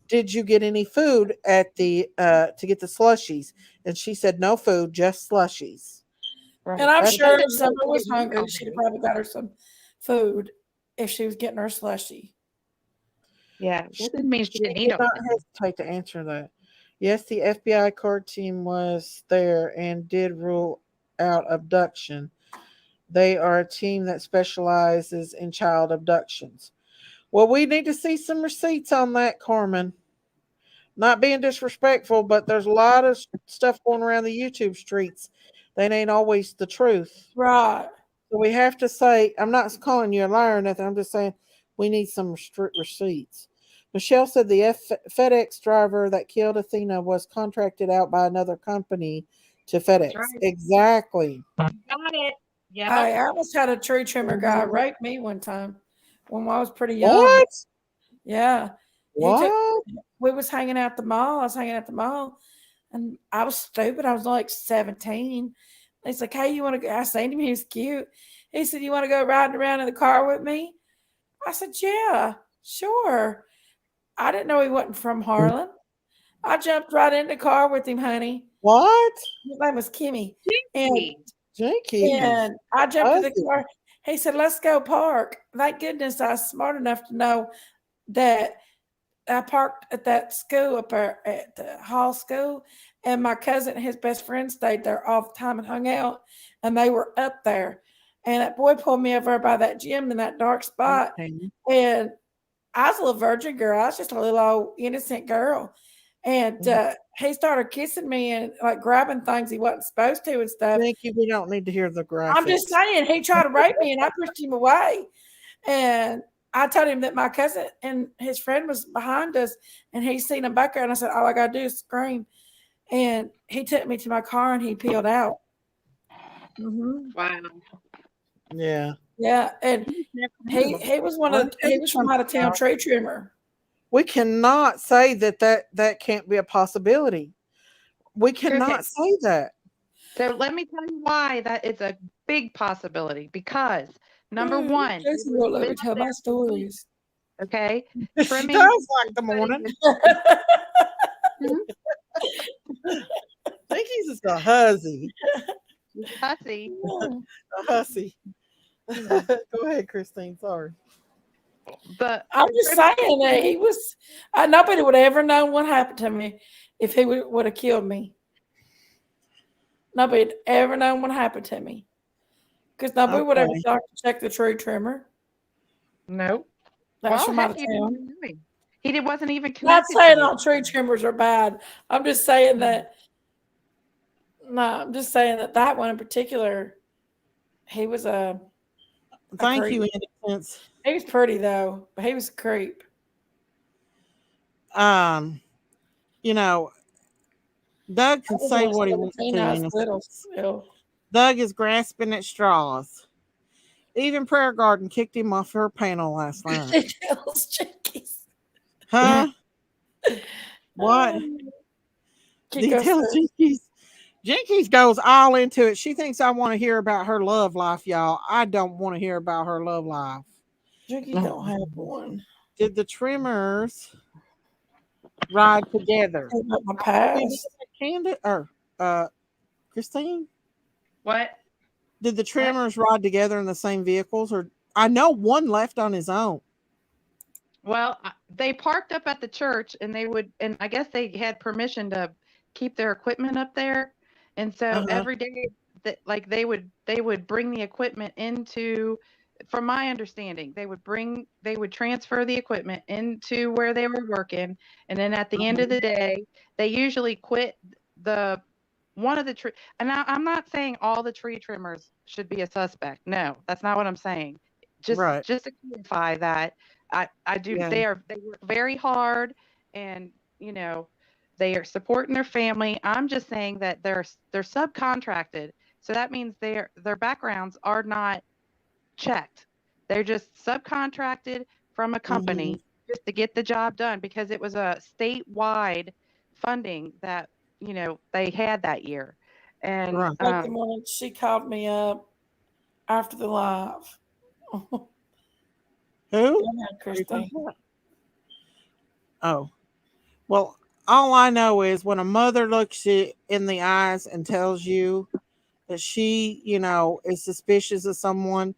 "Did you get any food at the to get the slushies?" And she said, "No food, just slushies." And Right. I'm That's Well that sure if didn't what mean Summer she was didn't eat hungry, all she'd have day. probably got her some food if she was getting her slushy. Yeah. she That didn't mean she she didn't eat did all not day. hesitate to answer that. Yes, the FBI court team was there and did rule out abduction. They are a team that specializes in child abductions. Well, we need to see some receipts on that, Carmen. Not being disrespectful, but there's a lot of stuff going around the YouTube streets that ain't always the truth. Right. So we have to say, I'm not calling you a liar or nothing. I'm just saying we need some receipts. Michelle said the FedEx driver that killed Athena was contracted out by another company to That's FedEx. right. Exactly. Got it. Yep. I almost had a tree trimmer guy Mhm. rape me one time when I was pretty young. What? Yeah. He took What? we was hanging out the mall. I was hanging at the mall and I was stupid. I was like 17. He's like, "Hey, you want to go?" I seen him. He was cute. He said, "You want to go riding around in the car with me?" I said, "Yeah, sure." I didn't know he wasn't from Harlan. I jumped right in the car with him, honey. What? His name was Kimmy. And Jinky. Jinky. and I jumped in the Fuzzy. car. He said, "Let's go park." Thank goodness I was smart enough to know that I parked at that school up there at the Hall School, and my cousin and his best friend stayed there all the time and hung out, and they were up there. And that boy pulled me over by that gym in that dark spot, Okay. and I was a little virgin girl. I was just a little old innocent girl, and he started kissing me and like grabbing things he wasn't supposed to and stuff. Jinky, we don't need to hear the I'm just graphics. saying, he tried to rape me, and I pushed him away. And I told him that my cousin and his friend was behind us, and he seen him back there. And I said, "All I gotta do is scream." And he took me to my car, and he peeled out. Wow. Yeah. Yeah, and he was he was from out of town tree trimmer. We cannot say that can't be a possibility. We cannot say that. So let me tell you why that is a big possibility. Because number one, Jason won't let me tell my stories. okay, She trimming. does like the morning. I think he's just a hussy. Hussy. A hussy. Go ahead, Christine. Sorry. But I'm just saying that he was. Nobody would have ever known what happened to me if he would have killed me. Nobody had ever known what happened to me because nobody would ever Okay. thought to check the tree trimmer. nope. That's Well, from out heck, of he didn't town. even know him. He wasn't even Not connected saying to you. all tree trimmers are bad. I'm just saying that. No, I'm just saying that one in particular, he was a Thank creep. you, Innocence. He was pretty though, but he was a creep. You know, Doug can say what he wants to, Innocence. Doug is grasping at straws. Even Prayer Garden kicked him off her panel last night. Huh? What? Details Jinkies. Jinkies goes all into it. She thinks I want to hear about her love life, y'all. I don't want to hear about her love life. Jinky don't have one. Did the Trimmers ride together? My past. Candace or Christine? What? Did the Trimmers ride together in the same vehicles, or I know one left on his own? Well, they parked up at the church, and and I guess they had permission to keep their equipment up there, and so every day that like they would bring the equipment into. From my understanding, they would transfer the equipment into where they were working, and then at the end of the day, they usually quit the one of the tree. And I'm not saying all the tree trimmers should be a suspect. No, that's not what I'm saying. Just Right. just to clarify that I do. Yeah. They work very hard, and they are supporting their family. I'm just saying that they're subcontracted, so that means their backgrounds are not checked. They're just subcontracted from a company just to get the job done because it was a statewide funding that they had that year. And Right. Like the morning she called me up after the live. Who? Christine. Oh, well, all I know is when a mother looks you in the eyes and tells you that she, is suspicious of someone,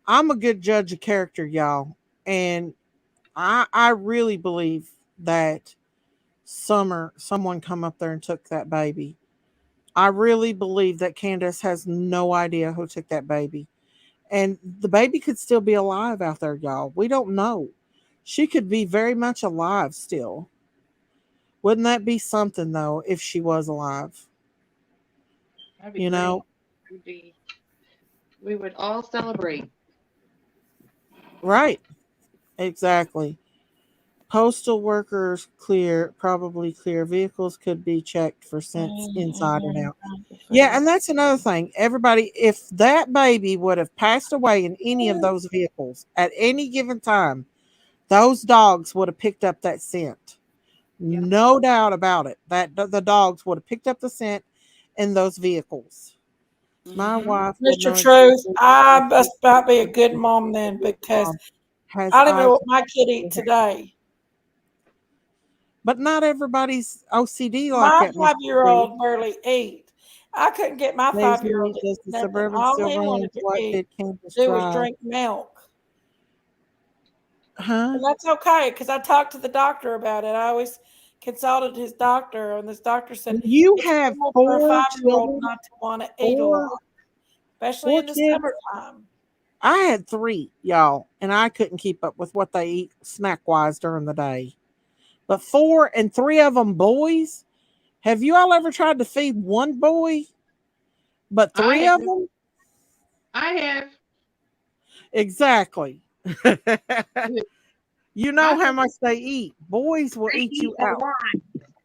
I'm a good judge of character, y'all. And I really believe that someone come up there and took that baby. I really believe that Candace has no idea who took that baby. And the baby could still be alive out there, y'all. We don't know. She could be very much alive still. Wouldn't that be something though if she was alive? that'd be great. We would all celebrate. Right. Exactly. Postal workers probably clear. Vehicles could be checked for scents inside and out. Yeah, and that's another thing. Everybody, if that baby would have passed away in any of those vehicles at any given time, those dogs would have picked up that scent. Yep. No doubt about it. That the dogs would have picked up the scent in those vehicles. My wife, Mr. Truth, I must about be a good mom then because I don't even know what my kid eat today. But not everybody's OCD like my that. My 5-year-old barely ate. I couldn't get my 5-year-old to eat nothing. All he wanted to eat was drink milk. And that's okay because I talked to the doctor about it. I always consulted his doctor, and this doctor said you have for a 5-year-old not to want to eat a lot, especially in the summertime. I had 3, y'all, and I couldn't keep up with what they eat snack wise during the day. But 4 and 3 of them boys. Have you all ever tried to feed one boy? But 3 of them? I have. Exactly. You know how much they eat. Boys will eat you out.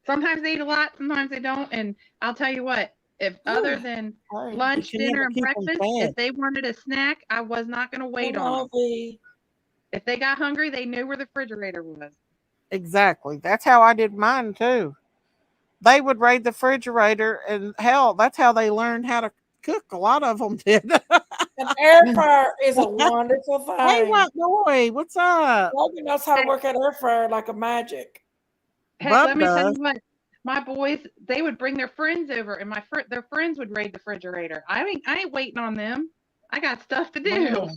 Sometimes they eat a lot, sometimes they don't. And I'll tell you what, If other than Sorry. lunch, You can dinner, never and keep 'em breakfast, fed. if they wanted a snack, I was not going to wait on them. Lovely. If they got hungry, they knew where the refrigerator was. Exactly. That's how I did mine too. They would raid the refrigerator, and hell, that's how they learned how to cook. A lot of them did. An air fryer is a wonderful thing. Hey, what boy? What's up? Logan knows how to work an air fryer like a magic. Heck, Bub let me tell does. you what. My boys, they would bring their friends over, and their friends would raid the refrigerator. I ain't waiting on them. I got stuff to do. Wow.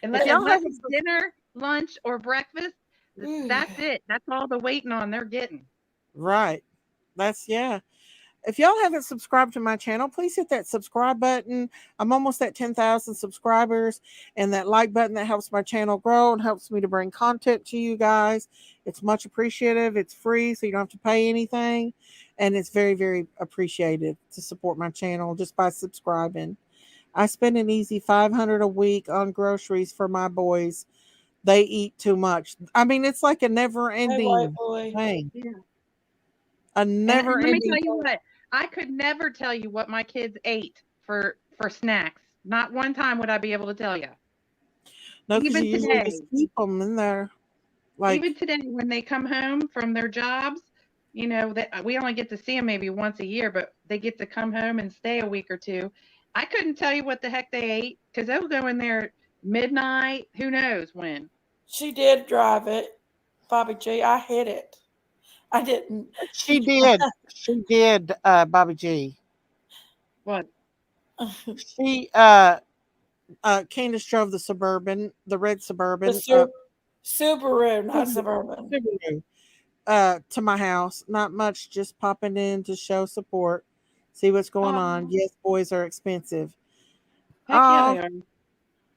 Unless, y'all unless haven't it's dinner, lunch, or breakfast, that's it. That's all the waiting on they're getting. Right. That's yeah. If y'all haven't subscribed to my channel, please hit that subscribe button. I'm almost at 10,000 subscribers, and that like button that helps my channel grow and helps me to bring content to you guys. It's much appreciative. It's free, so you don't have to pay anything, and it's very, very appreciated to support my channel just by subscribing. I spend an easy $500 a week on groceries for my boys. They eat too much. I mean, it's like a Hey, white never-ending boy. thing. Yeah. A And let me never-ending tell you thing. what, I could never tell you what my kids ate for snacks. Not one time would I be able to tell you. No, because you Even usually today, just keep them in there. even Like, today when they come home from their jobs, you know, that we only get to see them maybe once a year, but they get to come home and stay a week or two. I couldn't tell you what the heck they ate because they'll go in there midnight, who knows when. She did drive it, Bobby G. I hit it. I didn't. she did. She did, Bobby G. What? She, Candace drove the Suburban, the red The Suburban, Subaru, not Suburban. Subaru, to my house. Not much, just popping in to show support, see what's going on. Oh, Yes, boys are expensive. heck yeah, Oh, they are.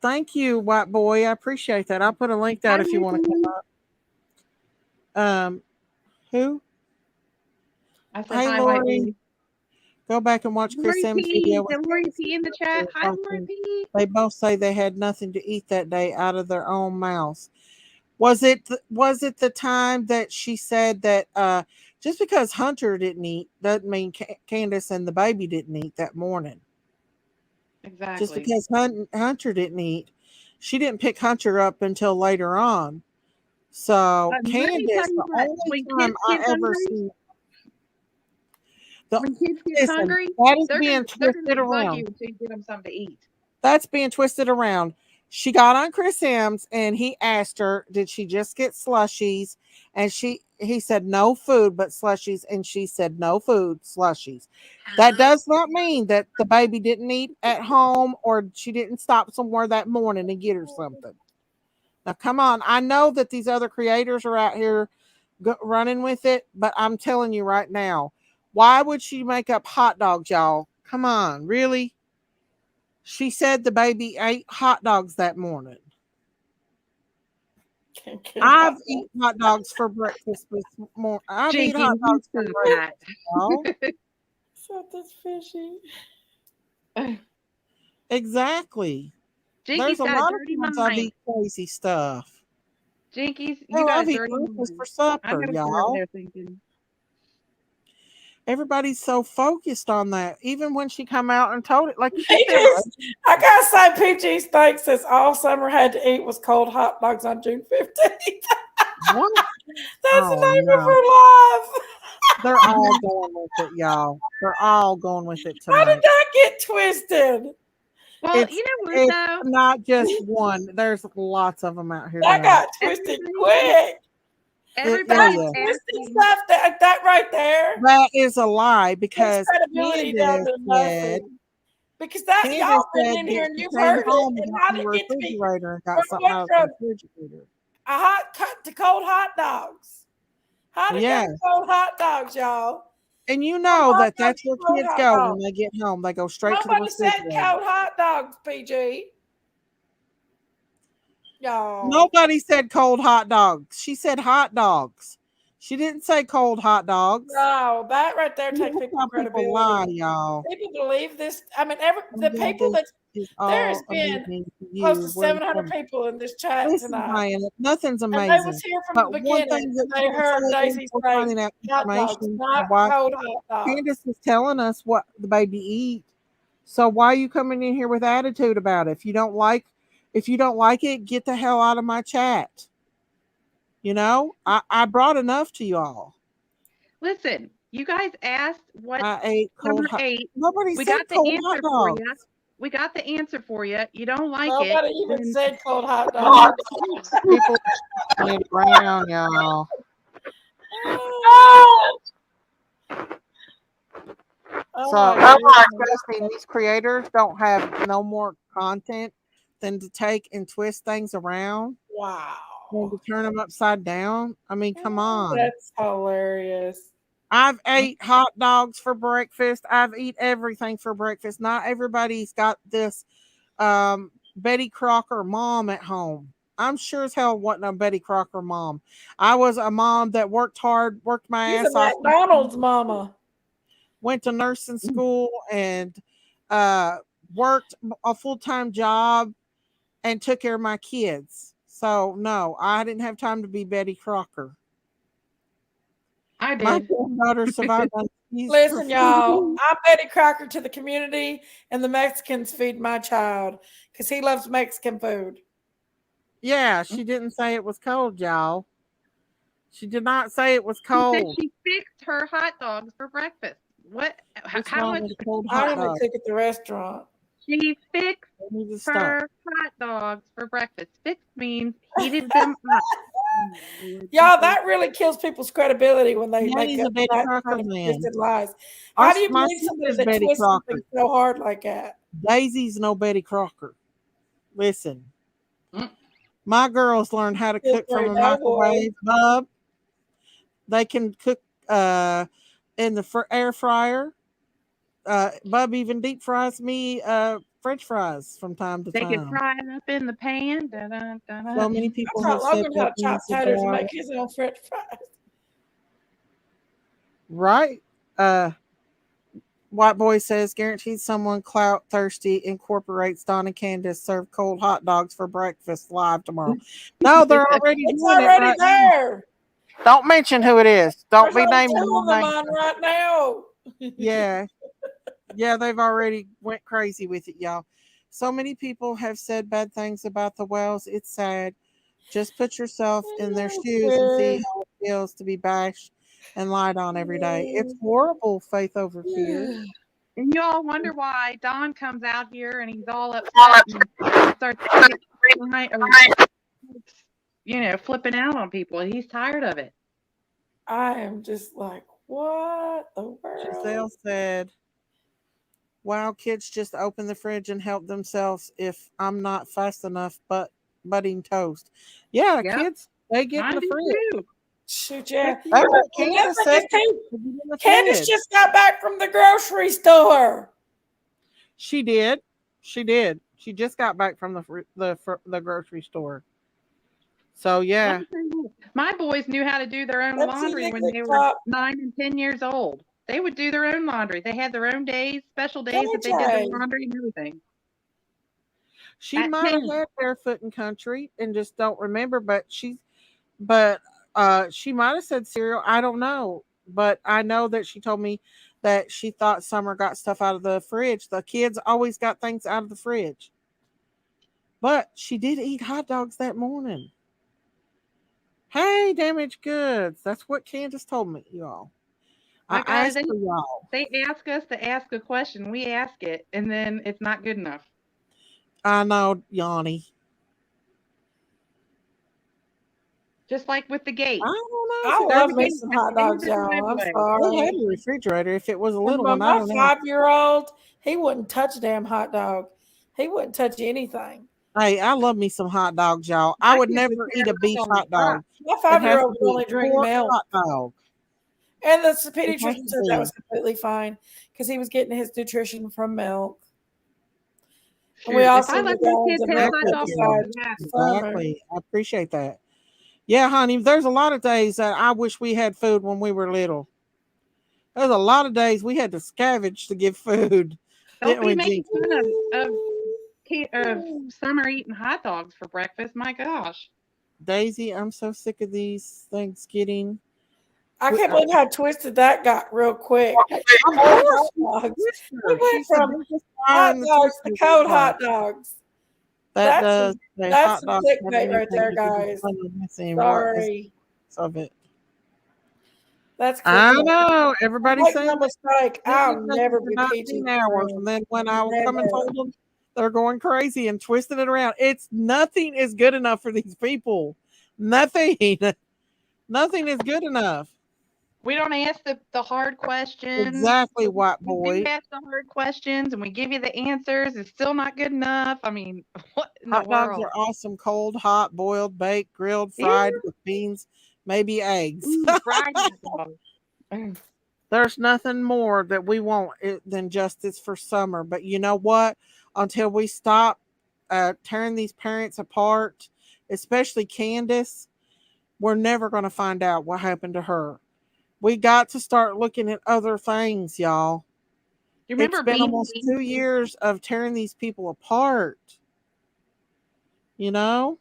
thank you, white boy. I appreciate that. I'll put a link out Hi, if you want to come Lucy. up. Who? I said, Hey, hi, white Lori. boy. Go back and watch Chris Lori M's P. video with Did Lori Candace P in the and chat? Nurse Hi, Lori talking. P. They both say they had nothing to eat that day out of their own mouths. Was it the time that she said that just because Hunter didn't eat doesn't mean Candace and the baby didn't eat that morning? Just Exactly. because Hunter didn't eat, she didn't pick Hunter up until later on. So Let me tell Candace, you the what, only when time kids I get ever hungry, see the when kids get listen, hungry, that is they're being gonna twisted bug you around. until you get them something to eat. That's being twisted around. She got on Chris Sims and he asked her, did she just get slushies? And he said no food but slushies, and she said no food, slushies. That does not mean that the baby didn't eat at home or she didn't stop somewhere that morning and get her something. Now come on, I know that these other creators are out here running with it, but I'm telling you right now, why would she make up hot dogs, y'all? Come on, really? She said the baby ate hot dogs that morning. Can't get I've out. eaten hot dogs for breakfast this morning. I've eaten Jinky, hot you dogs for stop breakfast, y'all. Something's fishy. that. Exactly. There's Jinky's a got a lot of dirty times I've mind. eaten crazy stuff. Jinkies, you Hell, got a I've eaten dirty breakfast mind. for I know supper, what you're over y'all. there thinking. Everybody's so focused on that. Even when she come out and told it, like she said, PG's, I gotta say, PG's thanks says all Summer had to eat was cold hot dogs on June 15th. what? That's the Oh name of no. her life. They're all going with it, y'all. They're all going with it How did tonight. that get twisted? Well, you know what It's though? not just one. There's lots of them out here That doing it. got twisted quick. Everybody Yeah. was Twisted asking. stuff. That right there. That is a lie Takes because credibility down to Said, nothing. Because that y'all Candace been said in here that and she you've came heard it. home and And got how in the did it get to be refrigerator and got from something what out of from the refrigerator. a hot cut to cold hot dogs? How did that Yes. cold hot dogs, y'all? And you Cold know hot that dogs, that's where cold kids hot go when dogs. they get home. They go straight to the Nobody said refrigerator. cold hot dogs, PG. Y'all. Nobody said cold hot dogs. She said hot dogs. She didn't say cold hot dogs. No, that right there takes That's people's how people credibility. lie, y'all. People believe this. I mean, the Believe people this that is there has all been amazing to close to you. Where you 700 from? people in this chat Listen, tonight, Diana, nothing's and they amazing. was here from the But one thing beginning, that and they people heard say Daisy for say finding out hot dogs, information, not why cold hot dogs. Candace is telling us what the baby eat. So why are you coming in here with attitude about it? If you don't like it, get the hell out of my chat. You know, I brought enough to y'all. Listen, you guys asked what I ate cold Summer hot. ate. Nobody We said got the cold hot answer for dogs. you. We got the answer for you. You don't like it. Nobody even then- said cold hot dogs. People get around, y'all. Oh So my goodness. these creators don't have no more content than to take and twist things around Wow. and to turn them upside down. I mean, come on. That's hilarious. I've ate hot dogs for breakfast. I've eat everything for breakfast. Not everybody's got this Betty Crocker mom at home. I'm sure as hell wasn't a Betty Crocker mom. I was a mom that worked hard, worked my He's ass a off, McDonald's mama. went to nursing school and worked a full-time job and took care of my kids. So no, I didn't have time to be Betty Crocker. I My did. granddaughter survived on cheese for Listen, y'all, food. I'm Betty Crocker to the community, and the Mexicans feed my child because he loves Mexican food. Yeah, she didn't say it was cold, y'all. She did not say it was She said cold. she fixed her hot dogs for breakfast. What? What's How wrong much? with a cold I hot only dog? cook at the restaurant. She fixed I need to stop. her hot dogs for breakfast. Fixed means heated them up. Y'all, that really kills people's credibility when they make Daddy's up a Betty that Crocker kind of man. twisted lies. How do you My believe somebody sister's that Betty twists Crocker. something so hard like that? Daisy's no Betty Crocker. Listen, Mm. my girls learned how to cook from a Pillsbury Doughboy. microwave, bub. They can cook in the air fryer. Bub even deep fries me French fries from time to They could time. fry it up in the pan. Da-da-da-da. So many I people have taught said Logan how bad to chop things taters and about make his own French fries. right. White boy says guaranteed someone clout thirsty incorporates Don and Candace serve cold hot dogs for breakfast live tomorrow. No, they're already It's doing it already right now. there. Don't mention who it is. Don't There's be only naming two no of them names. on right now. Yeah. Yeah, they've already went crazy with it, y'all. So many people have said bad things about the Wells. It's sad. Just put yourself in their shoes and see how it feels to be bashed and lied on every day. It's horrible, faith over fear. And you all wonder why Don comes out here and he's all upset and starts, flipping out on people. He's tired of it. I am just like, what the world? Giselle said, wow, kids just open the fridge and help themselves if I'm not fast enough, but budding toast. Yeah, Yep. kids, they get in Mine the do fridge. too. Shoot, yeah. That's what Well, Candace the said. thing is, too, to get in the Candace fridge. just got back from the grocery store. She did. She did. She just got back from the grocery store. So yeah, My boys knew how to do their own Let's see laundry when Nick they were Top. 9 and 10 years old. They would do their own laundry. They had their own days, special days that they did their KJ. laundry and everything. she At might have 10. had barefoot in country and just don't remember. But she might have said cereal. I don't know, but I know that she told me that she thought Summer got stuff out of the fridge. The kids always got things out of the fridge, but she did eat hot dogs that morning. Hey, damaged goods. That's what Candace told me, y'all. I My God, asked for y'all. they ask us to ask a question. We ask it, and then it's not good enough. I know, Yanni. Just like with the gate. I don't I know. love If me it some hot dogs, y'all. I'm they had sorry. a refrigerator. If it was a And little my one, I don't know. 5-year-old, he wouldn't touch a damn hot dog. He wouldn't touch anything. Hey, I love me some hot dogs, y'all. My I would kids would never tear eat a up beef on the hot dog. My It has 5-year-old to would be only a drink pork milk. hot dog. And the It has pediatrician to said that be. was completely fine because he was getting his nutrition from milk. And Shoot, we if also I knew let my gallons kids of have milk hot Exactly. dogs, besides yeah. summer. Exactly. I appreciate that. Yeah, honey, there's a lot of days that I wish we had food when we were little. There's a lot of days we had to scavenge to get food, Don't didn't be we, making Jinky? fun of Summer eating hot dogs for breakfast. My gosh. Daisy, I'm so sick of these things getting. I can't believe how twisted that got real quick. Of Cold course, hot dogs. We Twister. went She's the from biggest fire hot in the dogs to Twister cold supply. hot dogs. That does. The That's hot some dogs have clickbait right anything there, to do with guys. missing what is Sorry. of it. That's I clickbait. know. I'm Everybody's making no saying that mistake. they I'll did nothing never for be 19 peachy hours. And friends. then when I will come and Never. told them they're going crazy and twisting it around, it's nothing is good enough for these people. Nothing. Nothing is good enough. We don't ask the hard questions. Exactly, white We do boy. ask the hard questions and we give you the answers. It's still not good enough. I mean, what in the Hot dogs world? are awesome. Cold, hot, boiled, baked, grilled, Yeah. fried with beans, maybe eggs. Ooh, fried hot dogs. Mm. There's nothing more that we want than justice for Summer. But you know what? Until we stop tearing these parents apart, especially Candace, we're never going to find out what happened to her. We got to start looking at other things, y'all. You It's remember been Beanie almost Weenie? 2 years of tearing these people apart. You know?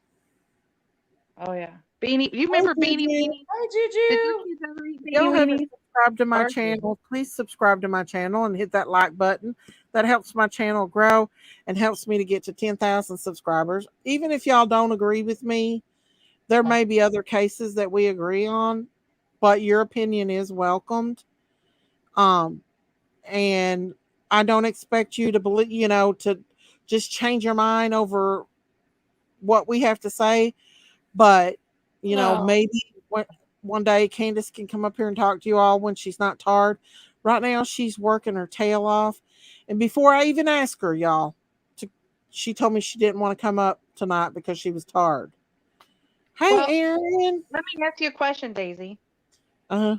Oh yeah, Beanie. You Hey, remember Beanie Juju. Weenie? Hi, Did your Juju. kids ever eat If Beanie y'all haven't Weenies? subscribed to my Ours did. channel, please subscribe to my channel and hit that like button. That helps my channel grow and helps me to get to 10,000 subscribers. Even if y'all don't agree with me, there may be other cases that we agree on, but your opinion is welcomed. Um, and I don't expect you to believe, to just change your mind over what we have to say. But, No. maybe one day Candace can come up here and talk to you all when she's not tired. Right now, she's working her tail off. And before I even asked her, y'all, she told me she didn't want to come up tonight because she was tired. Hey, Well, Aaron. let me ask you a question, Daisy. Uh-huh.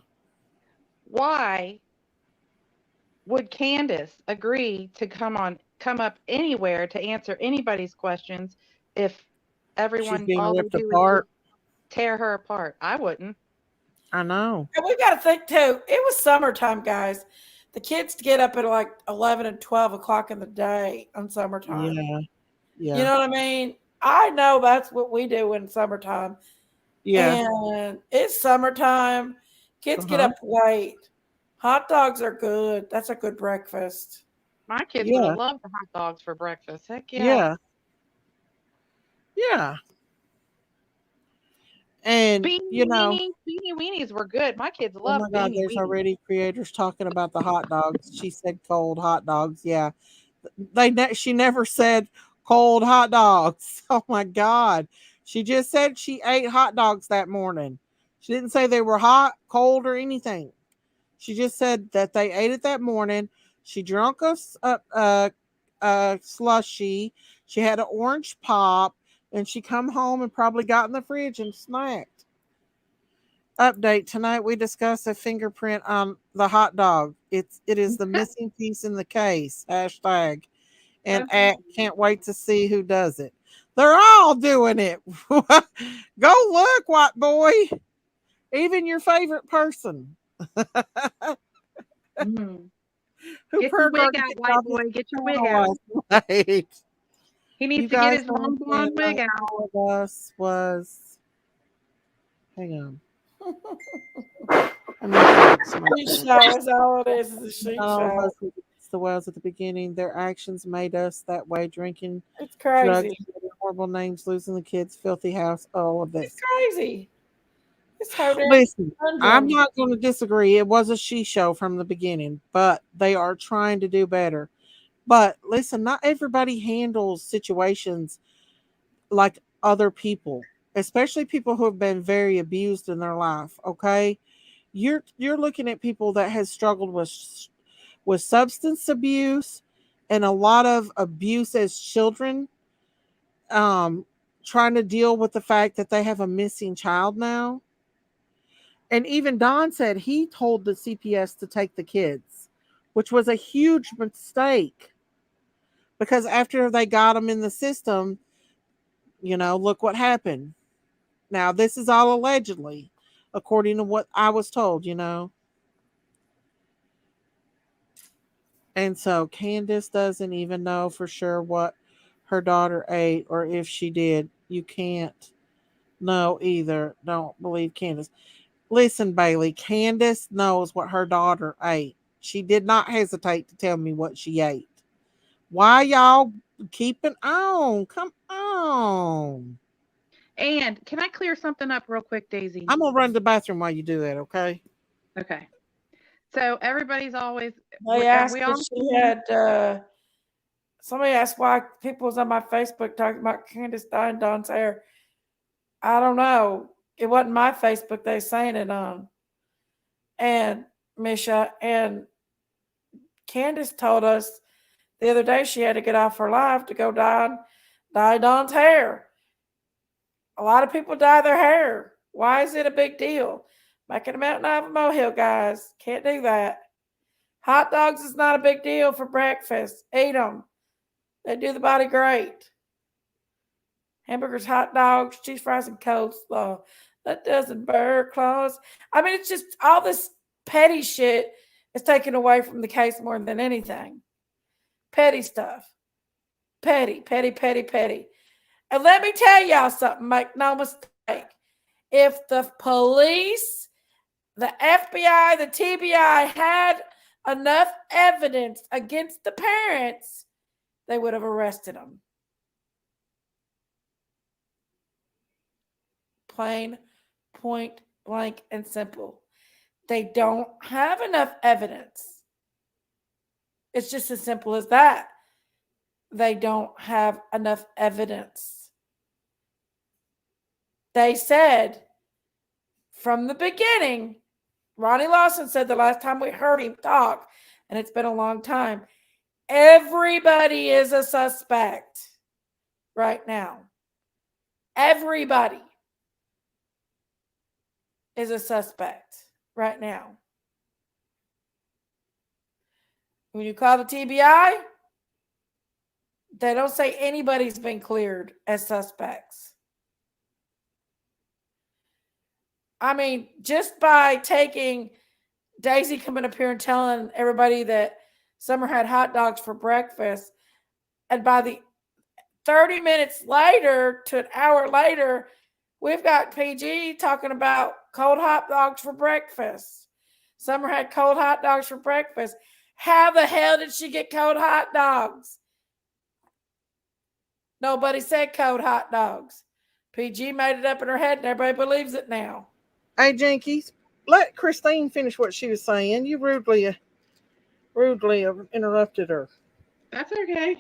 Why would Candace agree to come up anywhere to answer anybody's questions if She's everyone being all they ripped do is apart. tear her apart? I wouldn't. I know. And we got to think too. It was summertime, guys. The kids get up at like 11 and 12 o'clock in the day on summertime. Yeah. You Yeah. know what I mean? I know that's what we do in summertime. Yeah. And it's summertime. Kids get Uh-huh. up late. Hot dogs are good. That's a good breakfast. My kids would have Yeah. loved the hot dogs for breakfast. Heck yeah. Yeah. Yeah. And, Beanie weenies were good. My kids oh my loved God, beanie there's weenies. already creators talking about the hot dogs. She said cold hot dogs. Yeah. She never said cold hot dogs. Oh my God. She just said she ate hot dogs that morning. She didn't say they were hot, cold, or anything. She just said that they ate it that morning. She drank a slushy. She had an orange pop, and she come home and probably got in the fridge and snacked. Update tonight. We discuss a fingerprint on the hot dog. It is the missing piece in the case. Hashtag and can't wait to see who does it. They're all doing it. Go look, white boy. Even your favorite person. Mm. Who Get your prayer wig garden out, kicked white off his boy. Get your wig channel out. last night. He You needs to get guys his don't long blonde understand. wig out. All of us was. Hang on. Sheet show is all it is a sheet All of show. us was against the wells at the beginning. Their actions made us that way. Drinking, It's drugs, crazy. horrible names, losing the kids, filthy house, all of It's this. crazy. It's so damn Listen, I'm conundrum. not going to disagree. It was a she show from the beginning, but they are trying to do better. But listen, not everybody handles situations like other people, especially people who have been very abused in their life. Okay, you're looking at people that has struggled with substance abuse and a lot of abuse as children, um, trying to deal with the fact that they have a missing child now. And even Don said he told the CPS to take the kids, which was a huge mistake because after they got them in the system, look what happened. Now, this is all allegedly, according to what I was told, And so Candace doesn't even know for sure what her daughter ate or if she did. You can't know either. Don't believe Candace. Listen, Bailey, Candace knows what her daughter ate. She did not hesitate to tell me what she ate. Why y'all keeping on? Come on. And can I clear something up real quick, Daisy? I'm gonna run to the bathroom while you do that, okay? Okay. So everybody's always They asked we if all she had. Somebody asked why people was on my Facebook talking about Candace dyeing Dawn's hair. I don't know. It wasn't my Facebook they saying it on. And Misha and Candace told us the other day she had to get off her live to go dye Dawn's hair. A lot of people dye their hair. Why is it a big deal? Making a mountain out of a molehill, guys. Can't do that. Hot dogs is not a big deal for breakfast. Eat them. They do the body great. Hamburgers, hot dogs, cheese fries, and coleslaw. That doesn't burn claws. I mean, it's just all this petty shit is taken away from the case more than anything. Petty stuff. Petty, petty, petty, petty. And let me tell y'all something, make no mistake. If the police, the FBI, the TBI had enough evidence against the parents, they would have arrested them. Plain, point blank, and simple. They don't have enough evidence. It's just as simple as that. They don't have enough evidence. They said from the beginning, Ronnie Lawson said the last time we heard him talk, and it's been a long time, everybody is a suspect right now. Everybody is a suspect right now. When you call the TBI, they don't say anybody's been cleared as suspects. I mean, just by taking Daisy coming up here and telling everybody that Summer had hot dogs for breakfast, and by the 30 minutes later to an hour later, we've got PG talking about cold hot dogs for breakfast. Summer had cold hot dogs for breakfast. How the hell did she get cold hot dogs? Nobody said cold hot dogs. PG made it up in her head and everybody believes it now. Hey, Jinkies, let Christine finish what she was saying. You rudely interrupted her. That's okay.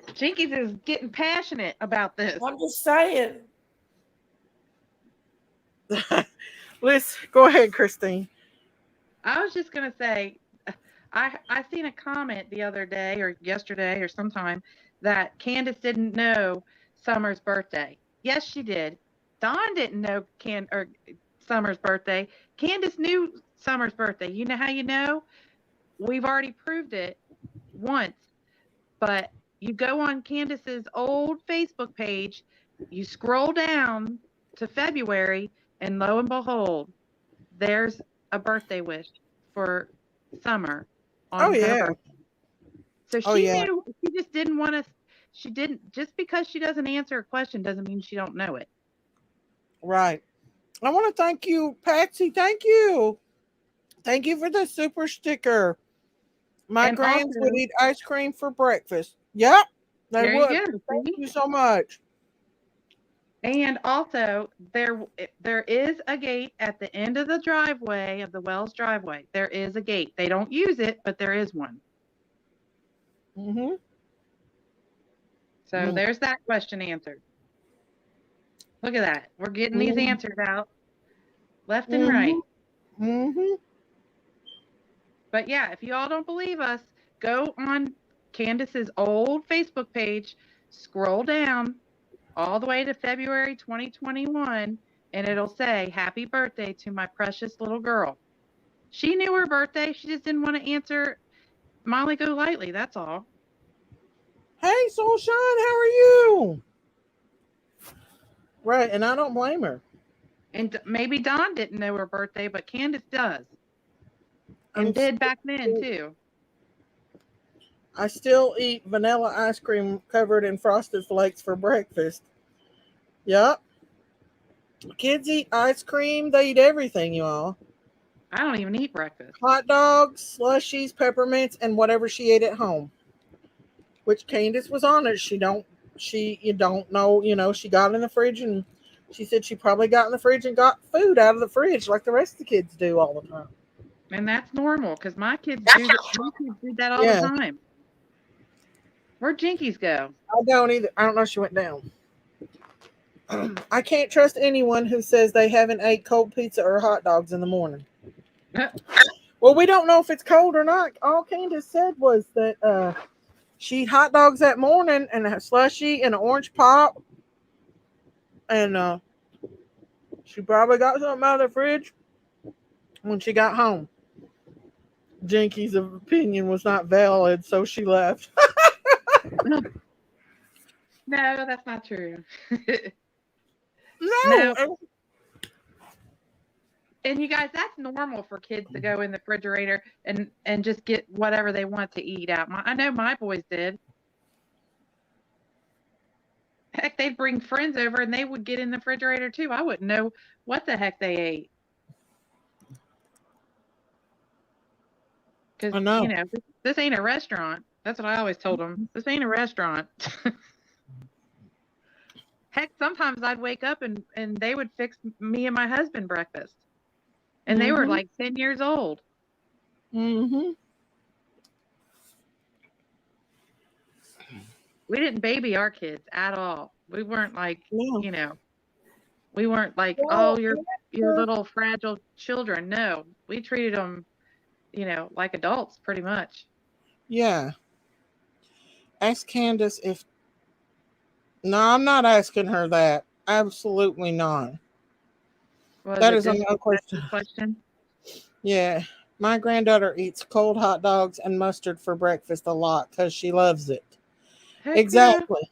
Jinkies is getting passionate about this. I'm just saying. Let's go ahead, Christine. I was just gonna say, I seen a comment the other day or yesterday or sometime that Candace didn't know Summer's birthday. Yes, she did. Dawn didn't know Summer's birthday. Candace knew Summer's birthday. You know how you know? We've already proved it once. But you go on Candace's old Facebook page, you scroll down to February, and lo and behold, there's a birthday wish for Summer on her birthday. So she knew. She just didn't want to. She didn't. Just because she doesn't answer a question doesn't mean she don't know it. Right. I want to thank you, Patsy. Thank you. Thank you for the super sticker. My grands would eat ice cream for breakfast. Yep. They would. Thank you so much. And also, there is a gate at the end of the driveway of the Wells driveway. There is a gate. They don't use it, but there is one. Mm-hmm. So there's that question answered. Look at that. We're getting these answers out left and right. Mm-hmm. But yeah, if you all don't believe us, go on Candace's old Facebook page, scroll down all the way to February 2021, and it'll say, "Happy birthday to my precious little girl." She knew her birthday. She just didn't want to answer Molly Golightly. That's all. Hey, Soulshine, how are you? Right, and I don't blame her. And maybe Dawn didn't know her birthday, but Candace does. And I'm did back then too. I still eat vanilla ice cream covered in frosted flakes for breakfast. Yup. Kids eat ice cream. They eat everything, you all. I don't even eat breakfast. Hot dogs, slushies, peppermints, and whatever she ate at home. Which Candace was honest. You don't know, she got in the fridge and she said she probably got in the fridge and got food out of the fridge like the rest of the kids do all the time. And that's normal because my kids did that all Yeah. the time. Where'd Jinkies go? I don't either. I don't know if she went down. I can't trust anyone who says they haven't ate cold pizza or hot dogs in the morning. Well, we don't know if it's cold or not. All Candace said was that she ate hot dogs that morning and a slushie and an orange pop. And she probably got something out of the fridge when she got home. Jinky's opinion was not valid, so she left. No, that's not true. No. And you guys, that's normal for kids to go in the refrigerator and just get whatever they want to eat out. I know my boys did. Heck, they'd bring friends over and they would get in the refrigerator too. I wouldn't know what the heck they ate. Because, I know. this ain't a restaurant. That's what I always told them. This ain't a restaurant. Heck, sometimes I'd wake up and they would fix me and my husband breakfast. And they were like 10 years old. Mm-hmm. We didn't baby our kids at all. We weren't like, No. we weren't like, you're little fragile children. No, we treated them, like adults pretty much. Yeah. Ask Candace if... No, I'm not asking her that. Absolutely not. That is another question. Yeah. My granddaughter eats cold hot dogs and mustard for breakfast a lot because she loves it. Heck Exactly. Yeah.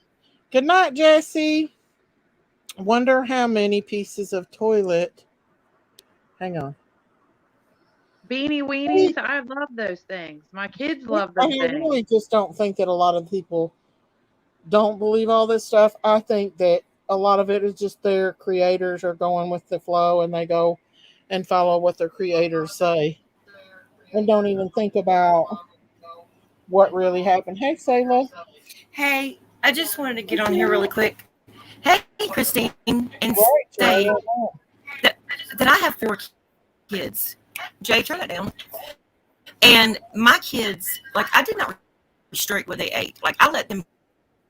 Good night, Jessie. Wonder how many pieces of toilet. Hang on. Beanie weenies. I love those things. My kids love those things. I really just don't think that a lot of people don't believe all this stuff. I think that a lot of it is just their creators are going with the flow and they go and follow what their creators say and don't even think about what really happened. Hey, Sayla. Hey, I just wanted to get on here really quick. Hey, Christine, and say that I have 4 kids. Jay, turn that down. And my kids, like, I did not restrict what they ate. Like, I let them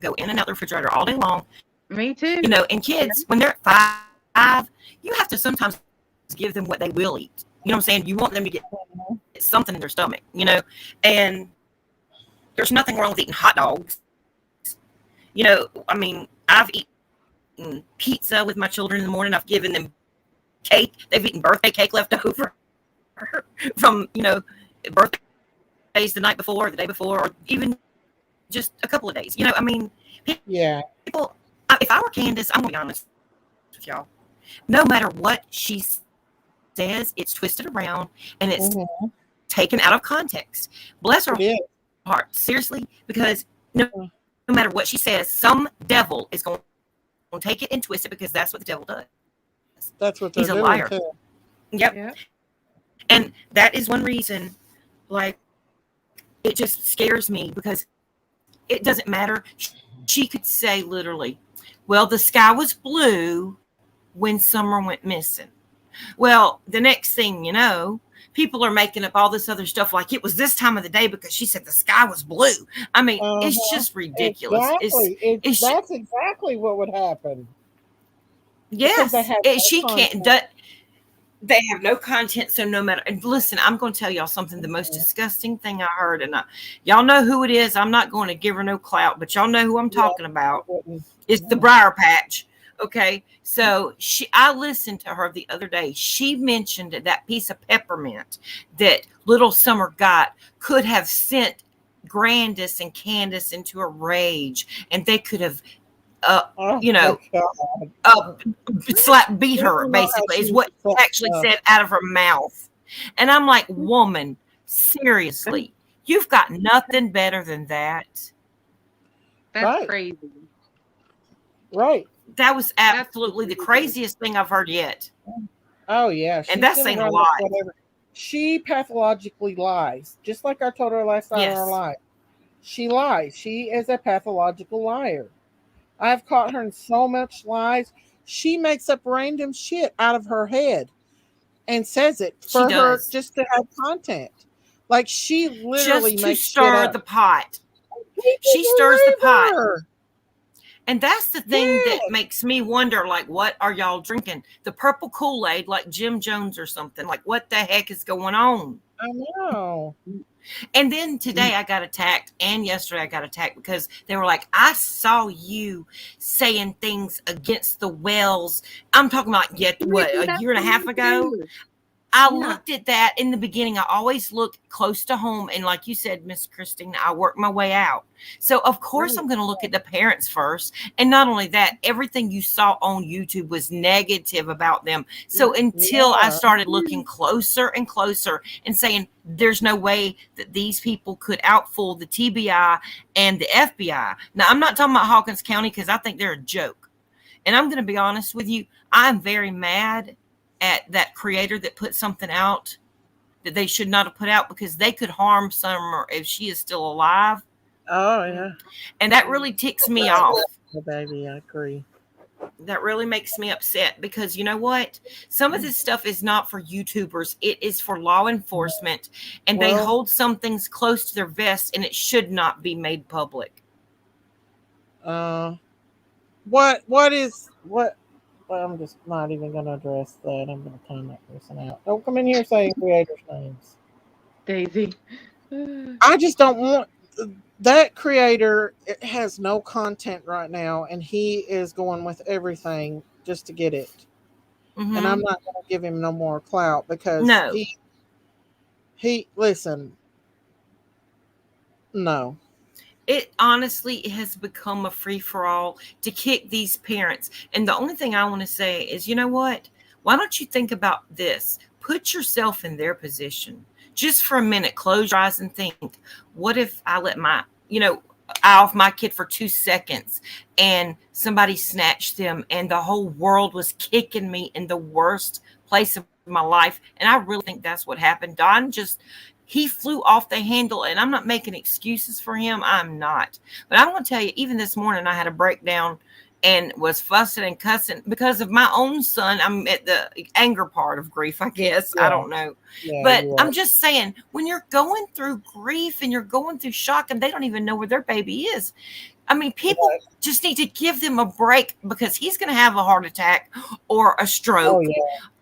go in and out the refrigerator all day long. Me too. And kids, when they're 5, you have to sometimes give them what they will eat. You know what I'm saying? You want them to get something in their stomach, and there's nothing wrong with eating hot dogs. I mean, I've eaten pizza with my children in the morning. I've given them cake. They've eaten birthday cake left over from, birthdays the night before, the day before, or even just a couple of days. I mean, people, if I were Candace, I'm going to be honest with y'all. No matter what she says, it's twisted around and it's taken out of context. Bless her heart, seriously, because no matter what she says, some devil is going to take it and twist it because that's what the devil does. That's what he's a liar. Too. Yep. And that is one reason, like, it just scares me because it doesn't matter. She could say literally, well, the sky was blue when summer went missing. Well, the next thing you know, people are making up all this other stuff like it was this time of the day because she said the sky was blue. I mean, it's just ridiculous. Exactly. That's exactly what would happen. Yes. She can't. They have no content, so no matter. And listen, I'm going to tell y'all something. The most disgusting thing I heard, and y'all know who it is. I'm not going to give her no clout, but y'all know who I'm talking about. It's the Briar Patch. Okay, so I listened to her the other day. She mentioned that piece of peppermint that little Summer got could have sent Grandis and Candace into a rage, and they could have Oh you my know, God. beat We her, don't know how basically, she is what was actually said out of her mouth. And I'm like, woman, seriously, you've got nothing better than that. That's Right. crazy. Right. That was That's absolutely the ridiculous. craziest thing I've heard yet. Oh yeah, And she's that's gonna saying a run lot. with whatever. She pathologically lies, just like I told her last night on our Yes. live. She lies. She is a pathological liar. I've caught her in so much lies. She makes up random shit out of her head and says it She for her does. just to have content. Like she literally Just to makes shit stir up. the pot. People She stirs the believe pot. her. And that's the thing that Yes. makes me wonder, like, what are y'all drinking? The purple Kool-Aid, like Jim Jones or something. Like, what the heck is going on? I know. And then today I got attacked, and yesterday I got attacked because they were like, I saw you saying things against the Wells. I'm talking about what, a year and a half ago? I looked at that in the beginning. I always look close to home. And like you said, Miss Christina, I work my way out. So, of course, I'm going to look at the parents first. And not only that, everything you saw on YouTube was negative about them. So, until I started looking closer and closer and saying, there's no way that these people could outfool the TBI and the FBI. Now, I'm not talking about Hawkins County because I think they're a joke. And I'm going to be honest with you, I'm very mad at that creator that put something out that they should not have put out because they could harm Summer if she is still alive. Oh yeah. And that really ticks me off. Oh, baby, I agree. That really makes me upset because you know what? Some of this stuff is not for YouTubers. It is for law enforcement. And they hold some things close to their vest and it should not be made public. What is what? Well, I'm just not even going to address that. I'm going to time that person out. Don't come in here saying creators' names. Daisy. I just don't want that creator. It has no content right now, and he is going with everything just to get it. Mm-hmm. And I'm not going to give him no more clout because he listen. No. It honestly has become a free-for-all to kick these parents. And the only thing I want to say is, you know what? Why don't you think about this? Put yourself in their position. Just for a minute, close your eyes and think, what if I let eye off my kid for 2 seconds and somebody snatched them and the whole world was kicking me in the worst place of my life? And I really think that's what happened. Don he flew off the handle, and I'm not making excuses for him. I'm not. But I'm going to tell you, even this morning, I had a breakdown and was fussing and cussing because of my own son. I'm at the anger part of grief, I guess. Yeah. I don't know. Yeah, but I'm just saying, when you're going through grief and you're going through shock and they don't even know where their baby is, I mean, people just need to give them a break because he's going to have a heart attack or a stroke,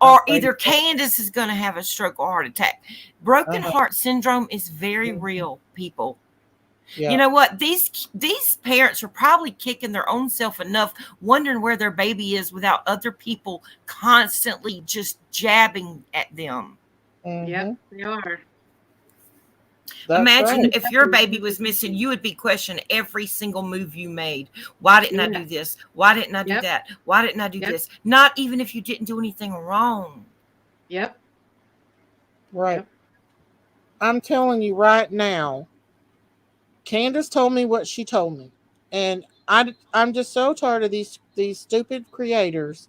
or either Candace is going to have a stroke or heart attack. Broken heart syndrome is very real, people. Yeah. You know what? These parents are probably kicking their own self enough, wondering where their baby is without other people constantly just jabbing at them. Mm-hmm. Yep, they are. That's Imagine if your baby was missing, you would be questioning every single move you made. Why didn't I do this? Why didn't I do that? Why didn't I do this? Not even if you didn't do anything wrong. Yep. Right. Yep. I'm telling you right now, Candace told me what she told me. And I'm just so tired of these stupid creators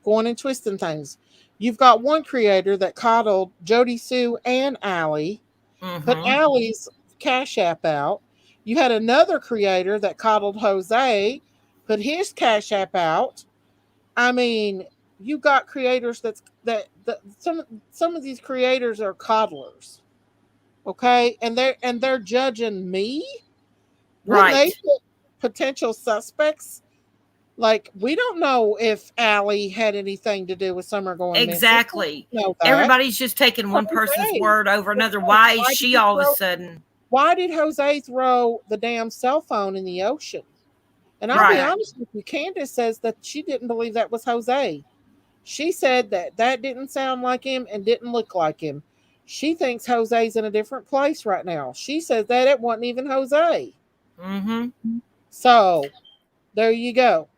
going and twisting things. You've got one creator that coddled Jody Sue and Allie. Put Allie's Cash App out. You had another creator that coddled Jose, put his Cash App out. I mean, you got creators that some of these creators are coddlers, okay, and they're judging me, right? They potential suspects. Like, we don't know if Allie had anything to do with Summer going exactly. missing. Everybody's just taking one person's word over another. Why is she all of a sudden? Why did Jose throw the damn cell phone in the ocean? And I'll be honest with you, Candace says that she didn't believe that was Jose. She said that didn't sound like him and didn't look like him. She thinks Jose's in a different place right now. She says that it wasn't even Jose. Mm-hmm. So There you go.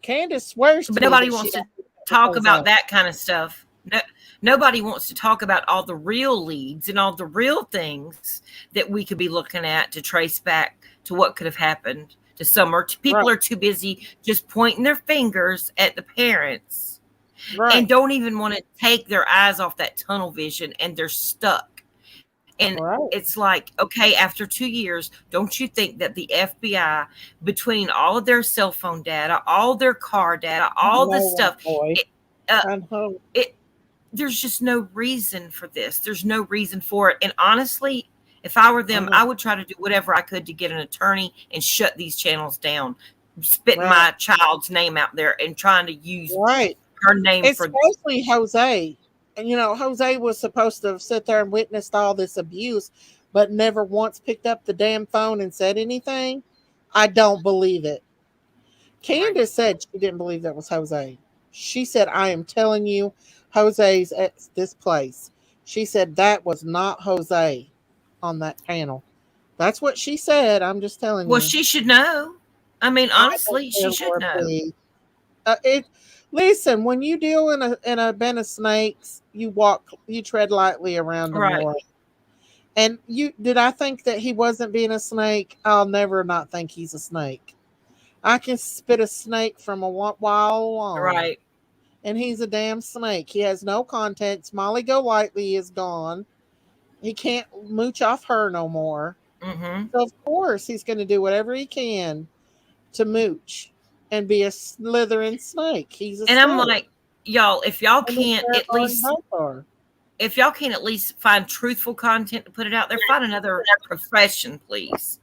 Candace swears to But me nobody that she wants to don't think that talk was about Jose. that kind of stuff. No, nobody wants to talk about all the real leads and all the real things that we could be looking at to trace back to what could have happened to Summer. People Right. are too busy just pointing their fingers at the parents and Right. don't even want to take their eyes off that tunnel vision, and they're stuck. And Right. it's like, okay, after 2 years, don't you think that the FBI, between all of their cell phone data, all their car data, all this No, stuff, boy. it, uh, I know. there's just no reason for this. There's no reason for it. And honestly, if I were them, Uh-huh. I would try to do whatever I could to get an attorney and shut these channels down, spitting Right. my child's name out there and trying to use Right. her name for. Especially Jose. And Jose was supposed to have sit there and witnessed all this abuse, but never once picked up the damn phone and said anything. I don't believe it. Candace said she didn't believe that was Jose. She said, I am telling you, Jose's at this place. She said that was not Jose on that panel. That's what she said. I'm just telling Well, you. she should know. I mean, I don't honestly, care, she should Lord, know. please. Listen, when you deal in a bin of snakes, you tread lightly around them, Right. Lord. And did I think that he wasn't being a snake? I'll never not think he's a snake. I can spit a snake from a while along. Right. And he's a damn snake. He has no context. Molly Golightly is gone. He can't mooch off her no more. Mm-hmm. So of course he's going to do whatever he can to mooch and be a slithering snake. He's a And snake. I'm like, y'all, if y'all And that's can't where at least both are. if y'all can't at least find truthful content to put it out there, find another profession, please.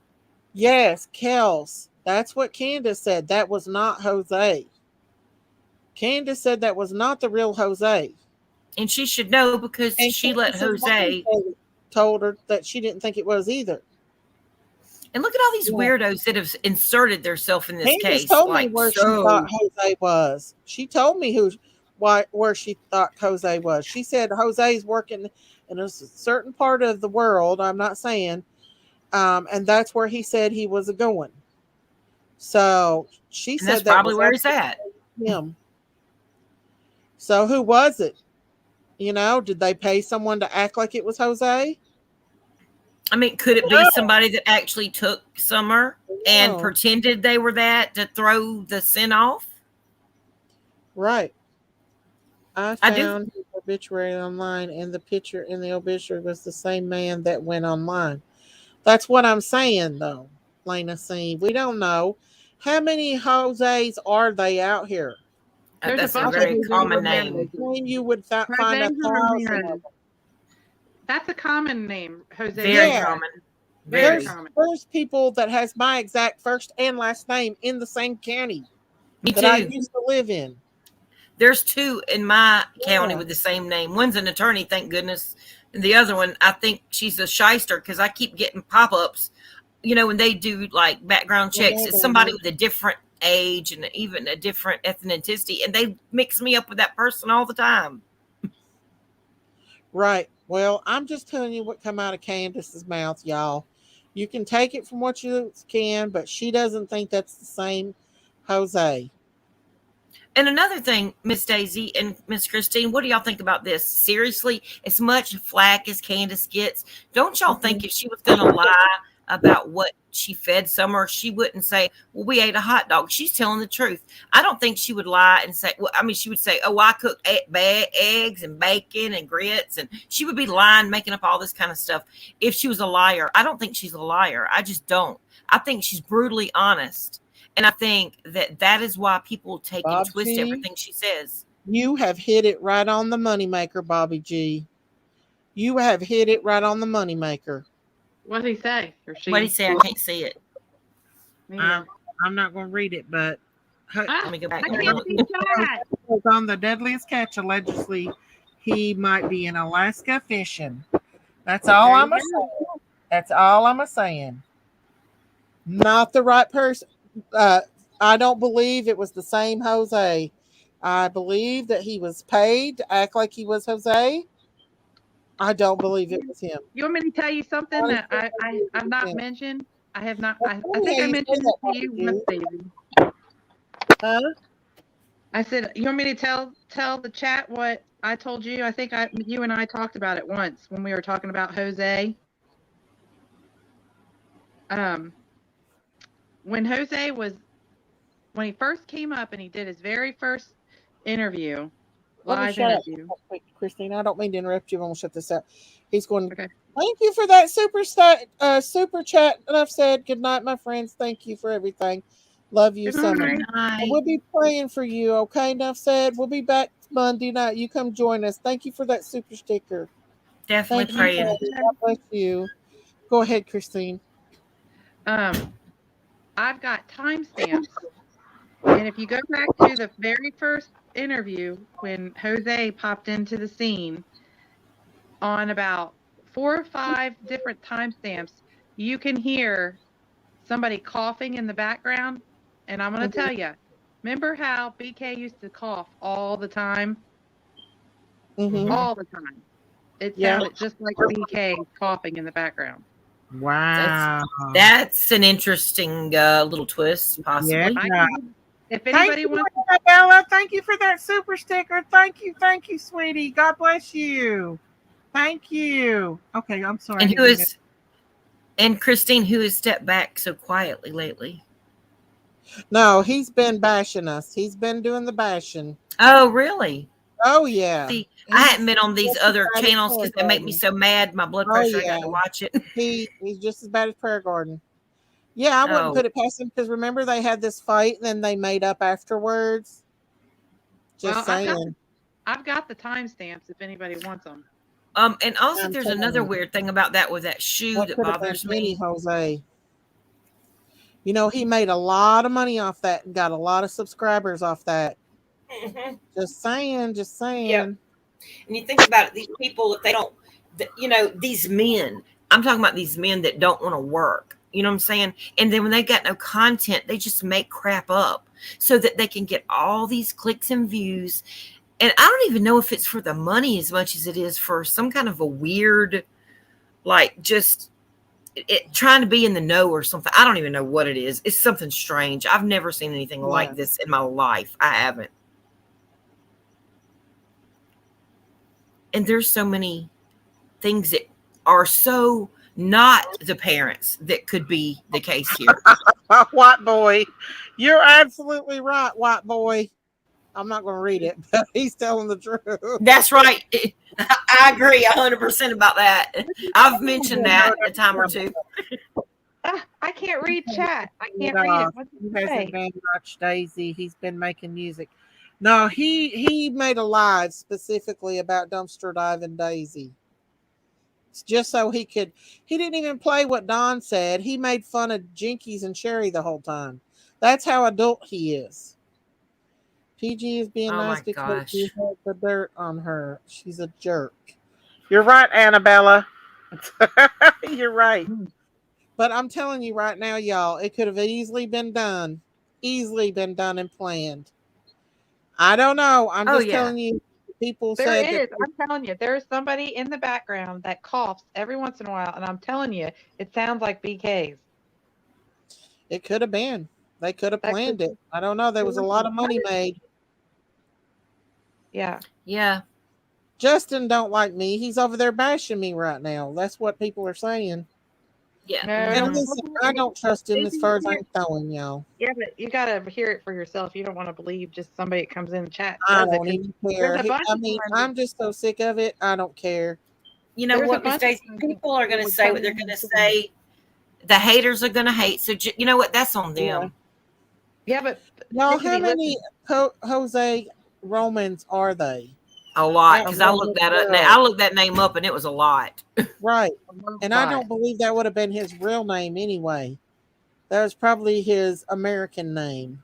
Yes, Kels. That's what Candace said. That was not Jose. Candace said that was not the real Jose. And she should know because And she let Candace's Jose. mom told her that she didn't think it was either. And look at all these Yeah. weirdos that have inserted themselves in this Candace case. told me Like, where she so thought Jose was. She told me where she thought Jose was. She said Jose's working in a certain part of the world. I'm not saying, and that's where he said he was going. So she and said that's that probably was where he's at. him. So who was it? Did they pay someone to act like it was Jose? I mean, could it be No. somebody that actually took Summer and No. pretended they were that to throw the sin off? Right. I I do. found his obituary online, and the picture in the obituary was the same man that went online. That's what I'm saying, though, Lena C. We don't know. How many Jose's are they out here? There's That's a a bunch very of common Jose's. name. When you would find Jose 1,000 Ramirez. of them. That's a common name, Jose. Very Yeah. common. Very Very. common. There's people that has my exact first and last name in the same county Me that I too. used to live in. There's two in my county Yeah. with the same name. One's an attorney, thank goodness. And the other one, I think she's a shyster because I keep getting pop-ups. When they do like background checks, it's somebody with a different age and even a different ethnicity, and they mix me up with that person all the time. Right. Well, I'm just telling you what come out of Candace's mouth, y'all. You can take it from what you can, but she doesn't think that's the same Jose. And another thing, Miss Daisy and Miss Christine, what do y'all think about this? Seriously, as much flack as Candace gets, don't y'all think if she was going to lie about what she fed Summer, she wouldn't say, well, we ate a hot dog. She's telling the truth. I don't think she would lie and say, well, I mean, she would say, oh, I cooked eggs and bacon and grits. And she would be lying, making up all this kind of stuff. If she was a liar, I don't think she's a liar. I just don't. I think she's brutally honest. And I think that is why people take and twist G, everything she says. You have hit it right on the moneymaker, Bobby G. You have hit it right on the moneymaker. What did he say? Or she? What did he say? I can't see it. Yeah. I'm not going to read it, but Let me go back. I can't see that. was on the deadliest catch. Allegedly, he might be in Alaska fishing. That's all There I'm you saying. That's all I'm saying. Not the right person. I don't believe it was the same Jose. I believe that he was paid to act like he was Jose. I don't believe it was him. You want me to tell you something that I've not Yeah. mentioned? I have not. I Oh, think yeah, I you mentioned said that, it to you didn't once, you? Daisy. Huh? I said, you want me to tell the chat what I told you? I think you and I talked about it once when we were talking about Jose. Um, when Jose was when he first came up and he did his very first interview, Let me live shut up, interview. Christine. I don't mean to interrupt you. I'm gonna shut this out. He's going. Okay. Thank you for that super chat. And I've said good night, my friends. Thank you for everything. Love you, Good Summer. night. And we'll be praying for you. Okay, enough said. We'll be back Monday night. You come join us. Thank you for that super sticker. Definitely Thank you, praying. buddy. God bless you. Go ahead, Christine. I've got timestamps, and if you go back to the very first interview when Jose popped into the scene, on about 4 or 5 different timestamps, you can hear somebody coughing in the background. And I'm going to tell you, remember how BK used to cough all the time? Mm-hmm. All the time. It Yeah. sounded just like BK coughing in the background. Wow. That's an interesting little twist, possibly. Yeah. If Thank anybody you, wants, Bella. Thank you for that super sticker. Thank you, sweetie. God bless you. Thank you. Okay, I'm sorry. And Christine, who has stepped back so quietly lately? No, he's been bashing us. He's been doing the bashing. Oh, really? Oh yeah. See, I hadn't been on these other bad as channels because they Prayer make me Garden. so mad. My blood Oh, pressure, I yeah. got to watch it. He's just as bad as Prayer Garden. Yeah, I wouldn't Oh. put it past him because remember they had this fight and then they made up afterwards. Just saying. I've got the timestamps if anybody wants them. And also I'm there's telling another you. weird thing about that with that shoe That that could have bothers been any me. Jose. You know, he made a lot of money off that and got a lot of subscribers off that. Mm-hmm. Just saying. Yep. And you think about it, these people, if they don't, these men, I'm talking about these men that don't want to work. You know what I'm saying? And then when they got no content, they just make crap up so that they can get all these clicks and views. And I don't even know if it's for the money as much as it is for some kind of a weird, like just trying to be in the know or something. I don't even know what it is. It's something strange. I've never seen anything like this in my life. I haven't. And there's so many things that are so not the parents that could be the case here. White boy. You're absolutely right, white boy. I'm not going to read it, but he's telling the truth. That's right. I agree 100% about that. I've mentioned that a time or two. I can't read chat. I can't read it. What's He it say? hasn't been much Daisy. He's been making music. No, he made a live specifically about dumpster diving Daisy. It's just so he didn't even play what Don said. He made fun of Jinkies and Sherry the whole time. That's how adult he is. PG is being nice because he had the dirt on her. She's a jerk. You're right, Annabella. You're right. But I'm telling you right now, y'all, it could have easily been done. Easily been done and planned. I don't know. I'm just telling you. People There said is. that. I'm telling you, there's somebody in the background that coughs every once in a while, and I'm telling you, it sounds like BK's. It could have been. They could have planned it. I don't know. There was a lot of money made. Yeah. Yeah. Justin don't like me. He's over there bashing me right now. That's what people are saying. Yeah. And listen, I don't trust him as far as I'm going, y'all. Yeah, but you got to hear it for yourself. You don't want to believe just somebody that comes in the chat. I don't even care. I mean, I'm just so sick of it. I don't care. You know what, Miss Stacy? People are going to say what they're going to say. The haters are going to hate. So, you know what? That's on them. Yeah, but y'all, how many Jose Romans are they? A lot, because I looked that up. I looked that name up, and it was a lot. Right, and I don't believe that would have been his real name anyway. That was probably his American name.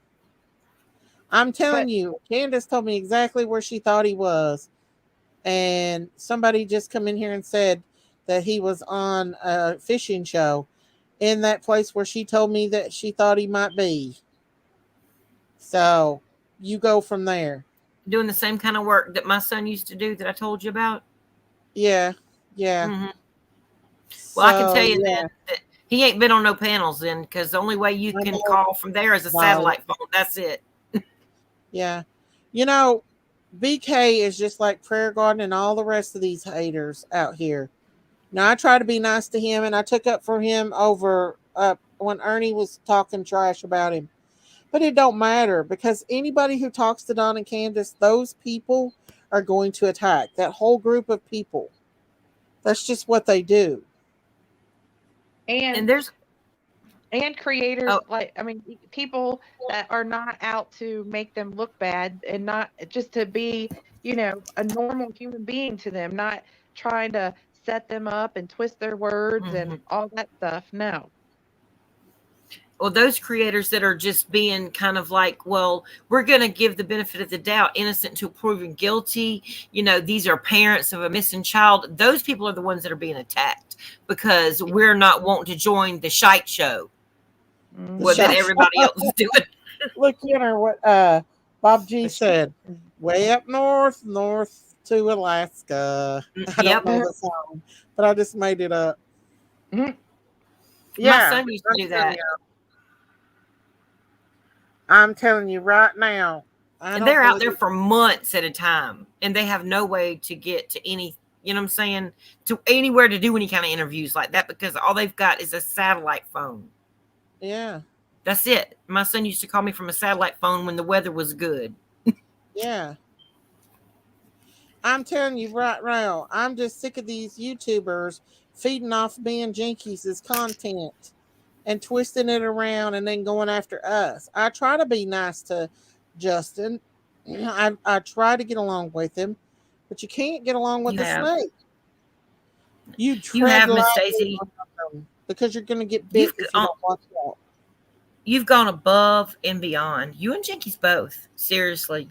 I'm telling you, Candace told me exactly where she thought he was, and somebody just come in here and said that he was on a fishing show in that place where she told me that she thought he might be. So you go from there. Doing the same kind of work that my son used to do that I told you about. Yeah. Mm-hmm. Well, I can tell you that He ain't been on no panels then, because the only way you I can know. call from there is a Right. satellite phone. That's it. Yeah. You know, BK is just like Prayer Garden and all the rest of these haters out here. Now, I try to be nice to him, and I took up for him over when Ernie was talking trash about him. But it don't matter, because anybody who talks to Don and Candace, those people are going to attack that whole group of people. That's just what they do. And And there's creators, oh, like, I mean, people that are not out to make them look bad, and not just to be, a normal human being to them, not trying to set them up and twist their words mhm. and all that stuff. No. Well, those creators that are just being kind of like, well, we're going to give the benefit of the doubt, innocent until proven guilty. These are parents of a missing child. Those people are the ones that are being attacked because we're not wanting to join the shite show Mhm. that everybody else is doing. Look, what Bob G said. Way up north to Alaska. I Yep. don't know the song, but I just made it up. Mhm. Yeah, My son used to do that. I'm telling you right now. And they're out there for months at a time, and they have no way to get to any, you know what I'm saying, to anywhere to do any kind of interviews like that, because all they've got is a satellite phone. Yeah. That's it. My son used to call me from a satellite phone when the weather was good. Yeah. I'm telling you right now, I'm just sick of these YouTubers feeding off me and Jinkies' content and twisting it around and then going after us. I try to be nice to Justin. I try to get along with him, but you can't get along with You the have. snake. You You tread have, Miss lightly Stacy. on them because you're going to get bit if you don't watch out. You've gone above and beyond. You and Jinkies both. Seriously.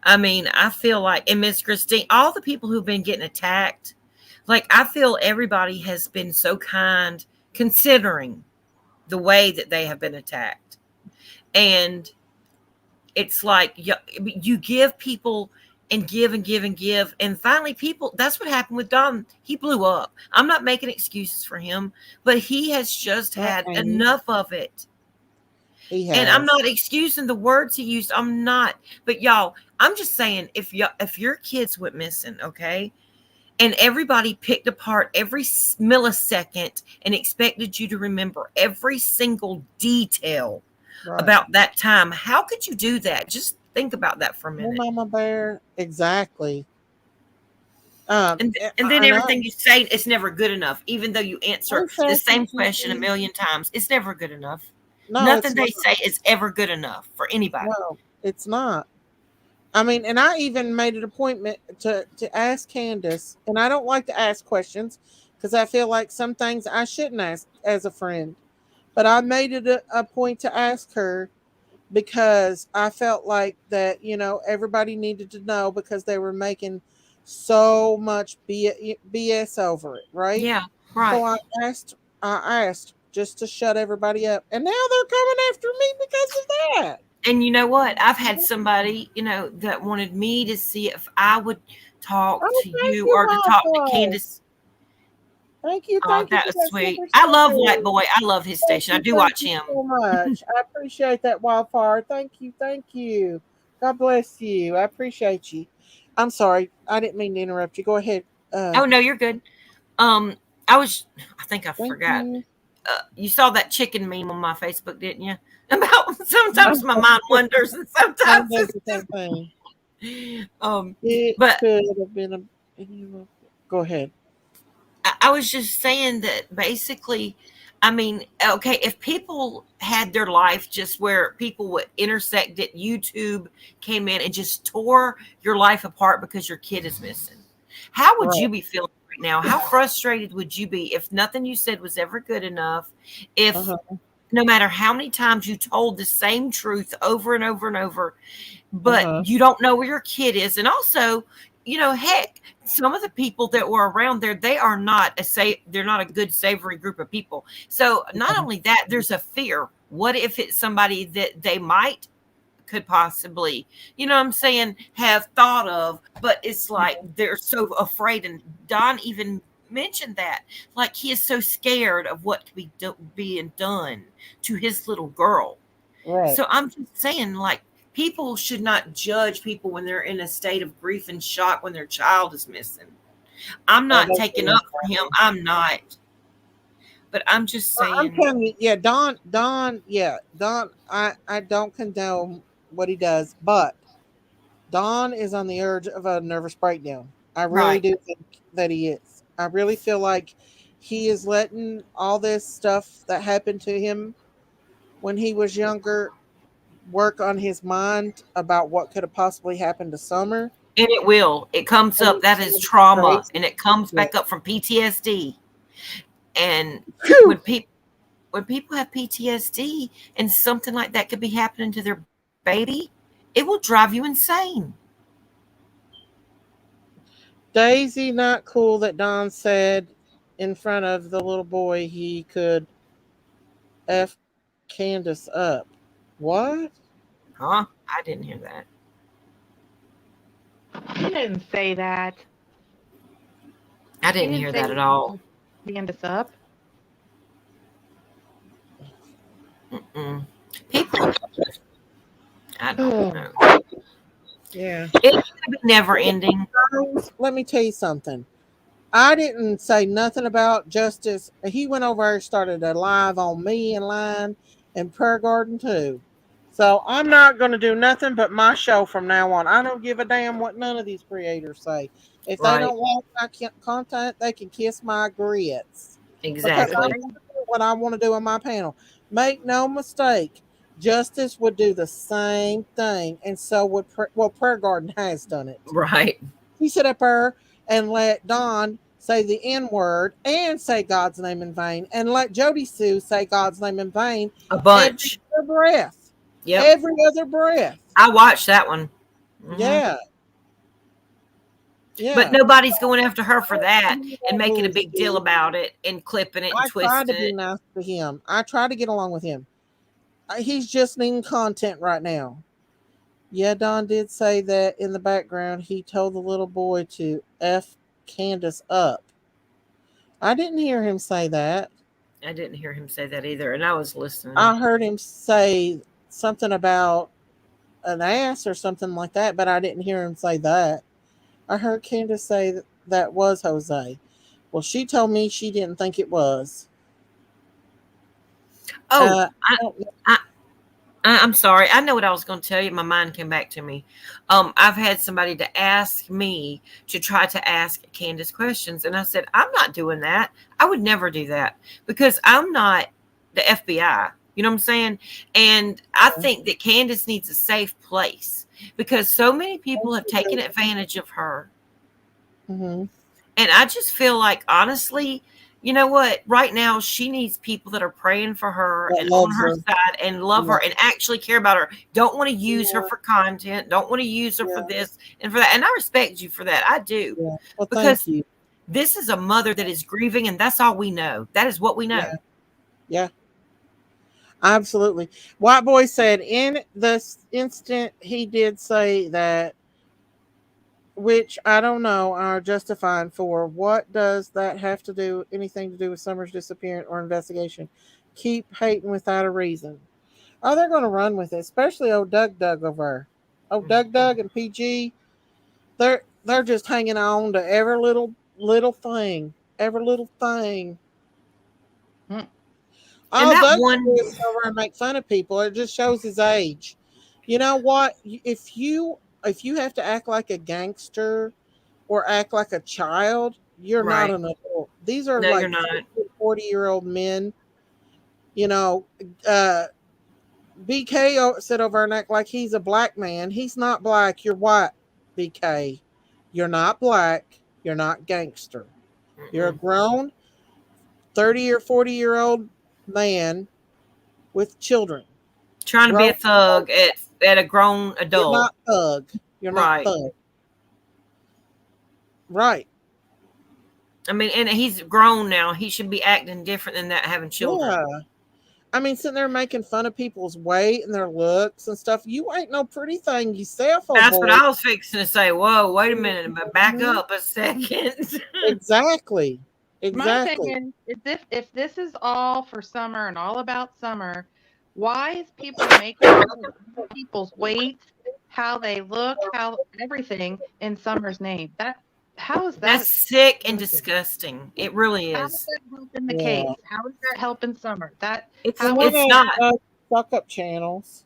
I mean, I feel like, and Miss Christine, all the people who've been getting attacked, like, I feel everybody has been so kind considering the way that they have been attacked. And it's like you give people and give and give and give. And finally, people, that's what happened with Don. He blew up. I'm not making excuses for him, but he has just had enough of it. And I'm not excusing the words he used. I'm not. But y'all, I'm just saying, if your kids went missing, okay, and everybody picked apart every millisecond and expected you to remember every single detail about that time, how could you do that? Just think about that for a minute. Mama Bear, exactly. And then everything you say, it's never good enough, even though you answer the same question a million times. It's never good enough. No, nothing they say is ever good enough for anybody. No, it's not. I mean, and I even made an appointment to ask Candace, and I don't like to ask questions because I feel like some things I shouldn't ask as a friend. But I made it a point to ask her because I felt like that, everybody needed to know because they were making so much BS over it, right? Yeah, right. So I asked just to shut everybody up, and now they're coming after me because of that. And you know what? I've had somebody, that wanted me to see if I would talk to you or to talk to Candace. Thank you. Oh, that was sweet. I love White Boy. I love his station. I do watch him. So much. I appreciate that, Wildfire. Thank you. Thank you. God bless you. I appreciate you. I'm sorry. I didn't mean to interrupt you. Go ahead. Oh, no, you're good. I think I forgot. You saw that chicken meme on my Facebook, didn't you? About sometimes my mind wanders and sometimes it's the same thing. But could have been go ahead. I was just saying that basically, I mean, okay, if people had their life just where people would intersect it, YouTube came in and just tore your life apart because your kid is missing, how would you be feeling right now? How frustrated would you be if nothing you said was ever good enough? If no matter how many times you told the same truth over and over and over, but you don't know where your kid is. And also, heck, some of the people that were around there, they are not they're not a good savory group of people. So not only that, there's a fear. What if it's somebody that they could possibly, have thought of, but it's like they're so afraid. And Don even mentioned that. Like he is so scared of what could be being done to his little girl. Right. So I'm just saying, like, people should not judge people when they're in a state of grief and shock when their child is missing. I'm not taking up for him. I'm not. But I'm just I'm saying. telling you, yeah, Don, I don't condone what he does, but Don is on the urge of a nervous breakdown. I really Right. do think that he is. I really feel like he is letting all this stuff that happened to him when he was younger work on his mind about what could have possibly happened to Summer. And it will. It comes And up. That it's is trauma. crazy. And it comes Yeah. back up from PTSD. And Phew. when people have PTSD and something like that could be happening to their baby, it will drive you insane. Daisy, not cool that Don said in front of the little boy he could F Candace up. What? Huh? I didn't hear that. He didn't say that. I He didn't didn't hear say that at all. stand us up. Mm-mm. People, I don't know. Yeah. It's going to be never ending. Let me tell you something. I didn't say nothing about Justice. He went over and started a live on me and line and Prayer Garden too. So I'm not going to do nothing but my show from now on. I don't give a damn what none of these creators say. If they Right. don't like my content, they can kiss my grits. Because Exactly. I'm going to do what I want to do on my panel. Make no mistake, Justice would do the same thing, and so would Prayer Garden has done it. Right. He sit up there and let Don say the N word and say God's name in vain, and let Jody Sue say God's name in vain A bunch. every other breath. Yep. Every other breath. I watched that one. Mhm. Yeah. Yeah. But nobody's going after her for that and making a big deal about it and clipping it and I try to twisting be it. nice to him. I try to get along with him. He's just needing content right now. Yeah, Don did say that in the background. He told the little boy to F Candace up. I didn't hear him say that. I didn't hear him say that either, and I was listening. I heard him say something about an ass or something like that, but I didn't hear him say that. I heard Candace say that was Jose. Well, she told me she didn't think it was. Oh, I don't know. I'm sorry. I know what I was going to tell you. My mind came back to me. I've had somebody to ask me to try to ask Candace questions, and I said, I'm not doing that. I would never do that because I'm not the FBI. You know what I'm saying? And I think that Candace needs a safe place because so many people have taken advantage of her. Mm-hmm. And I just feel like, honestly, you know what? Right now, she needs people that are praying for her That and on loves her her. side and love her and actually care about her. Don't want to use her Yeah. for content. Don't want to use her for Yeah. this and for that. And I respect you for that. I do. Yeah. Well, Because thank you. this is a mother that is grieving, and that's all we know. That is what we know. Yeah. Absolutely. White Boy said in this instant he did say that, which I don't know are justifying for. What does that have to do anything to do with Summer's disappearance or investigation? Keep hating without a reason. Oh, they're going to run with it, especially old Doug over. Oh, Doug and PG, they're just hanging on to every little thing, every little thing. Hmm. And All that Doug one- do is over and make fun of people. It just shows his age. You know what? If you have to act like a gangster or act like a child, you're Right. not an adult. These are No, like you're not. 40-year-old men. You know, BK sit over and act like he's a black man. He's not black. You're white, BK. You're not black. You're not gangster. You're a grown 30 or 40-year-old man with children. Trying to be a Grown- thug at a grown You're adult. not thug. You're Right. not thug. Right. I mean, and he's grown now. He should be acting different than that, having children. Yeah. I mean, sitting there making fun of people's weight and their looks and stuff. You ain't no pretty thing yourself, old That's boy. what I was fixing to say. Whoa, wait a minute, but back Mhm. up a second. Exactly. My Exactly. thing is if this is all for summer and all about summer, why is people making people's weights, how they look, how everything in summer's name? That how is That's that sick and disgusting. It really how is is. that helping the Yeah. case? How is that helping summer? That It's how And is one it's of not. suck up channels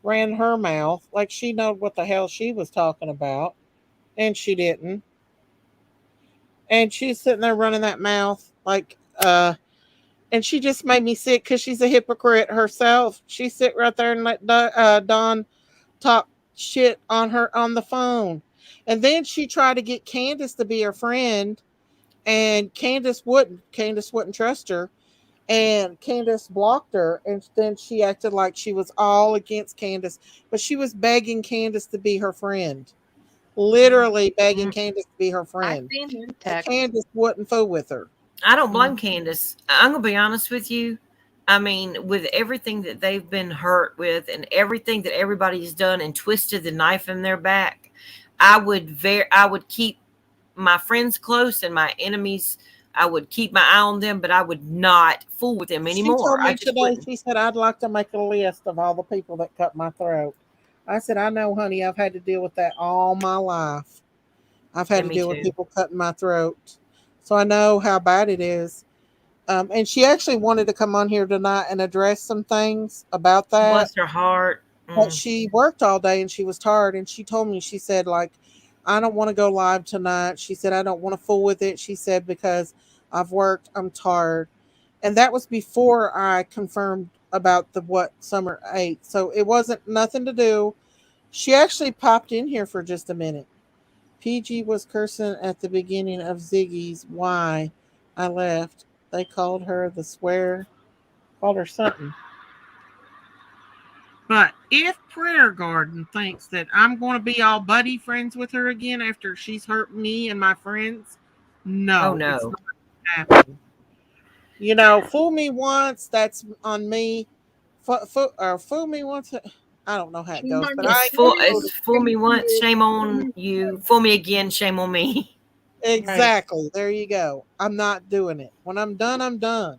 ran her mouth like she knew what the hell she was talking about, and she didn't. And she's sitting there running that mouth like, and she just made me sick because she's a hypocrite herself. She sit right there and let Don talk shit on her on the phone, and then she tried to get Candace to be her friend, and Candace wouldn't. Candace wouldn't trust her, and Candace blocked her, and then she acted like she was all against Candace, but she was begging Candace to be her friend, literally begging Mm, Candace to be her I friend, seen this and text. Candace wouldn't fool with her. I don't blame Candace. I'm gonna be honest with you. I mean, with everything that they've been hurt with, and everything that everybody's done and twisted the knife in their back, I would keep my friends close and my enemies. I would keep my eye on them, but I would not fool with them She anymore. told I me just today, wouldn't. she said, I'd like to make a list of all the people that cut my throat. I said, I know, honey, I've had to deal with that all my life. I've had Yeah, to me deal with too. people cutting my throat. So I know how bad it is. And she actually wanted to come on here tonight and address some things about that. Bless her heart. But Mm. she worked all day and she was tired. And she told me, she said, like, I don't want to go live tonight. She said, I don't want to fool with it. She said, because I've worked, I'm tired. And that was before I confirmed about the what Summer ate. So it wasn't nothing to do. She actually popped in here for just a minute. PG was cursing at the beginning of Ziggy's why I left. They called her the swear, called her something. But if Prayer Garden thinks that I'm going to be all buddy friends with her again after she's hurt me and my friends, Oh no, it's no. not going to happen. You know, fool me once, that's on me. Fool me once, I don't know how it goes, but I It's ain't going full. to fool It's fool me once, you. shame on you. Fool me again, shame on me. Right. Exactly. There you go. I'm not doing it. When I'm done, I'm done.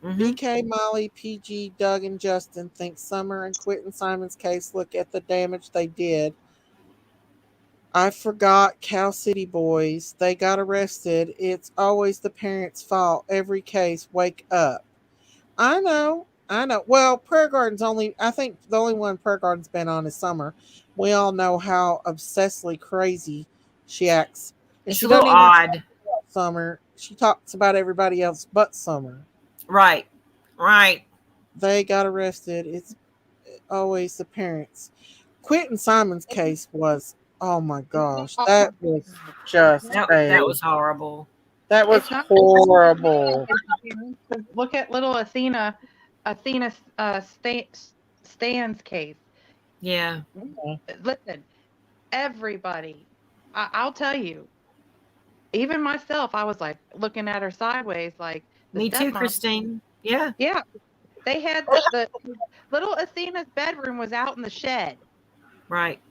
Hmm. BK, Molly, PG, Doug, and Justin think Summer and Quentin Simon's case. Look at the damage they did. I forgot Cal City boys. They got arrested. It's always the parents' fault. Every case, wake up. I know. I know. Well, Prayer Garden's only, I think the only one Prayer Garden's been on is Summer. We all know how obsessively crazy she acts. And It's she a little doesn't even talk odd. about Summer. She talks about everybody else but Summer. Right. Right. They got arrested. It's always the parents. Quentin Simon's case was, oh my It's not gosh, all that was just That was horrible. that was it's not horrible. look at little Athena Stan's case. Yeah. Listen, everybody, I'll tell you, even myself, I was like looking at her sideways, like the Me too, stepmom. Christine. Yeah. Yeah, they had the little Athena's bedroom was out in the shed, Right.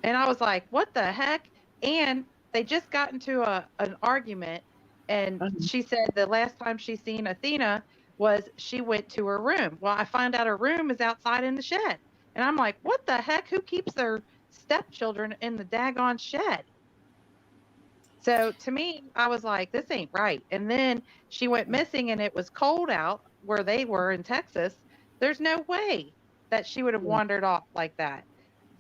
and I was like, what the heck? And they just got into an argument, and Mhm. she said the last time she seen Athena was she went to her room. Well, I find out her room is outside in the shed, and I'm like, what the heck? Who keeps their stepchildren in the daggone shed? So to me, I was like, this ain't right. And then she went missing and it was cold out where they were in Texas. There's no way that she would have wandered off like that.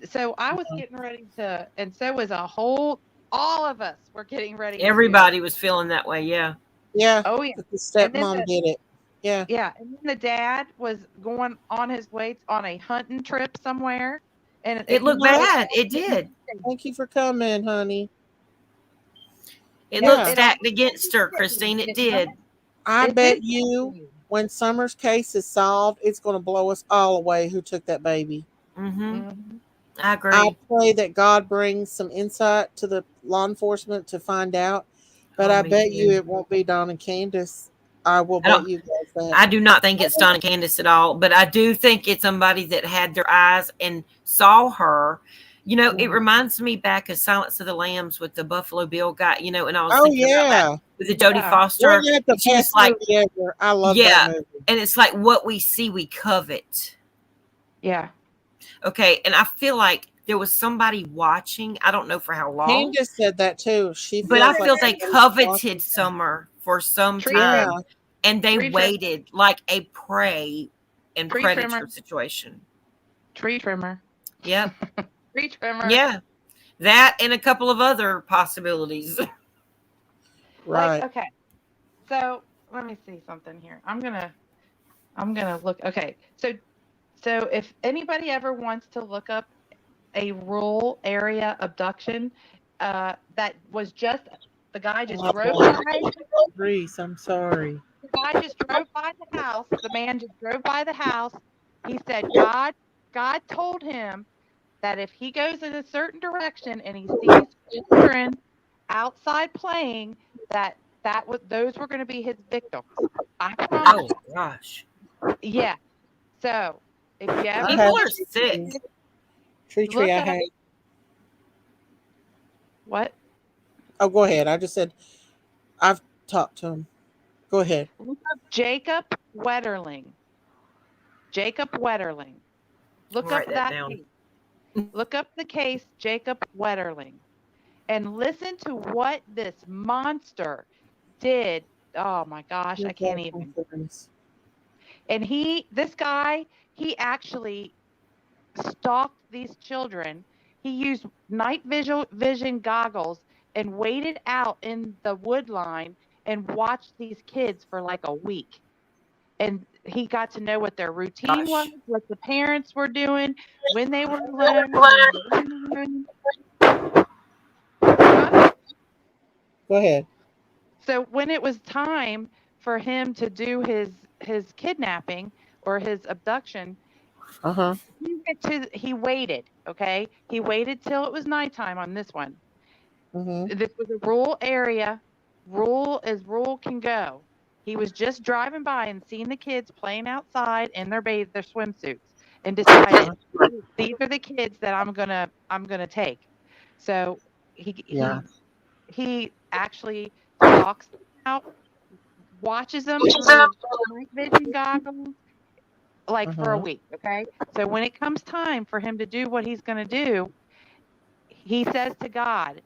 So I was getting ready to, and so was all of us were getting ready to, Everybody was feeling that way. Yeah. Yeah, oh yeah. but the And then stepmom did it. Yeah. yeah, and then the dad was going on his way on a hunting trip somewhere. And It he looked was bad. It did. Thank you for coming, honey. It yeah, looked Yeah. it all stacked against her, Christine. It it does. did. I It did. bet you when Summer's case is solved, it's going to blow us all away who took that baby. Mm-hmm. Mhm. I I agree. pray that God brings some insight to the law enforcement to find out. But Oh, I me bet you too. it won't be Don and Candace. I will I bet don't. you guys that. I do not think it's Donna Candace at all, but I do think it's somebody that had their eyes and saw her, You know, it reminds me back of Silence of the Lambs with the Buffalo Bill guy, you know, and I was Oh thinking about that yeah. with the Jodie Yeah. Foster. Wasn't that the And she was best like, movie ever? I love yeah. that movie. And it's like what we see, we covet. Yeah. Okay. And I feel like there was somebody watching. I don't know for how long, Candace said that too. She but I feels like feel they somebody's watching coveted her. Summer for some Tree time. Yeah. And they Tree trimmer. waited like a prey and Tree predator trimmer. situation. Tree trimmer. Yep. Tree trimmer. Yeah. That and a couple of other possibilities. Right. Like, okay. So let me see something here. I'm gonna look. Okay. So if anybody ever wants to look up a rural area abduction, that was just the guy just drove by. Reese, I'm sorry. The guy just drove by the house. The man just drove by the house. He said God told him that if he goes in a certain direction and he sees children outside playing, those were going to be his victims. I promise. Oh gosh. Yeah. So if you ever have People are Tree sick. Tree, look I up hate. what? Oh, go ahead. I just said I've talked to him. Go ahead. Look up Jacob Wetterling. Jacob Wetterling. Look I'll up write that that down. case. Look up the case Jacob Wetterling and listen to what this monster did. Oh my gosh, I can't even. And this guy, he actually stalked these children. He used night vision goggles and waited out in the wood line and watched these kids for like a week. And he got to know what their routine was, what the parents were doing, when they were alone, when they were alone. Go ahead. So when it was time for him to do his kidnapping or his abduction, Uh-huh. he waited. Okay, he waited till it was nighttime on this one. Mm-hmm. This was a rural area, rural as rural can go. He was just driving by and seeing the kids playing outside in their swimsuits, and decided these are the kids that I'm gonna take. So Yeah. he actually stalks them out, watches them through night vision goggles, like for a Uh-huh. week. Okay, so when it comes time for him to do what he's gonna do, he says to God,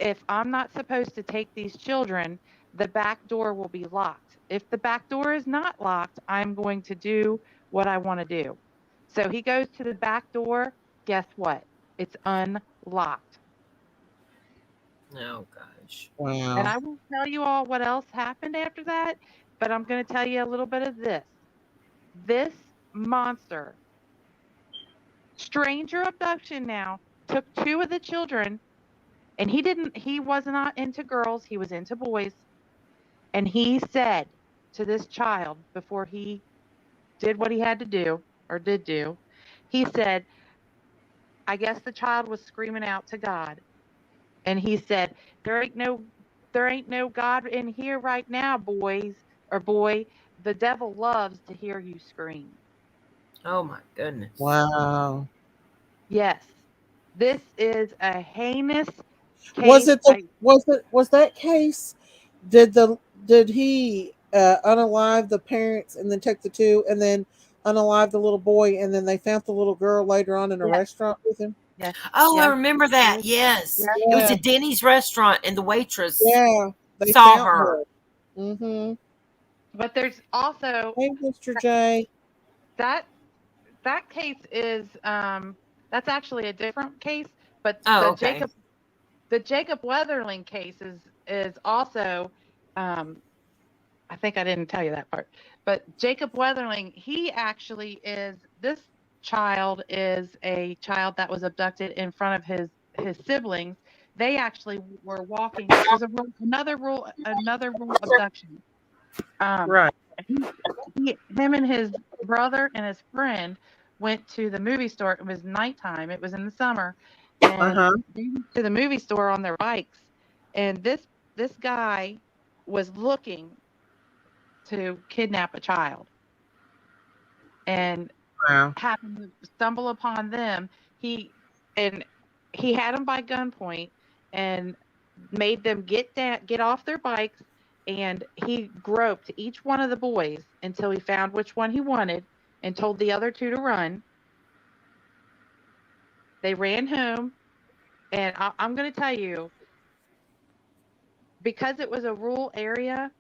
if I'm not supposed to take these children, the back door will be locked. If the back door is not locked, I'm going to do what I want to do. So he goes to the back door. Guess what? It's unlocked. Oh gosh. Wow. And I won't tell you all what else happened after that, but I'm going to tell you a little bit of this. This monster, stranger abduction now, took two of the children, and he was not into girls, he was into boys. And he said to this child before he did what he had to do or did do, he said, I guess the child was screaming out to God. And he said, there ain't no God in here right now, boys or boy. The devil loves to hear you scream. Oh my goodness. Wow. Yes. This is a heinous Was case. was that case? Did he unalive the parents and then take the two and then unalive the little boy and then they found the little girl later on in a Yes. restaurant with him? Yes. Oh, I Yes. remember that. Yes. Yes. It was Yeah. a Denny's restaurant and the waitress Yeah. They saw found her. Mm-hmm. But there's also Hey, Mr. J. that case is that's actually a different case, but Oh, okay. the Jacob Weatherling case is also I think I didn't tell you that part. But Jacob Weatherling, he actually is this child is a child that was abducted in front of his siblings. They actually were walking. It was another rule abduction. Um, Right. him and his brother and his friend went to the movie store. It was nighttime. It was in the summer, and Uh-huh. they went to the movie store on their bikes. And this guy was looking to kidnap a child, and Wow. happened to stumble upon them. And he had them by gunpoint and made them get off their bikes, and he groped each one of the boys until he found which one he wanted and told the other two to run. They ran home, and I'm going to tell you, because it was a rural area,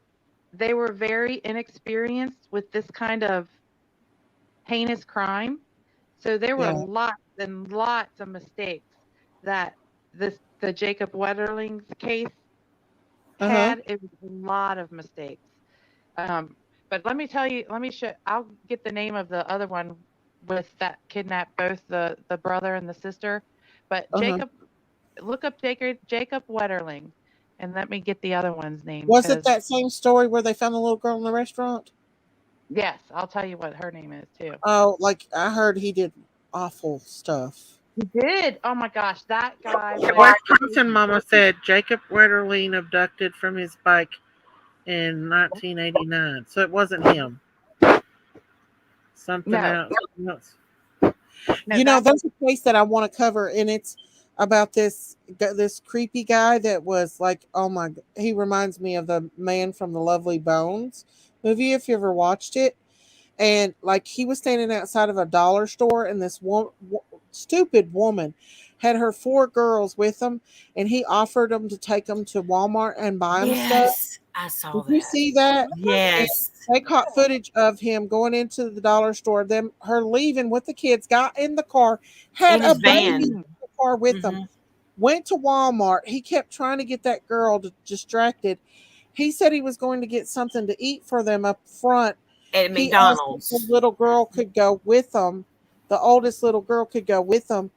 they were very inexperienced with this kind of heinous crime. So there were Yeah. lots and lots of mistakes that the Jacob Wetterling's case Uh-huh. had. It was a lot of mistakes. But let me tell you, I'll get the name of the other one with that kidnapped both the brother and the sister. But Uh-huh. look up Jacob Wetterling, and let me get the other one's name Was it because that same story where they found the little girl in the restaurant? yes, I'll tell you what her name is too. Oh, like I heard he did awful stuff. He did. Oh my gosh, that guy was Wisconsin mama said Jacob Wetterling abducted from his bike in 1989. So it wasn't him. Something no, else. no, You know, that there's a case that I want to cover, and it's about this creepy guy that was like, oh my, he reminds me of the man from the Lovely Bones movie, if you ever watched it. And like he was standing outside of a dollar store, and this stupid woman had her 4 girls with them, and he offered them to take them to Walmart and buy them stuff. Yes, I saw Did you that. see that? And Yes, they caught footage of him going into the dollar store, them her leaving with the kids, got in the car, had in a his baby van. in the car with them, Mhm. went to Walmart. He kept trying to get that girl distracted. He said he was going to get something to eat for them up front. At He asked if the McDonald's. little girl could go with them. The oldest little girl could go with them.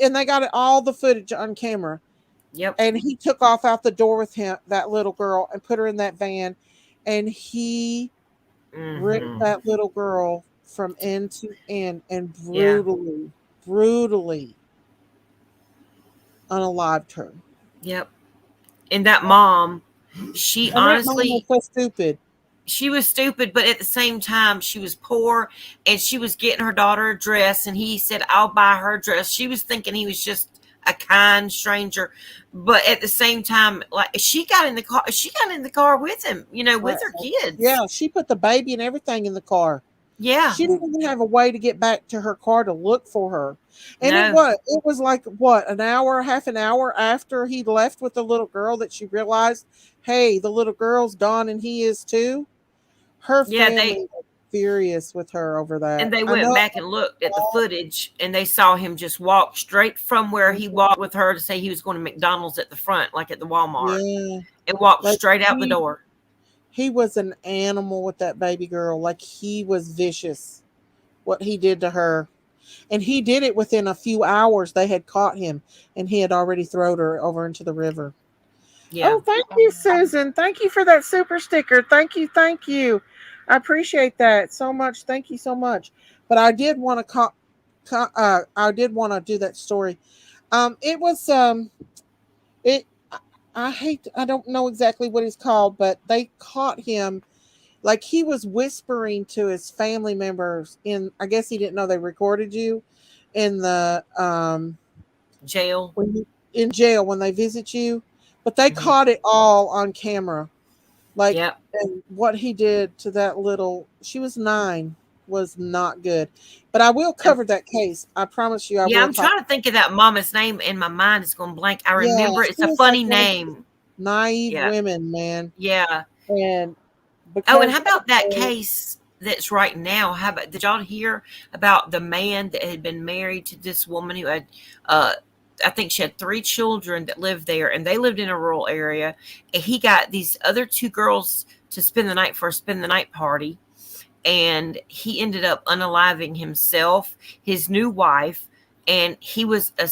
And they got all the footage on camera. Yep. And he took off out the door with him, that little girl, and put her in that van. And he ripped Mhm. that little girl from end to end and Yeah. brutally unalived her. Yep. And that mom, she And that mom was honestly, so stupid. she was stupid, but at the same time, she was poor, and she was getting her daughter a dress, and he said, I'll buy her a dress. She was thinking he was just a kind stranger, but at the same time, like she got in the car with him, with her kids. Yeah, she put the baby and everything in the car. Yeah. She didn't even have a way to get back to her car to look for her. And No. it was like what, half an hour after he left with the little girl that she realized, hey, the little girl's gone and he is too. Her Yeah, family was furious with her over that. and they I went know. back and looked at the footage, and they saw him just walk straight from where he walked with her to say he was going to McDonald's at the front, like at the Walmart, Yeah. and walked Like straight out the door. he was an animal with that baby girl. Like he was vicious what he did to her. And he did it within a few hours. They had caught him, and he had already thrown her over into the river. Yeah. Oh, thank you, Susan. Thank you for that super sticker. Thank you. Thank you. I appreciate that so much. Thank you so much. But I did want to I did want to do that story. It was it I don't know exactly what he's called, but they caught him like he was whispering to his family members I guess he didn't know they recorded you in the Jail. in jail when they visit you, but they caught it all on camera. Like, Yep. and what he did to that she was 9, was not good. But I will cover that case. I promise you I Yeah, will I'm talk. trying to think of that mama's name, and my mind is going blank. I Yeah, remember it's she a was funny like one of those name. naive Yeah. women, man. Yeah. And Oh, and how about that case that's right now? How about, did y'all hear about the man that had been married to this woman who had, I think she had 3 children that lived there, and they lived in a rural area, and he got these other 2 girls to spend the night for a spend the night party, and he ended up unaliving himself, his new wife, and he was a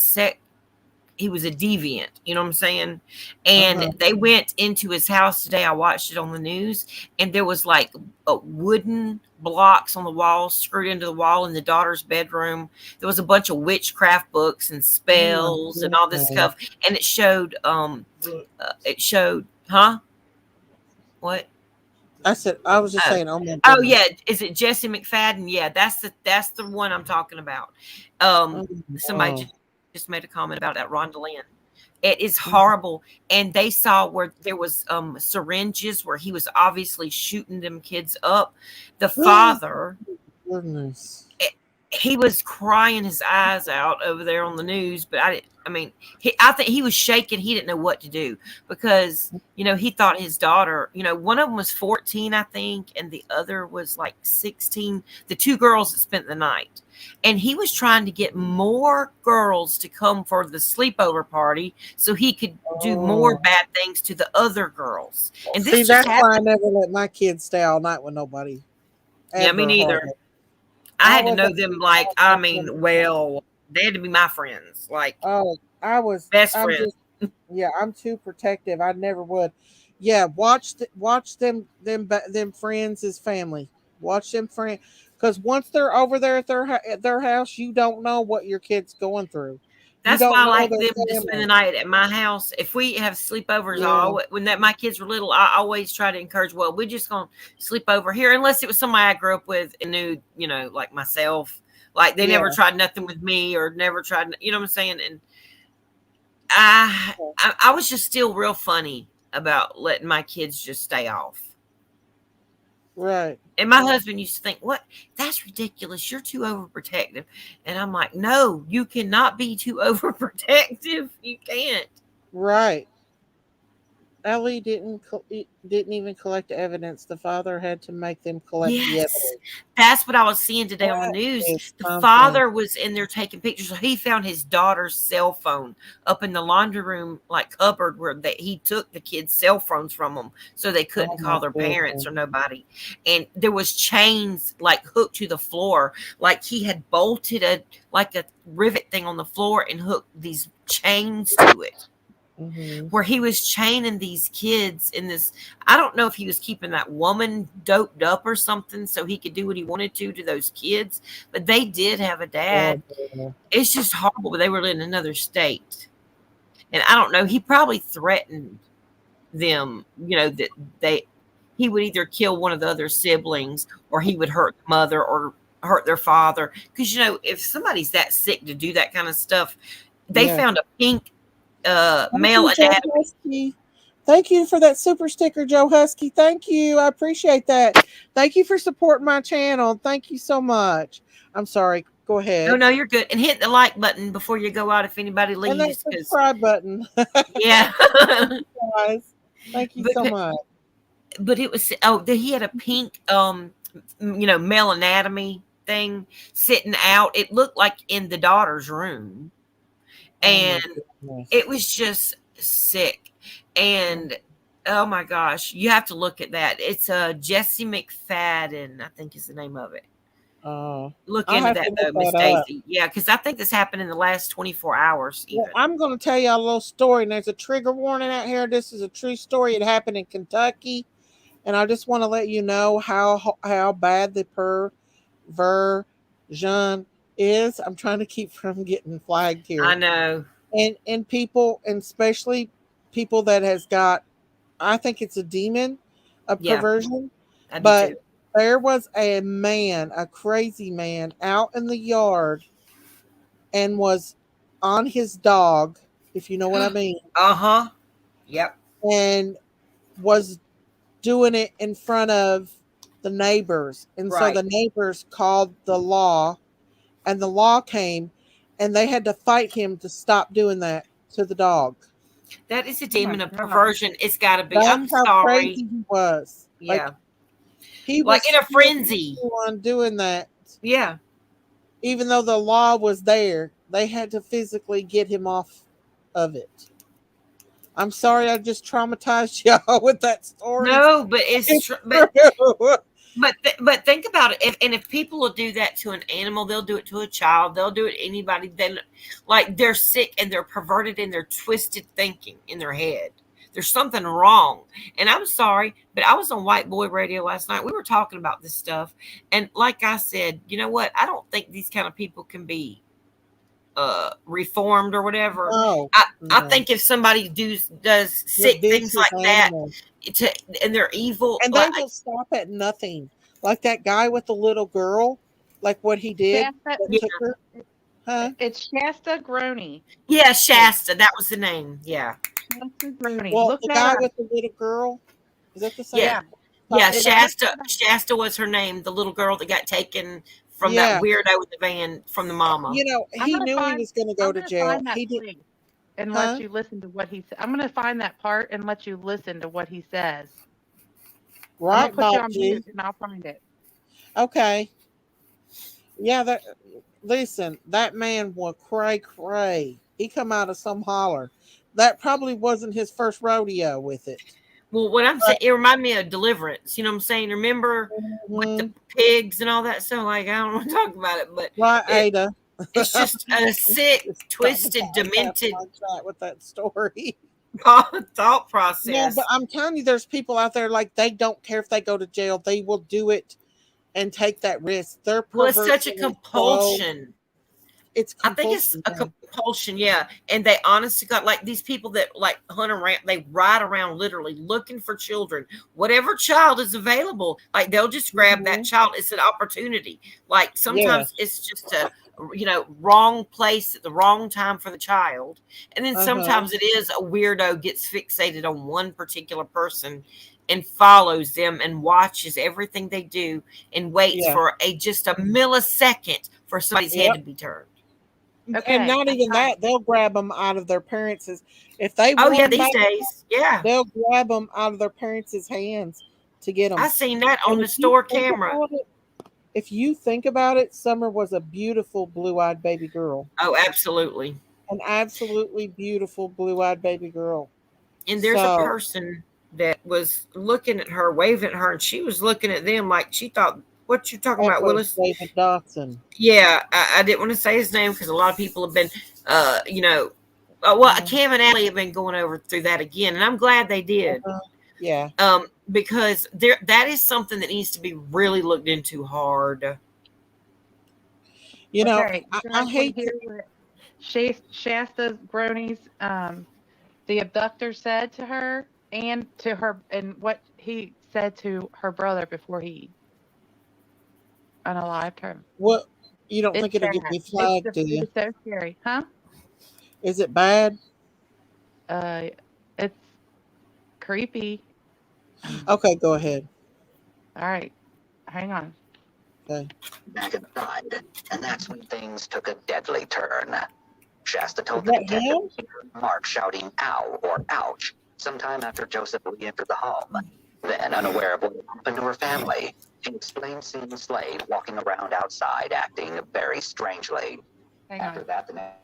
deviant, you know what I'm saying? And they went into his house today. I watched it on the news, and there was like wooden blocks on the wall, screwed into the wall in the daughter's bedroom. There was a bunch of witchcraft books and spells and all this stuff. And it showed, what? I was just saying, oh my goodness. Oh yeah, is it Jesse McFadden? Yeah, that's the one I'm talking about. Somebody just made a comment about that Rhonda Lynn. It is horrible. And they saw where there was syringes where he was obviously shooting them kids up. The father, Goodness. he was crying his eyes out over there on the news, but I think he was shaking. He didn't know what to do because, he thought his daughter, one of them was 14, I think, and the other was like 16, the two girls that spent the night. And he was trying to get more girls to come for the sleepover party so he could do more bad things to the other girls. And this that's why I never let my kids stay all night with nobody. Yeah, me neither. Hardly. I had to know them well, they had to be my friends. Like, I was best friends. I'm too protective. I never would. Yeah, watch them friends as family. Watch them friends, because once they're over there at their house, you don't know what your kid's going through. That's why I like them to spend the night at my house. If we have sleepovers, when my kids were little, I always try to encourage, well, we're just going to sleep over here, unless it was somebody I grew up with and knew, like myself. Like they never tried nothing with me or never tried, you know what I'm saying? And I was just still real funny about letting my kids just stay off. Right. And my husband used to think, what? That's ridiculous. You're too overprotective. And I'm like, no, you cannot be too overprotective. You can't. Right. Ellie didn't even collect evidence. The father had to make them collect the evidence. That's what I was seeing today on the news. The father was in there taking pictures. So he found his daughter's cell phone up in the laundry room, like cupboard, where he took the kids' cell phones from them so they couldn't call their parents or nobody. And there was chains like hooked to the floor, like he had bolted a rivet thing on the floor and hooked these chains to it. Mm-hmm. Where he was chaining these kids in this, I don't know if he was keeping that woman doped up or something so he could do what he wanted to those kids, but they did have a dad. Yeah. It's just horrible. They were in another state, and I don't know. He probably threatened them, that he would either kill one of the other siblings or he would hurt the mother or hurt their father. Because if somebody's that sick to do that kind of stuff, they found a pink male anatomy. Thank you for that super sticker, Joe Husky. Thank you. I appreciate that. Thank you for supporting my channel. Thank you so much. I'm sorry. Go ahead. No, you're good. And hit the like button before you go out if anybody leaves. And that subscribe button. Yeah. Thank you so much. But it was he had a pink male anatomy thing sitting out. It looked like in the daughter's room. And it was just sick. And oh my gosh, you have to look at that. It's Jesse McFadden, I think is the name of it. Look into that though, Miss Stacy. Yeah, because I think this happened in the last 24 hours. Even. Well, I'm going to tell you a little story, and there's a trigger warning out here. This is a true story. It happened in Kentucky, and I just want to let you know how bad the perversion is. I'm trying to keep from getting flagged here. I know. And people, and especially people that has got, I think it's a demon of perversion. But there was a man, a crazy man, out in the yard and was on his dog, if you know what I mean. Yep. And was doing it in front of the neighbors. And so the neighbors called the law. And the law came, and they had to fight him to stop doing that to the dog. That is a demon of perversion. It's got to be. That's I'm how sorry. crazy he was. Yeah. He was in a frenzy on doing that. Yeah. Even though the law was there, they had to physically get him off of it. I'm sorry, I just traumatized y'all with that story. No, but it's true. But think about it. If people will do that to an animal, they'll do it to a child. They'll do it to anybody. They're sick and they're perverted and they're twisted thinking in their head. There's something wrong. And I'm sorry, but I was on White Boy Radio last night. We were talking about this stuff. And like I said, you know what? I don't think these kind of people can be reformed or whatever. I think if somebody does sick things like that, and they're evil, and they will stop at nothing. Like that guy with the little girl, like what he did. Yeah, took her. Huh? It's Shasta Groney. Yeah, Shasta. That was the name. Yeah. Shasta Groney. Well, Look the that guy up. with the little girl, is that the same? Yeah. Yeah, It's Shasta. Shasta was her name. The little girl that got taken from that Yeah. weirdo with the van from the mama. You know, I'm he gonna knew he find- was going to go I'm to gonna jail. find that He did. place and Huh? let you listen to what he said. I'm gonna find that part and let you listen to what he says. Right, I'm gonna put you on Bob G. mute and I'll find it. Okay. Yeah, that. Listen, that man was cray. He come out of some holler. That probably wasn't his first rodeo with it. Well, what I'm saying, it reminded me of Deliverance. You know what I'm saying? Remember with the Mhm. pigs and all that stuff? Like, I don't want to talk about it, but Right, Ada. it's just a sick, It's twisted, not about demented like that with that story. thought No, process. but I'm telling you, there's people out there like they don't care if they go to jail. They will do it and take that risk. Their Well, it's such a perversion is so- compulsion. It's I think it's compulsion. a compulsion, yeah. And they honestly got like these people that like hunt around, they ride around literally looking for children. Whatever child is available, like they'll just grab that child. It's an opportunity. Like sometimes it's just a wrong place at the wrong time for the child. And then sometimes it is a weirdo gets fixated on one particular person and follows them and watches everything they do and waits for just a millisecond for somebody's head to be turned. Okay, And not even that, they'll grab them out of their parents'. If they Oh yeah, want these back, days, yeah. they'll grab them out of their parents' hands to get them. I seen that on And the if you store think camera. about it- If you think about it, Summer was a beautiful blue-eyed baby girl. Oh, absolutely. An absolutely beautiful blue-eyed baby girl. And there's a So- person that was looking at her, waving at her, and she was looking at them like she thought, "What you talking That about, was Willis?" David Dotson. Yeah, I didn't want to say his name because a lot of people have been, Cam and Allie have been going over through that again, and I'm glad they did. Yeah. Because that is something that needs to be really looked into hard. You know, Okay, you I guys hate wanna hear what Shasta Groney's the abductor said to her and what he said to her brother before he unalived her. what you don't It's think it'll get sad. me flagged, do you? It's so scary, huh? Is it bad? It's creepy. Okay, go ahead. All right, hang on. Okay. Back inside, and that's when things took a deadly turn. Shasta told Is the that detective him? to hear Mark shouting "ow" or "ouch" sometime after Joseph re-entered the home. Then, unaware of what had happened to her family, she explained seeing Slade walking around outside acting very strangely. Hang After on. that, the next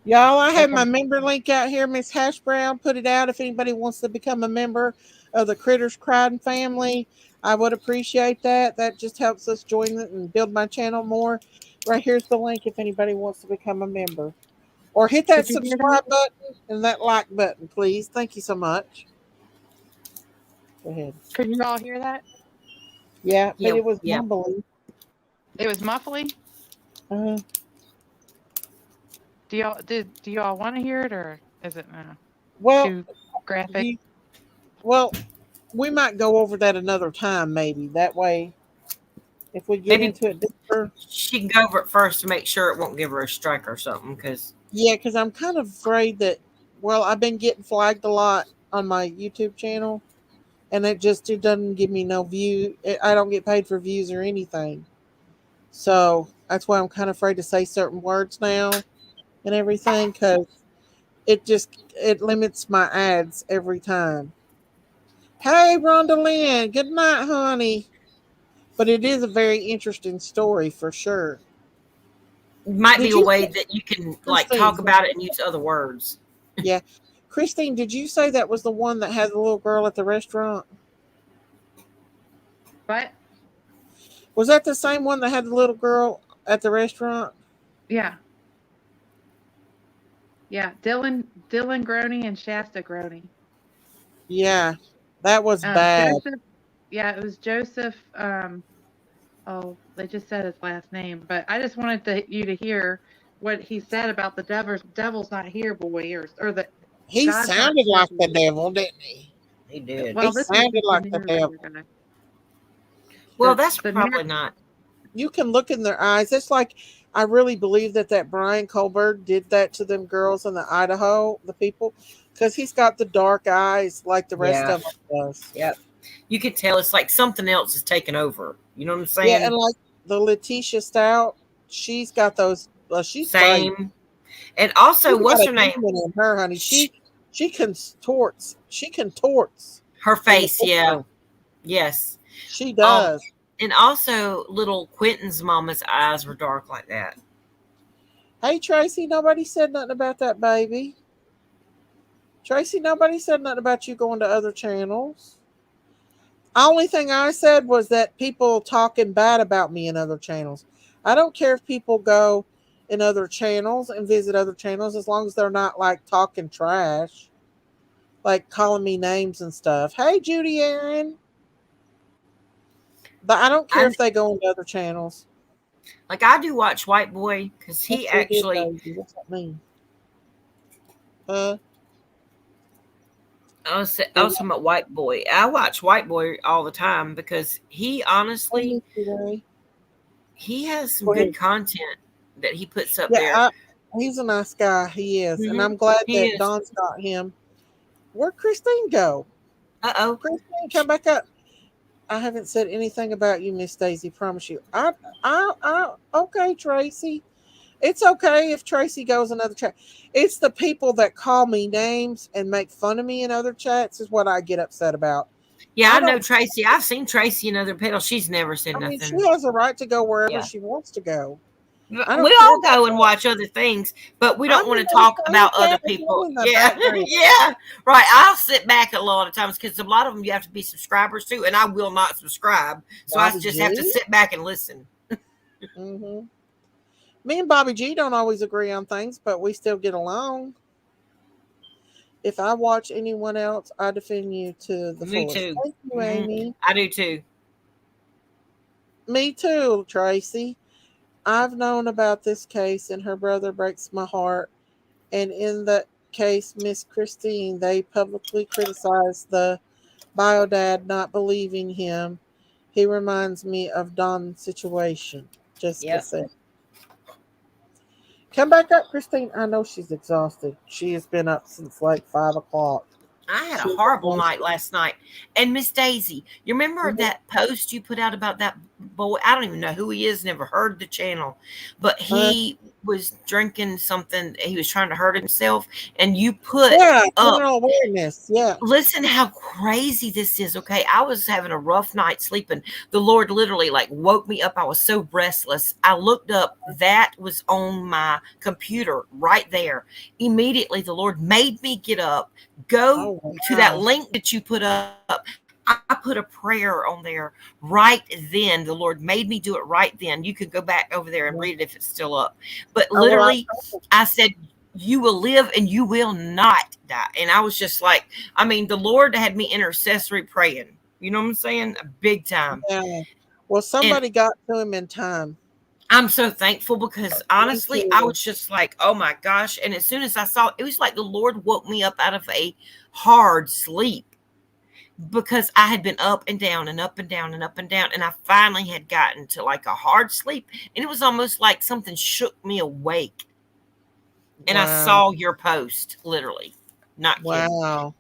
Y'all, I have my member link out here. Miss Hash Brown put it out. If anybody wants to become a member of the Critters Crime family, I would appreciate that. That just helps us join it and build my channel more. Right here's the link if anybody wants to become a member. Or hit that Did you hear subscribe button and that like button, please. Thank you so much. Go ahead. Could you all hear that? Yeah, but it was Yeah. mumbling. It was muffly. Uh, Do y'all want to hear it or is it well, too graphic? well, we might go over that another time, maybe. That way, if we get Maybe- into it deeper. She can go over it first to make sure it won't give her a strike or something. Because Yeah, because I'm kind of afraid that, well, I've been getting flagged a lot on my YouTube channel, and it doesn't give me no view. I don't get paid for views or anything. So that's why I'm kind of afraid to say certain words now and everything, because it limits my ads every time. Hey, Rhonda Lynn, good night, honey. But it is a very interesting story for sure. might Did be a you way say- that you can like Christine. talk about it and use other words. Yeah. Christine, did you say that was the one that had the little girl at the restaurant? What? Was that the same one that had the little girl at the restaurant? Yeah. Yeah. Dylan Groney and Shasta Groney. Yeah. That was bad. Joseph, yeah, it was Joseph. They just said his last name, but I just wanted you to hear what he said about the devil's not here, boy, or the. He God's not sounded like here, the boy. devil, didn't he? He did. Well, He this is sounded the like the narrator devil. guy. Well, The- that's the probably narr- not. You can look in their eyes. It's like I really believe that Brian Colbert did that to them girls in the Idaho, the people, because he's got the dark eyes like the rest Yeah. of them does. Yep. You could tell it's like something else is taking over. You know what I'm Yeah, saying? and like the Letitia Stout, she's got those. She's great. Same. And also, She's got what's a her name? demon in her, honey. Sh- She contorts. She contorts Her in the face, yeah. picture. Yes. She Um, does. and also little Quentin's mama's eyes were dark like that. Hey Tracy, nobody said nothing about that baby. Tracy, nobody said nothing about you going to other channels. Only thing I said was that people talking bad about me in other channels. I don't care if people go in other channels and visit other channels as long as they're not like talking trash, like calling me names and stuff. Hey Judy Aaron. But I don't care I if they go into other channels. like I do watch White Boy because he What's we did, actually. baby? What's that mean? I was talking about White Boy. I watch White Boy all the time because he honestly he has some Go ahead. good content that he puts up Yeah, there. he's a nice guy. He is. And Mhm. I'm glad He that is. Don's got him. Where'd Christine go? Uh-oh. Christine, come back up. I haven't said anything about you, Miss Daisy. Promise you. Okay, Tracy. It's okay if Tracy goes another chat. It's the people that call me names and make fun of me in other chats is what I get upset about. Yeah, I know don't. Tracy. I've seen Tracy in other panels. She's never said I mean, she nothing. has a right to go wherever Yeah. she wants to go. We I don't care all about go and that. watch other things, but we don't I'm want in to those talk same about other chats as well people. in the Yeah, background. yeah, right. I'll sit back a lot of times because a lot of them you have to be subscribers to, and I will not subscribe, so I Bobby just have to G. sit back and listen. Mm-hmm. Me and Bobby G don't always agree on things, but we still get along. If I watch anyone else, I defend you to the Me fullest. too. Thank you, Amy. I do too. Me too, Tracy. I've known about this case, and her brother breaks my heart. And in that case, Miss Christine, they publicly criticized the bio dad not believing him. He reminds me of Don's situation. Jessica Yep. said. Come back up, Christine. I know she's exhausted. She has been up since like 5 o'clock. I had a She's horrible night exhausted. last night. And Miss Daisy, you remember Mhm. that post you put out about that boy? I don't even know who he is, never heard the channel, but Uh, he was drinking something. He was trying to hurt himself. And you put yeah, up, general awareness. Yeah. listen how crazy this is. Okay. I was having a rough night sleeping. The Lord literally like woke me up. I was so restless. I looked up, that was on my computer right there. Immediately, the Lord made me get up, go Oh, to that wow. link that you put up. I put a prayer on there right then. The Lord made me do it right then. You could go back over there and read it if it's still up. But Oh, well, literally, I said, you will live and you will not die. And I was just like, I mean, the Lord had me intercessory praying. You know what I'm saying? Big time. yeah. Well, And somebody got to him in time. I'm so thankful because Me honestly, I too. was just like, oh my gosh. And as soon as I saw it was like the Lord woke me up out of a hard sleep because I had been up and down and up and down and up and down. And I finally had gotten to like a hard sleep. And it was almost like something shook me awake. And I Wow. saw your post, literally. Not kidding. Wow.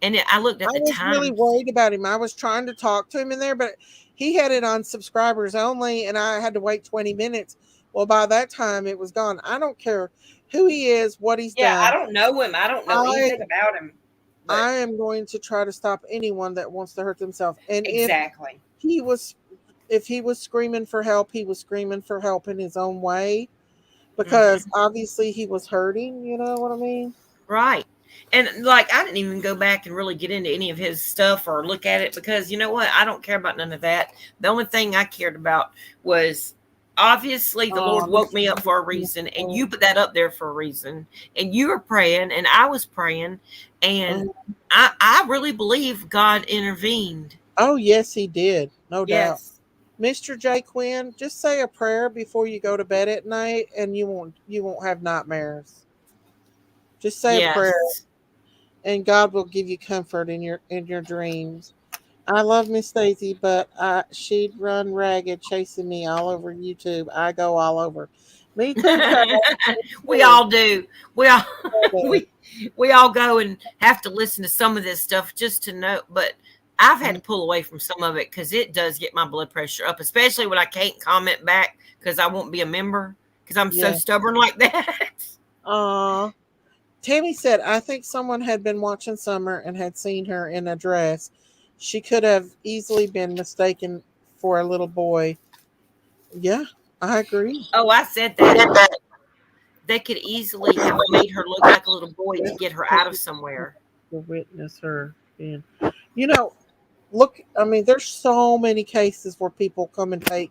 And I looked I at the was really time. worried about him. I was trying to talk to him in there, but he had it on subscribers only, and I had to wait 20 minutes. Well, by that time, it was gone. I don't care who he is, what he's Yeah, I done. don't know him. I don't know I anything about him. But I am going to try to stop anyone that wants to hurt themselves. And exactly. if he was screaming for help, he was screaming for help in his own way because obviously he was hurting. You know what I mean? Right. And like, I didn't even go back and really get into any of his stuff or look at it because you know what? I don't care about none of that. The only thing I cared about was obviously the Lord woke me up for a reason, and you put that up there for a reason, and you were praying, and I was praying, and I really believe God intervened. Oh, yes, he did. No doubt. Yes. Mr. J. Quinn, just say a prayer before you go to bed at night and you won't have nightmares. Just say a prayer Yes. and God will give you comfort in your dreams. I love Miss Daisy, but she'd run ragged chasing me all over YouTube. I go all over. Me too, child. We all do. We all Me we all go and have to listen to some of this stuff just to know. But I've had to pull away from some of it because it does get my blood pressure up, especially when I can't comment back because I won't be a member because I'm so Yeah. stubborn like that. Tammy said, I think someone had been watching Summer and had seen her in a dress. She could have easily been mistaken for a little boy. Yeah, I agree. Oh, I said that. They could easily have made her look like a little boy to get her out of somewhere. To witness her being, you know, look, I mean, there's so many cases where people come and take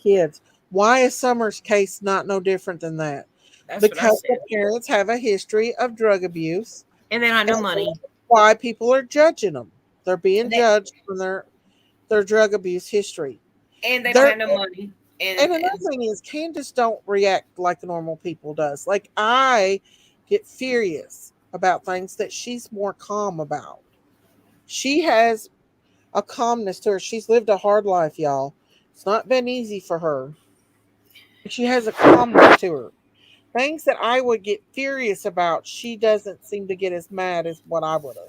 kids. Why is Summer's case not no different than that? That's what I Because the said. parents have a history of drug abuse. And then I know money. Why people are judging them? They're being They- judged for their drug abuse history. And they They're- don't have no money. And another thing is, Candace don't react like normal people does. Like I get furious about things that she's more calm about. She has a calmness to her. She's lived a hard life, y'all. It's not been easy for her. She has a calmness to her. Things that I would get furious about, she doesn't seem to get as mad as what I would have.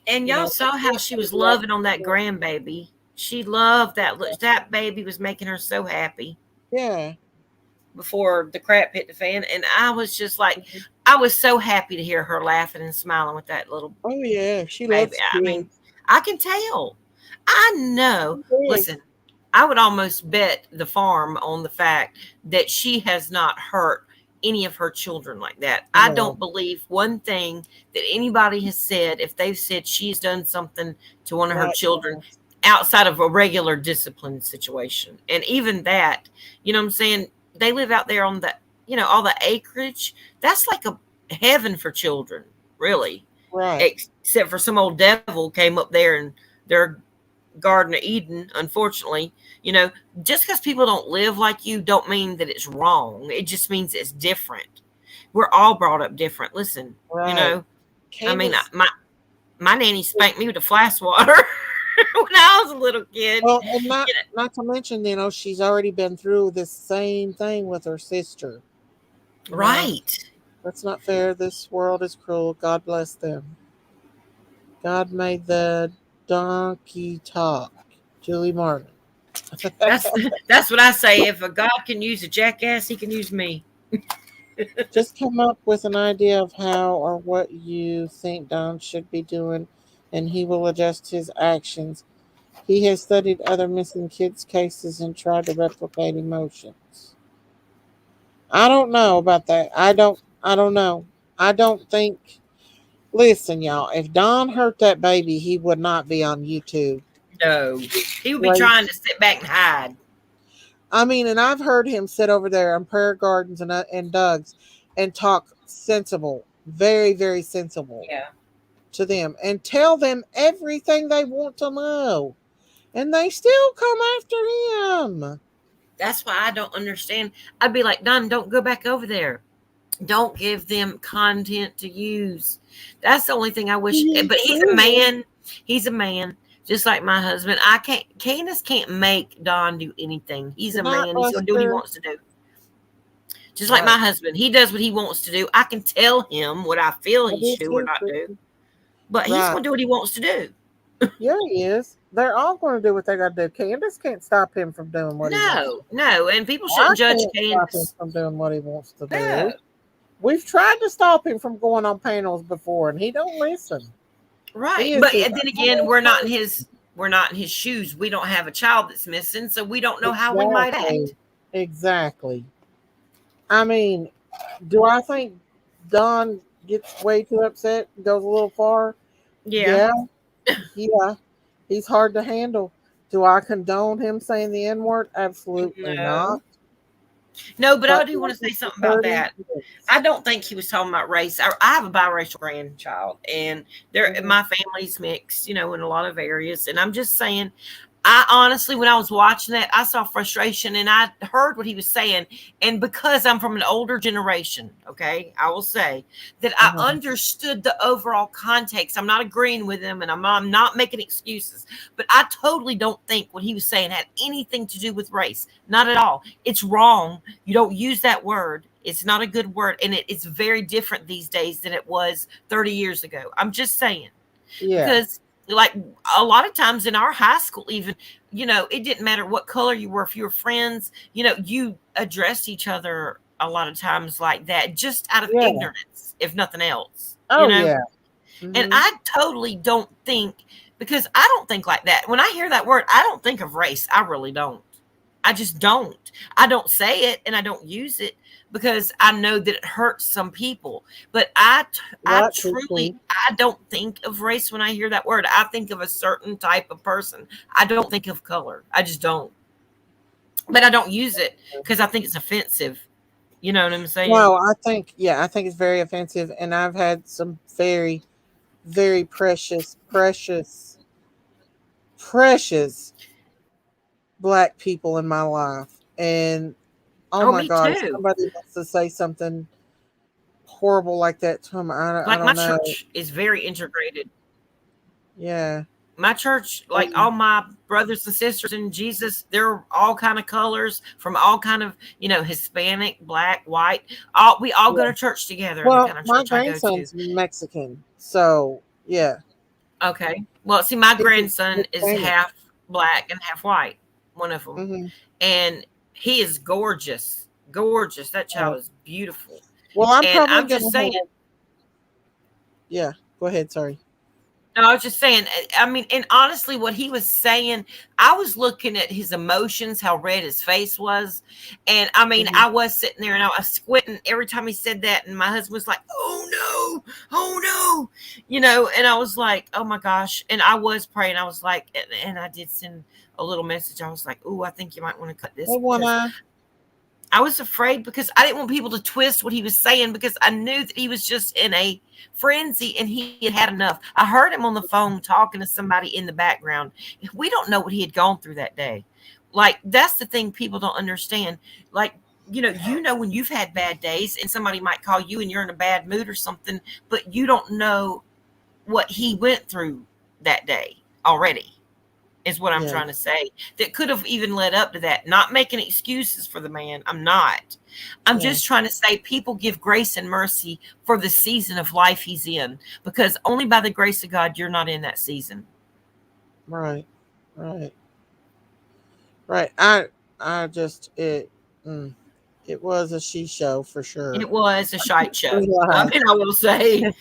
And You y'all know, saw how she was loving on that grandbaby. She loved that. That baby was making her so happy Yeah. before the crap hit the fan. And I was just like, I was so happy to hear her laughing and smiling with that little Oh yeah. She baby. loves I mean, I can tell. I know. kids. Listen, I would almost bet the farm on the fact that she has not hurt any of her children like that. I No. don't believe one thing that anybody has said if they've said she's done something to one of her Not children outside of a regular discipline situation. And even that, you know what I'm saying? They live out there on the, all the acreage. That's like a heaven for children, really. right. Except for some old devil came up there and their Garden of Eden, unfortunately. Just because people don't live like you don't mean that it's wrong. It just means it's different. We're all brought up different. Listen, Right. I mean, Candace- my nanny spanked me with a flash water when I was a little kid. well, and not to mention, she's already been through the same thing with her sister. You know, Right. That's not fair. This world is cruel. God bless them. God made the donkey talk. Julie Martin. That's what I say. If a God can use a jackass, he can use me. Just come up with an idea of how or what you think Don should be doing, and he will adjust his actions. He has studied other missing kids' cases and tried to replicate emotions. I don't know about that. I don't know. I don't think. Listen, y'all, if Don hurt that baby, he would not be on YouTube. No, he would be Right. trying to sit back and hide. I mean, and I've heard him sit over there on Prayer Gardens and Doug's and talk sensible, very, very sensible Yeah. to them and tell them everything they want to know. And they still come after him. That's why I don't understand. I'd be like, Don, don't go back over there. Don't give them content to use. That's the only thing I wish. But he's a man. He's a man, just like my husband. Candace can't make Don do anything. He's a Not man. He's going to do what he Buster. wants to do. Just like my husband. He does what he wants to do. I can tell him what I feel he should do or not do. But he's Right. going to do what he wants to do. Yeah, he is. They're all going to do what they got to do. Candace can't stop him from doing what he wants. No. And people I shouldn't judge can't stop him Candace. from doing what he wants to do. No. We've tried to stop him from going on panels before, and he don't listen. He Right. is But his then again, we're not in his shoes. We don't have a child that's missing, so we don't know how we might act. Exactly. I mean, do I think Don gets way too upset, goes a little far? Yeah. Yeah. He's hard to handle. Do I condone him saying the N-word? Absolutely No. not. No, but I But do want to say something about that. I don't think he was talking about race. I have a biracial grandchild, and my family's mixed, in a lot of areas. And I'm just saying, I honestly, when I was watching that, I saw frustration and I heard what he was saying. And because I'm from an older generation, okay, I will say that I Uh-huh. understood the overall context. I'm not agreeing with him and I'm not making excuses, but I totally don't think what he was saying had anything to do with race. Not at all. It's wrong. You don't use that word. It's not a good word. And it's very different these days than it was 30 years ago. I'm just saying. Yeah. Because like a lot of times in our high school, even, it didn't matter what color you were. If you were friends, you addressed each other a lot of times like that, just out of Yeah. ignorance, if nothing else, Oh, yeah. and Mhm. I totally don't think, because I don't think like that. When I hear that word, I don't think of race. I really don't. I just don't. I don't say it and I don't use it because I know that it hurts some people. But I Right, truly, Queen. I don't think of race when I hear that word. I think of a certain type of person. I don't think of color. I just don't. But I don't use it because I think it's offensive. You know what I'm saying? No, I think it's very offensive, and I've had some very, very precious black people in my life, and oh Oh, my me gosh, too. somebody wants to say something horrible like that to him. I Like my don't know. church is very integrated. Yeah, My church, like and all my brothers and sisters in Jesus, they're all kind of colors from all kind of, Hispanic, black, white. We all go yeah. to church together in the Well, kind of my church I go to. grandson's Mexican, so yeah, Okay. Well, see, my he's grandson is Hispanic. half black and half white, one of them. Hmm. And he is gorgeous. Gorgeous. That Right. child is beautiful. Well, I'm And probably I'm gonna just saying, have. Yeah, go ahead. Sorry. no, I was just saying, I mean, and honestly, what he was saying, I was looking at his emotions, how red his face was. And I mean, Hmm. I was sitting there and I was squinting every time he said that. And my husband was like, oh no, and I was like, oh my gosh. And I was praying. I was like, and I did send a little message. I was like, oh, I think you might want to cut this Hey, one because eye. I was afraid because I didn't want people to twist what he was saying because I knew that he was just in a frenzy and he had had enough. I heard him on the phone talking to somebody in the background. We don't know what he had gone through that day. Like, that's the thing people don't understand. Like, when you've had bad days and somebody might call you and you're in a bad mood or something, but you don't know what he went through that day already, is what I'm Yeah, trying to say. That could have even led up to that. Not making excuses for the man. I'm not. I'm yeah. just trying to say people give grace and mercy for the season of life he's in, because only by the grace of God you're not in that season. Right, right, right. I just mm, it was a she show for sure. It was a shite show. Pretty I live. mean, I will say.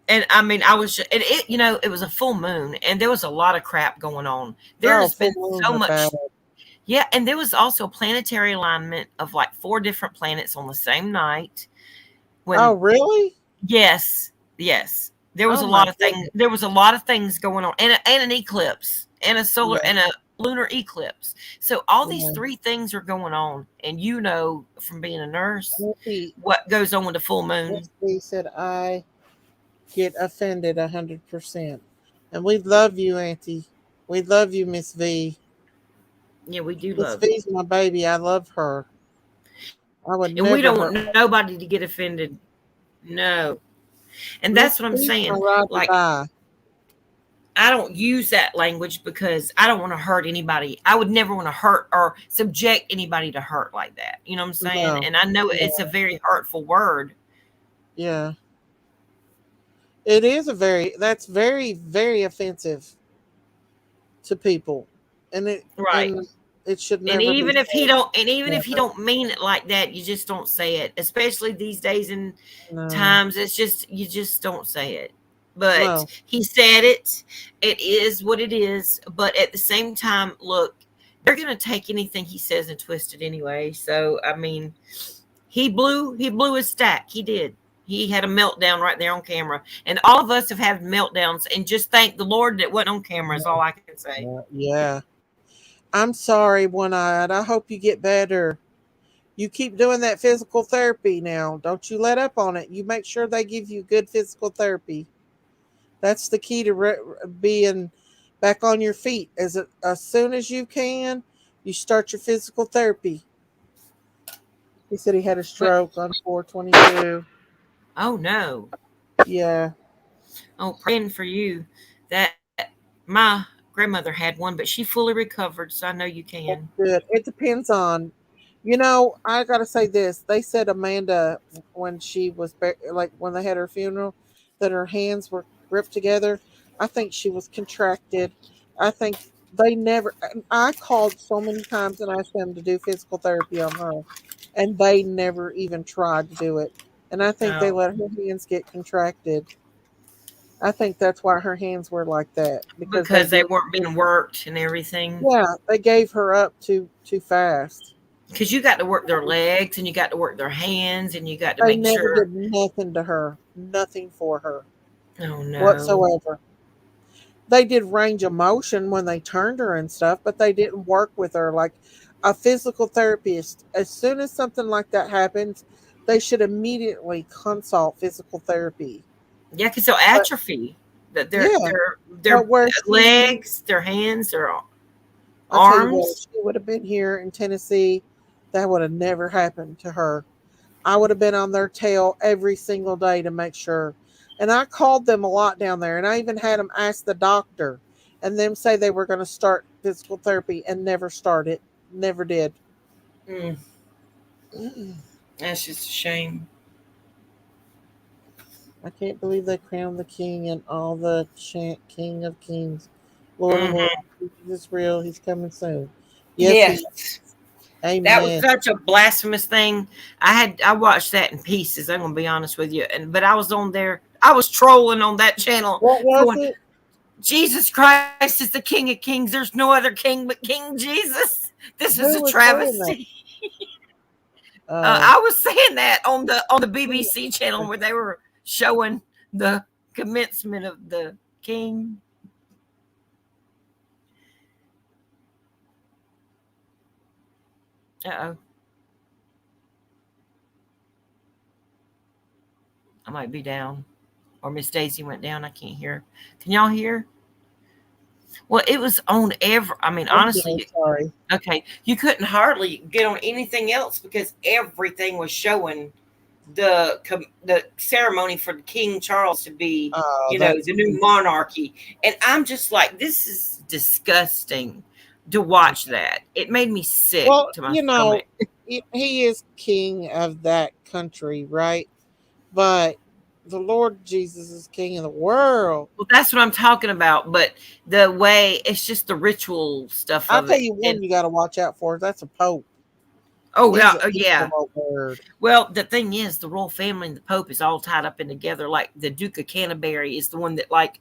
And I mean, I was, and it was a full moon, and there was a lot of crap going on. There Oh, has full been moons so are bad. much. Yeah, and there was also planetary alignment of like 4 different planets on the same night. Oh, When really? Yes, yes. There was Oh a my lot of things. goodness. There was a lot of things going on, and an eclipse, and a solar, Yeah. and a lunar eclipse. So all these Yeah. 3 things are going on, and from being a nurse Auntie, what goes on with the full moon. Auntie said I get offended 100%, and we love you, Auntie. We love you, Miss V. Yeah, we do Miss love you, V's my baby. I love her. I would and we never don't hurt want nobody to get offended. No, and Miss that's what I'm V's my saying. ride or Like, die. I don't use that language because I don't want to hurt anybody. I would never want to hurt or subject anybody to hurt like that. You know what I'm saying? No, And I know it's a no, very hurtful word. yeah. It is that's very, very offensive to people, and Right. it should And never be said. even if he Never. don't mean it like that, you just don't say it. Especially these days and No, times, it's just you just don't say it. But no. he said it. It is what it is. But at the same time, look, they're gonna take anything he says and twist it anyway. So I mean, he blew his stack. He did. He had a meltdown right there on camera. And all of us have had meltdowns and just thank the Lord that wasn't on camera is all I can say. Yeah. I'm sorry, one eyed. I hope you get better. You keep doing that physical therapy now. Don't you let up on it. You make sure they give you good physical therapy. That's the key to being back on your feet as soon as you can. You start your physical therapy. He said he had a But stroke on 4/22. oh no. Yeah, Oh, praying for you. That my grandmother had one, but she fully recovered, so I know you that's can. good. It depends on, I gotta say this. They said Amanda, when she was like when they had her funeral, that her hands were gripped together. I think she was contracted. I think they never. I called so many times and asked them to do physical therapy on her, and they never even tried to do it. And I think they No, let her hands get contracted. I think that's why her hands were like that because they because they did. weren't being worked and everything. Yeah, they gave her up too fast. Because you got to work their legs and you got to work their hands and you got to They make never sure. did nothing to her, nothing for her Oh no. whatsoever. They did range of motion when they turned her and stuff, but they didn't work with her like a physical therapist. As soon as something like that happens, they should immediately consult physical therapy. Yeah, because they'll But atrophy. That yeah, their but where she, legs, their hands, their I tell you what, if arms. she would have been here in Tennessee, that would have never happened to her. I would have been on their tail every single day to make sure. And I called them a lot down there, and I even had them ask the doctor, and them say they were going to start physical therapy and never started, never did. Mm, Mm-mm. that's just a shame. I can't believe they crowned the king and all the chant, King of Kings, Lord of Lords. Hmm. Jesus is real. He's coming soon. Yes, he Yes. is. That was Amen. such a blasphemous thing. I watched that in pieces. I'm gonna be honest with you. But I was on there. I was trolling on that channel, What was going, it? "Jesus Christ is the King of Kings. There's no other king but King Jesus. This is a Who was saying that? travesty." Oh, I was saying that on the BBC channel where they were showing the commencement of the king. Uh oh, I might be down, or Miss Daisy went down. I can't hear. Can y'all hear? Well, it was on every. I mean, I'm getting honestly, sorry. okay, you couldn't hardly get on anything else because everything was showing the ceremony for King Charles to be, Oh, the new monarchy, and I'm just like, this is disgusting to watch that. It made me sick well, to my stomach. he is king of that country, right? But the Lord Jesus is king of the world. Well, that's what I'm talking about. But the way it's just the ritual stuff I'll of tell it, you and one you got to watch out for. That's a pope. oh He's yeah, an oh yeah. evil bird. Well, the thing is, the royal family and the Pope is all tied up in together. Like the Duke of Canterbury is the one that, like,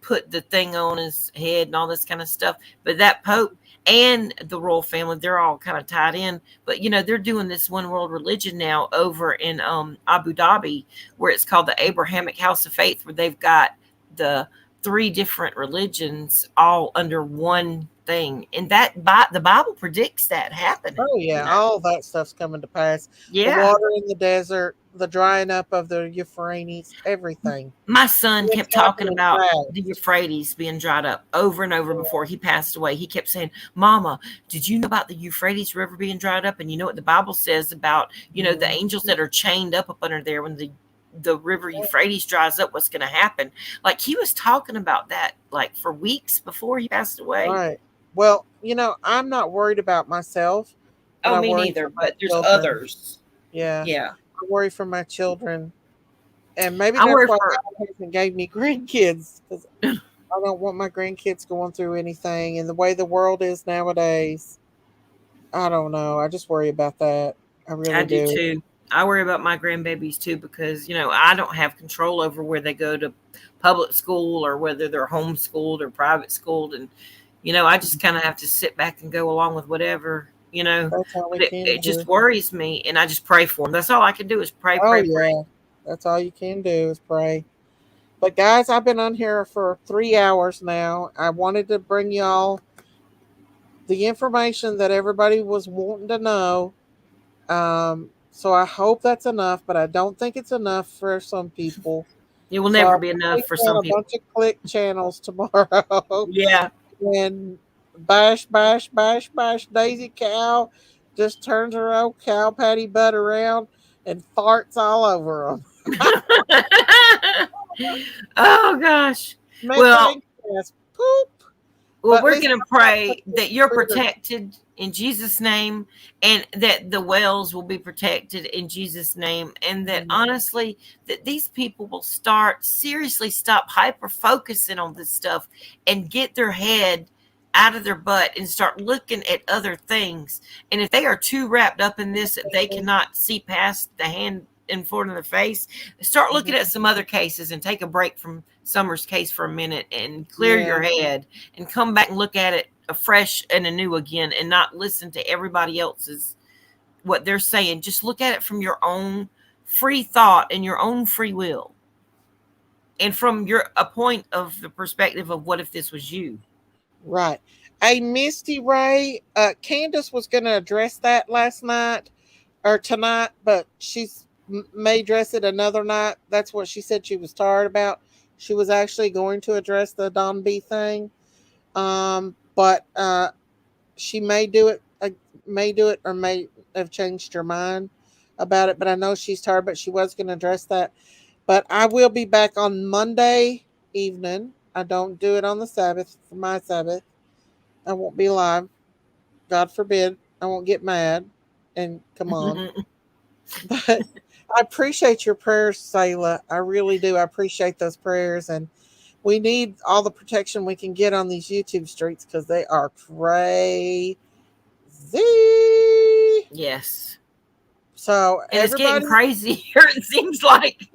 put the thing on his head and all this kind of stuff. But that Pope and the royal family, they're all kind of tied in. But they're doing this one world religion now over in Abu Dhabi, where it's called the Abrahamic House of Faith, where they've got the three different religions all under one thing, and the Bible predicts that happening. Oh yeah, all that stuff's coming to pass. The Yeah. water in the desert, the drying up of the Euphrates, everything. My son It's kept talking happening about the fast. Euphrates being dried up over and over before he passed away. He kept saying, "Mama, did you know about the Euphrates River being dried up? And you know what the Bible says about, the Mhm. angels that are chained up under there when the river Euphrates dries up, what's going to happen?" Like he was talking about that like for weeks before he passed away. Right. Well, I'm not worried about myself, but Oh, I me worry neither, for my but there's children. others. Yeah, Yeah. I worry for my children, and maybe I that's worry why for God hasn't gave me grandkids because I don't want my grandkids going through anything. And the way the world is nowadays, I don't know. I just worry about that. I I really do do. too. I worry about my grandbabies too because, I don't have control over where they go to public school or whether they're homeschooled or private schooled. And, I just kind of have to sit back and go along with whatever. That's all we But can it just do. worries me. And I just pray for them. That's all I can do is pray, Oh pray, pray. yeah, that's all you can do is pray. But guys, I've been on here for 3 hours now. I wanted to bring y'all the information that everybody was wanting to know. So I hope that's enough, but I don't think it's enough for some people. It will So never I'll be be enough for taking on some a people. bunch of click channels tomorrow. Yeah. And bash, bash, bash, bash, Daisy Cow just turns her old cow patty butt around and farts all over them. Oh gosh. Make Well, that ass poop. well, But at we're least going to I'm not pray putting that you're Twitter. protected in Jesus' name, and that the Wells will be protected in Jesus' name, and that honestly, that these people will seriously stop hyper focusing on this stuff and get their head out of their butt and start looking at other things. And if they are too wrapped up in this that they cannot see past the hand in front of their face, start looking at some other cases and take a break from Summer's case for a minute and clear your head and come back and look at it afresh and anew again, and not listen to everybody else's what they're saying. Just look at it from your own free thought and your own free will, and from a point of the perspective of what if this was you. Right. Hey, Misty Ray, Candace was going to address that last night or tonight, but she's may address it another night. That's what she said she was tired about. She was actually going to address the Don B thing. But she may do it, or may have changed her mind about it. But I know she's tired, but she was going to address that. But I will be back on Monday evening. I don't do it on the Sabbath for my Sabbath. I won't be live. God forbid. I won't get mad and come on. But I appreciate your prayers, Sayla. I really do. I appreciate those prayers. And we need all the protection we can get on these YouTube streets because they are crazy. Yes. So And it's getting everybody, crazier, it seems like.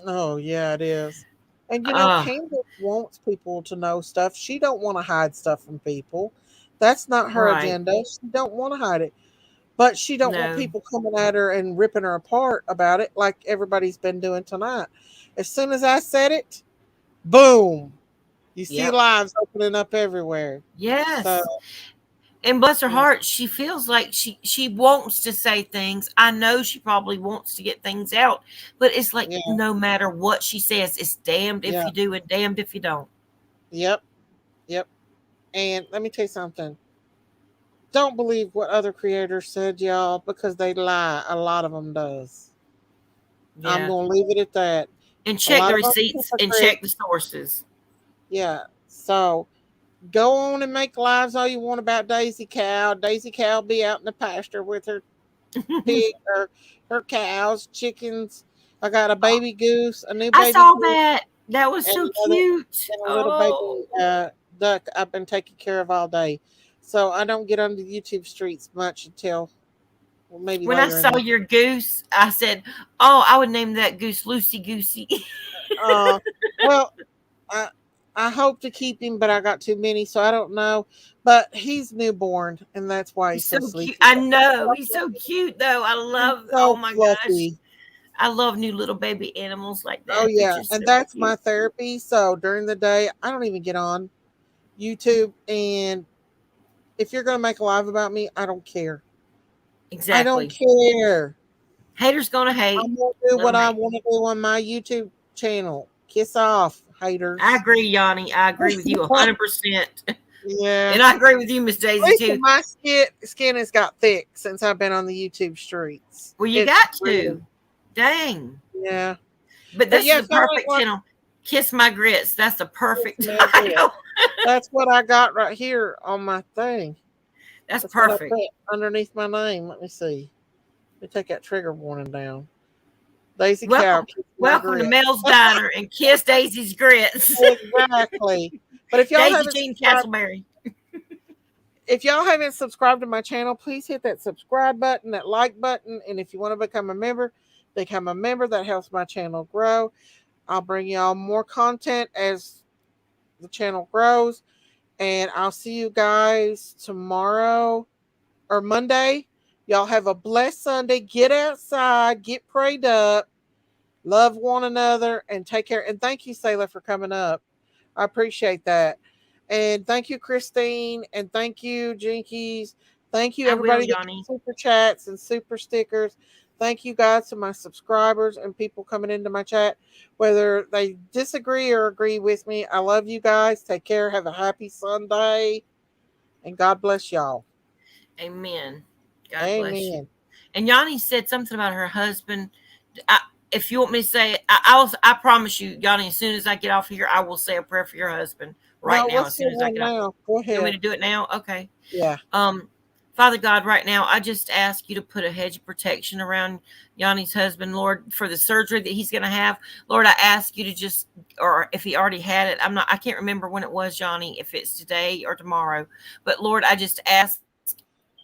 oh yeah, it is. And you know, Candace wants people to know stuff. She don't want to hide stuff from people. That's not her Right. agenda. She don't want to hide it. But she don't want No. people coming at her and ripping her apart about it like everybody's been doing tonight. As soon as I said it, boom. You see Yep. lives opening up everywhere. Yes. So, and bless her yeah. heart, she feels like she wants to say things. I know she probably wants to get things out, but it's like no matter what she says, it's damned if you do and damned if you don't. Yep. Yep. And let me tell you something. Don't believe what other creators said, y'all, because they lie. A lot of them does. Yeah. I'm going to leave it at that. And check the receipts and check the sources. Yeah. So go on and make lives all you want about Daisy Cow. Daisy Cow will be out in the pasture with her pig or her cows, chickens. I got a baby goose, a new baby I saw goose, that. That was so cute. and a little baby duck I've been taking care of all day. So I don't get on the YouTube streets much until maybe when I later. saw your goose, I said, "Oh, I would name that goose Lucy Goosey." Well, I hope to keep him, but I got too many, so I don't know. But he's newborn, and that's why he's so sleepy. Cute. I know he's so cute, though. I love. So oh my fluffy. gosh, I love new little baby animals like that. Oh yeah, and so that's cute. my therapy. So during the day, I don't even get on YouTube, and if you're gonna make a live about me, I don't care. Exactly. I don't care. Haters gonna hate. I'm gonna do what I want to do on my YouTube channel. Kiss off, haters. I agree, Yanni. I agree with you 100%. Yeah, and I agree with you, Miss Daisy, too. My skin has got thick since I've been on the YouTube streets. Well, you got to. Dang. Yeah. But that's the perfect channel. Kiss My Grits. That's the perfect title. That's what I got right here on my thing. That's perfect. What I put underneath my name. Let me see. Let me take that trigger warning down. Daisy Cow. Welcome to Mel's Diner and Kiss Daisy's Grits. Exactly. But if y'all Daisy Jean Castleberry. If y'all haven't subscribed to my channel, please hit that subscribe button, that like button. And if you want to become a member, become a member. That helps my channel grow. I'll bring y'all more content as the channel grows. And I'll see you guys tomorrow or Monday. Y'all have a blessed Sunday. Get outside, get prayed up, love one another, and take care. And thank you, Sayla, for coming up. I appreciate that. And thank you, Christine. And thank you, Jinkies. Thank you, everybody that super chats and super stickers. thank you guys to my subscribers and people coming into my chat, whether they disagree or agree with me. I love you guys. Take care. Have a happy Sunday. And God bless y'all. Amen. God bless you. Amen. And Yanni said something about her husband. If you want me to say it, I promise you, Yanni, as soon as I get off here, I will say a prayer for your husband right now. As soon as I get off. Go You want me ahead. to do it now? Okay. Yeah. Father God, right now, I just ask you to put a hedge of protection around Yanni's husband, Lord, for the surgery that he's going to have. Lord, I ask you to just, or if he already had it, I can't remember when it was, Yanni, if it's today or tomorrow. But Lord, I just ask,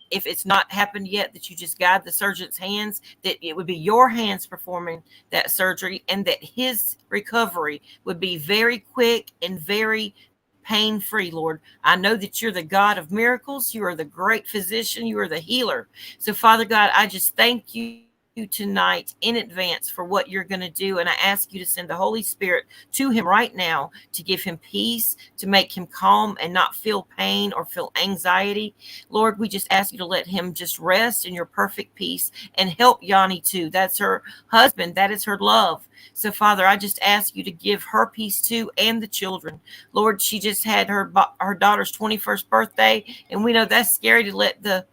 if it's not happened yet, that you just guide the surgeon's hands, that it would be your hands performing that surgery, and that his recovery would be very quick and very pain-free, Lord. I know that you're the God of miracles. You are the great physician. You are the healer. So, Father God, I just thank you tonight in advance for what you're going to do. And I ask you to send the Holy Spirit to him right now to give him peace, to make him calm and not feel pain or feel anxiety. Lord, we just ask you to let him just rest in your perfect peace, and help Yanni too. That's her husband. That is her love. So, Father, I just ask you to give her peace too, and the children. Lord, she just had her daughter's 21st birthday, and we know that's scary to let the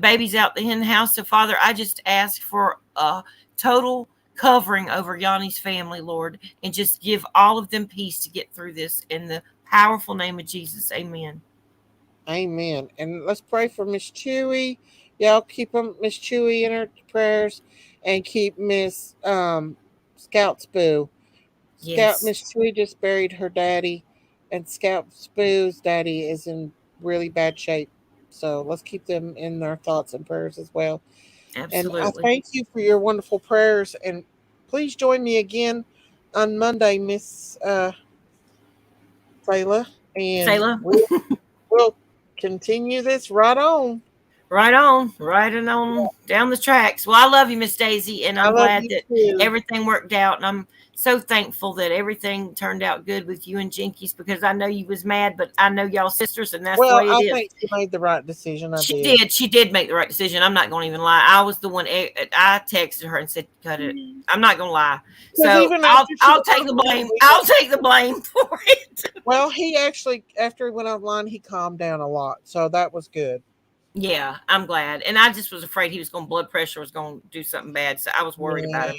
babies out in the house. So, Father, I just ask for a total covering over Yanni's family, Lord, and just give all of them peace to get through this. In the powerful name of Jesus, amen. Amen. And let's pray for Miss Chewy. Y'all keep Miss Chewy in her prayers, and keep Miss Scout's Boo. Yes. Miss Chewy just buried her daddy, and Scout's Boo's daddy is in really bad shape. So let's keep them in our thoughts and prayers as well. And I Absolutely. thank you for your wonderful prayers. And please join me again on Monday, Miss Sayla. And Sayla. we'll continue this right on. Right on down the tracks. Well, I love you, Miss Daisy, and I I'm love glad you that too. everything worked out. And I'm so thankful that everything turned out good with you and Jinkies, because I know you was mad, but I know y'all sisters, and that's the Well, way it I is. think she made the right decision. She did make the right decision. I'm not going to even lie. I was the one. I texted her and said, "Cut it." I'm not going to lie. So even I'll take the blame. I'll take the blame for it. Well, he actually, after he went online, he calmed down a lot, so that was good. Yeah, I'm glad. And I just was afraid he was going, blood pressure was going to do something bad. So I was worried about him.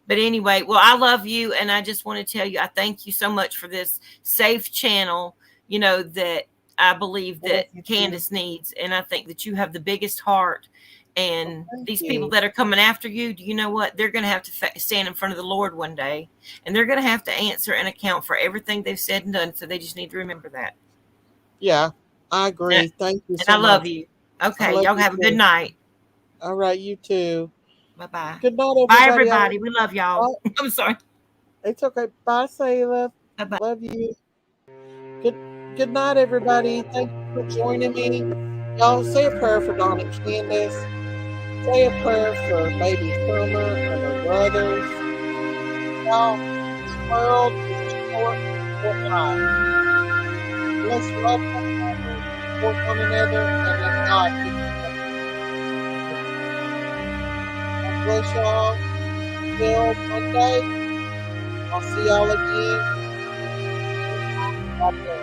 But anyway, well, I love you. And I just want to tell you, I thank you so much for this safe channel, that I believe that Candace needs. And I think that you have the biggest heart. And these people that are coming after you, do you know what? They're going to have to stand in front of the Lord one day. And they're going to have to answer and account for everything they've said and done. So they just need to remember that. Yeah, I agree. Thank you so much. And I love you. Okay, y'all have a good night. All right, you too. Bye-bye. Good night, everybody. Bye, everybody. We love y'all. I'm sorry. It's okay. Bye, Sayla. Bye-bye. Love you. Good night, everybody. Thank you for joining me. Y'all say a prayer for Dawn and Candace. Say a prayer for baby Summer and her brothers. Y'all, this world is short for life. Let's love one another, support one another, and let God keep us. God bless y'all. Till Monday, I'll see y'all again. God bless.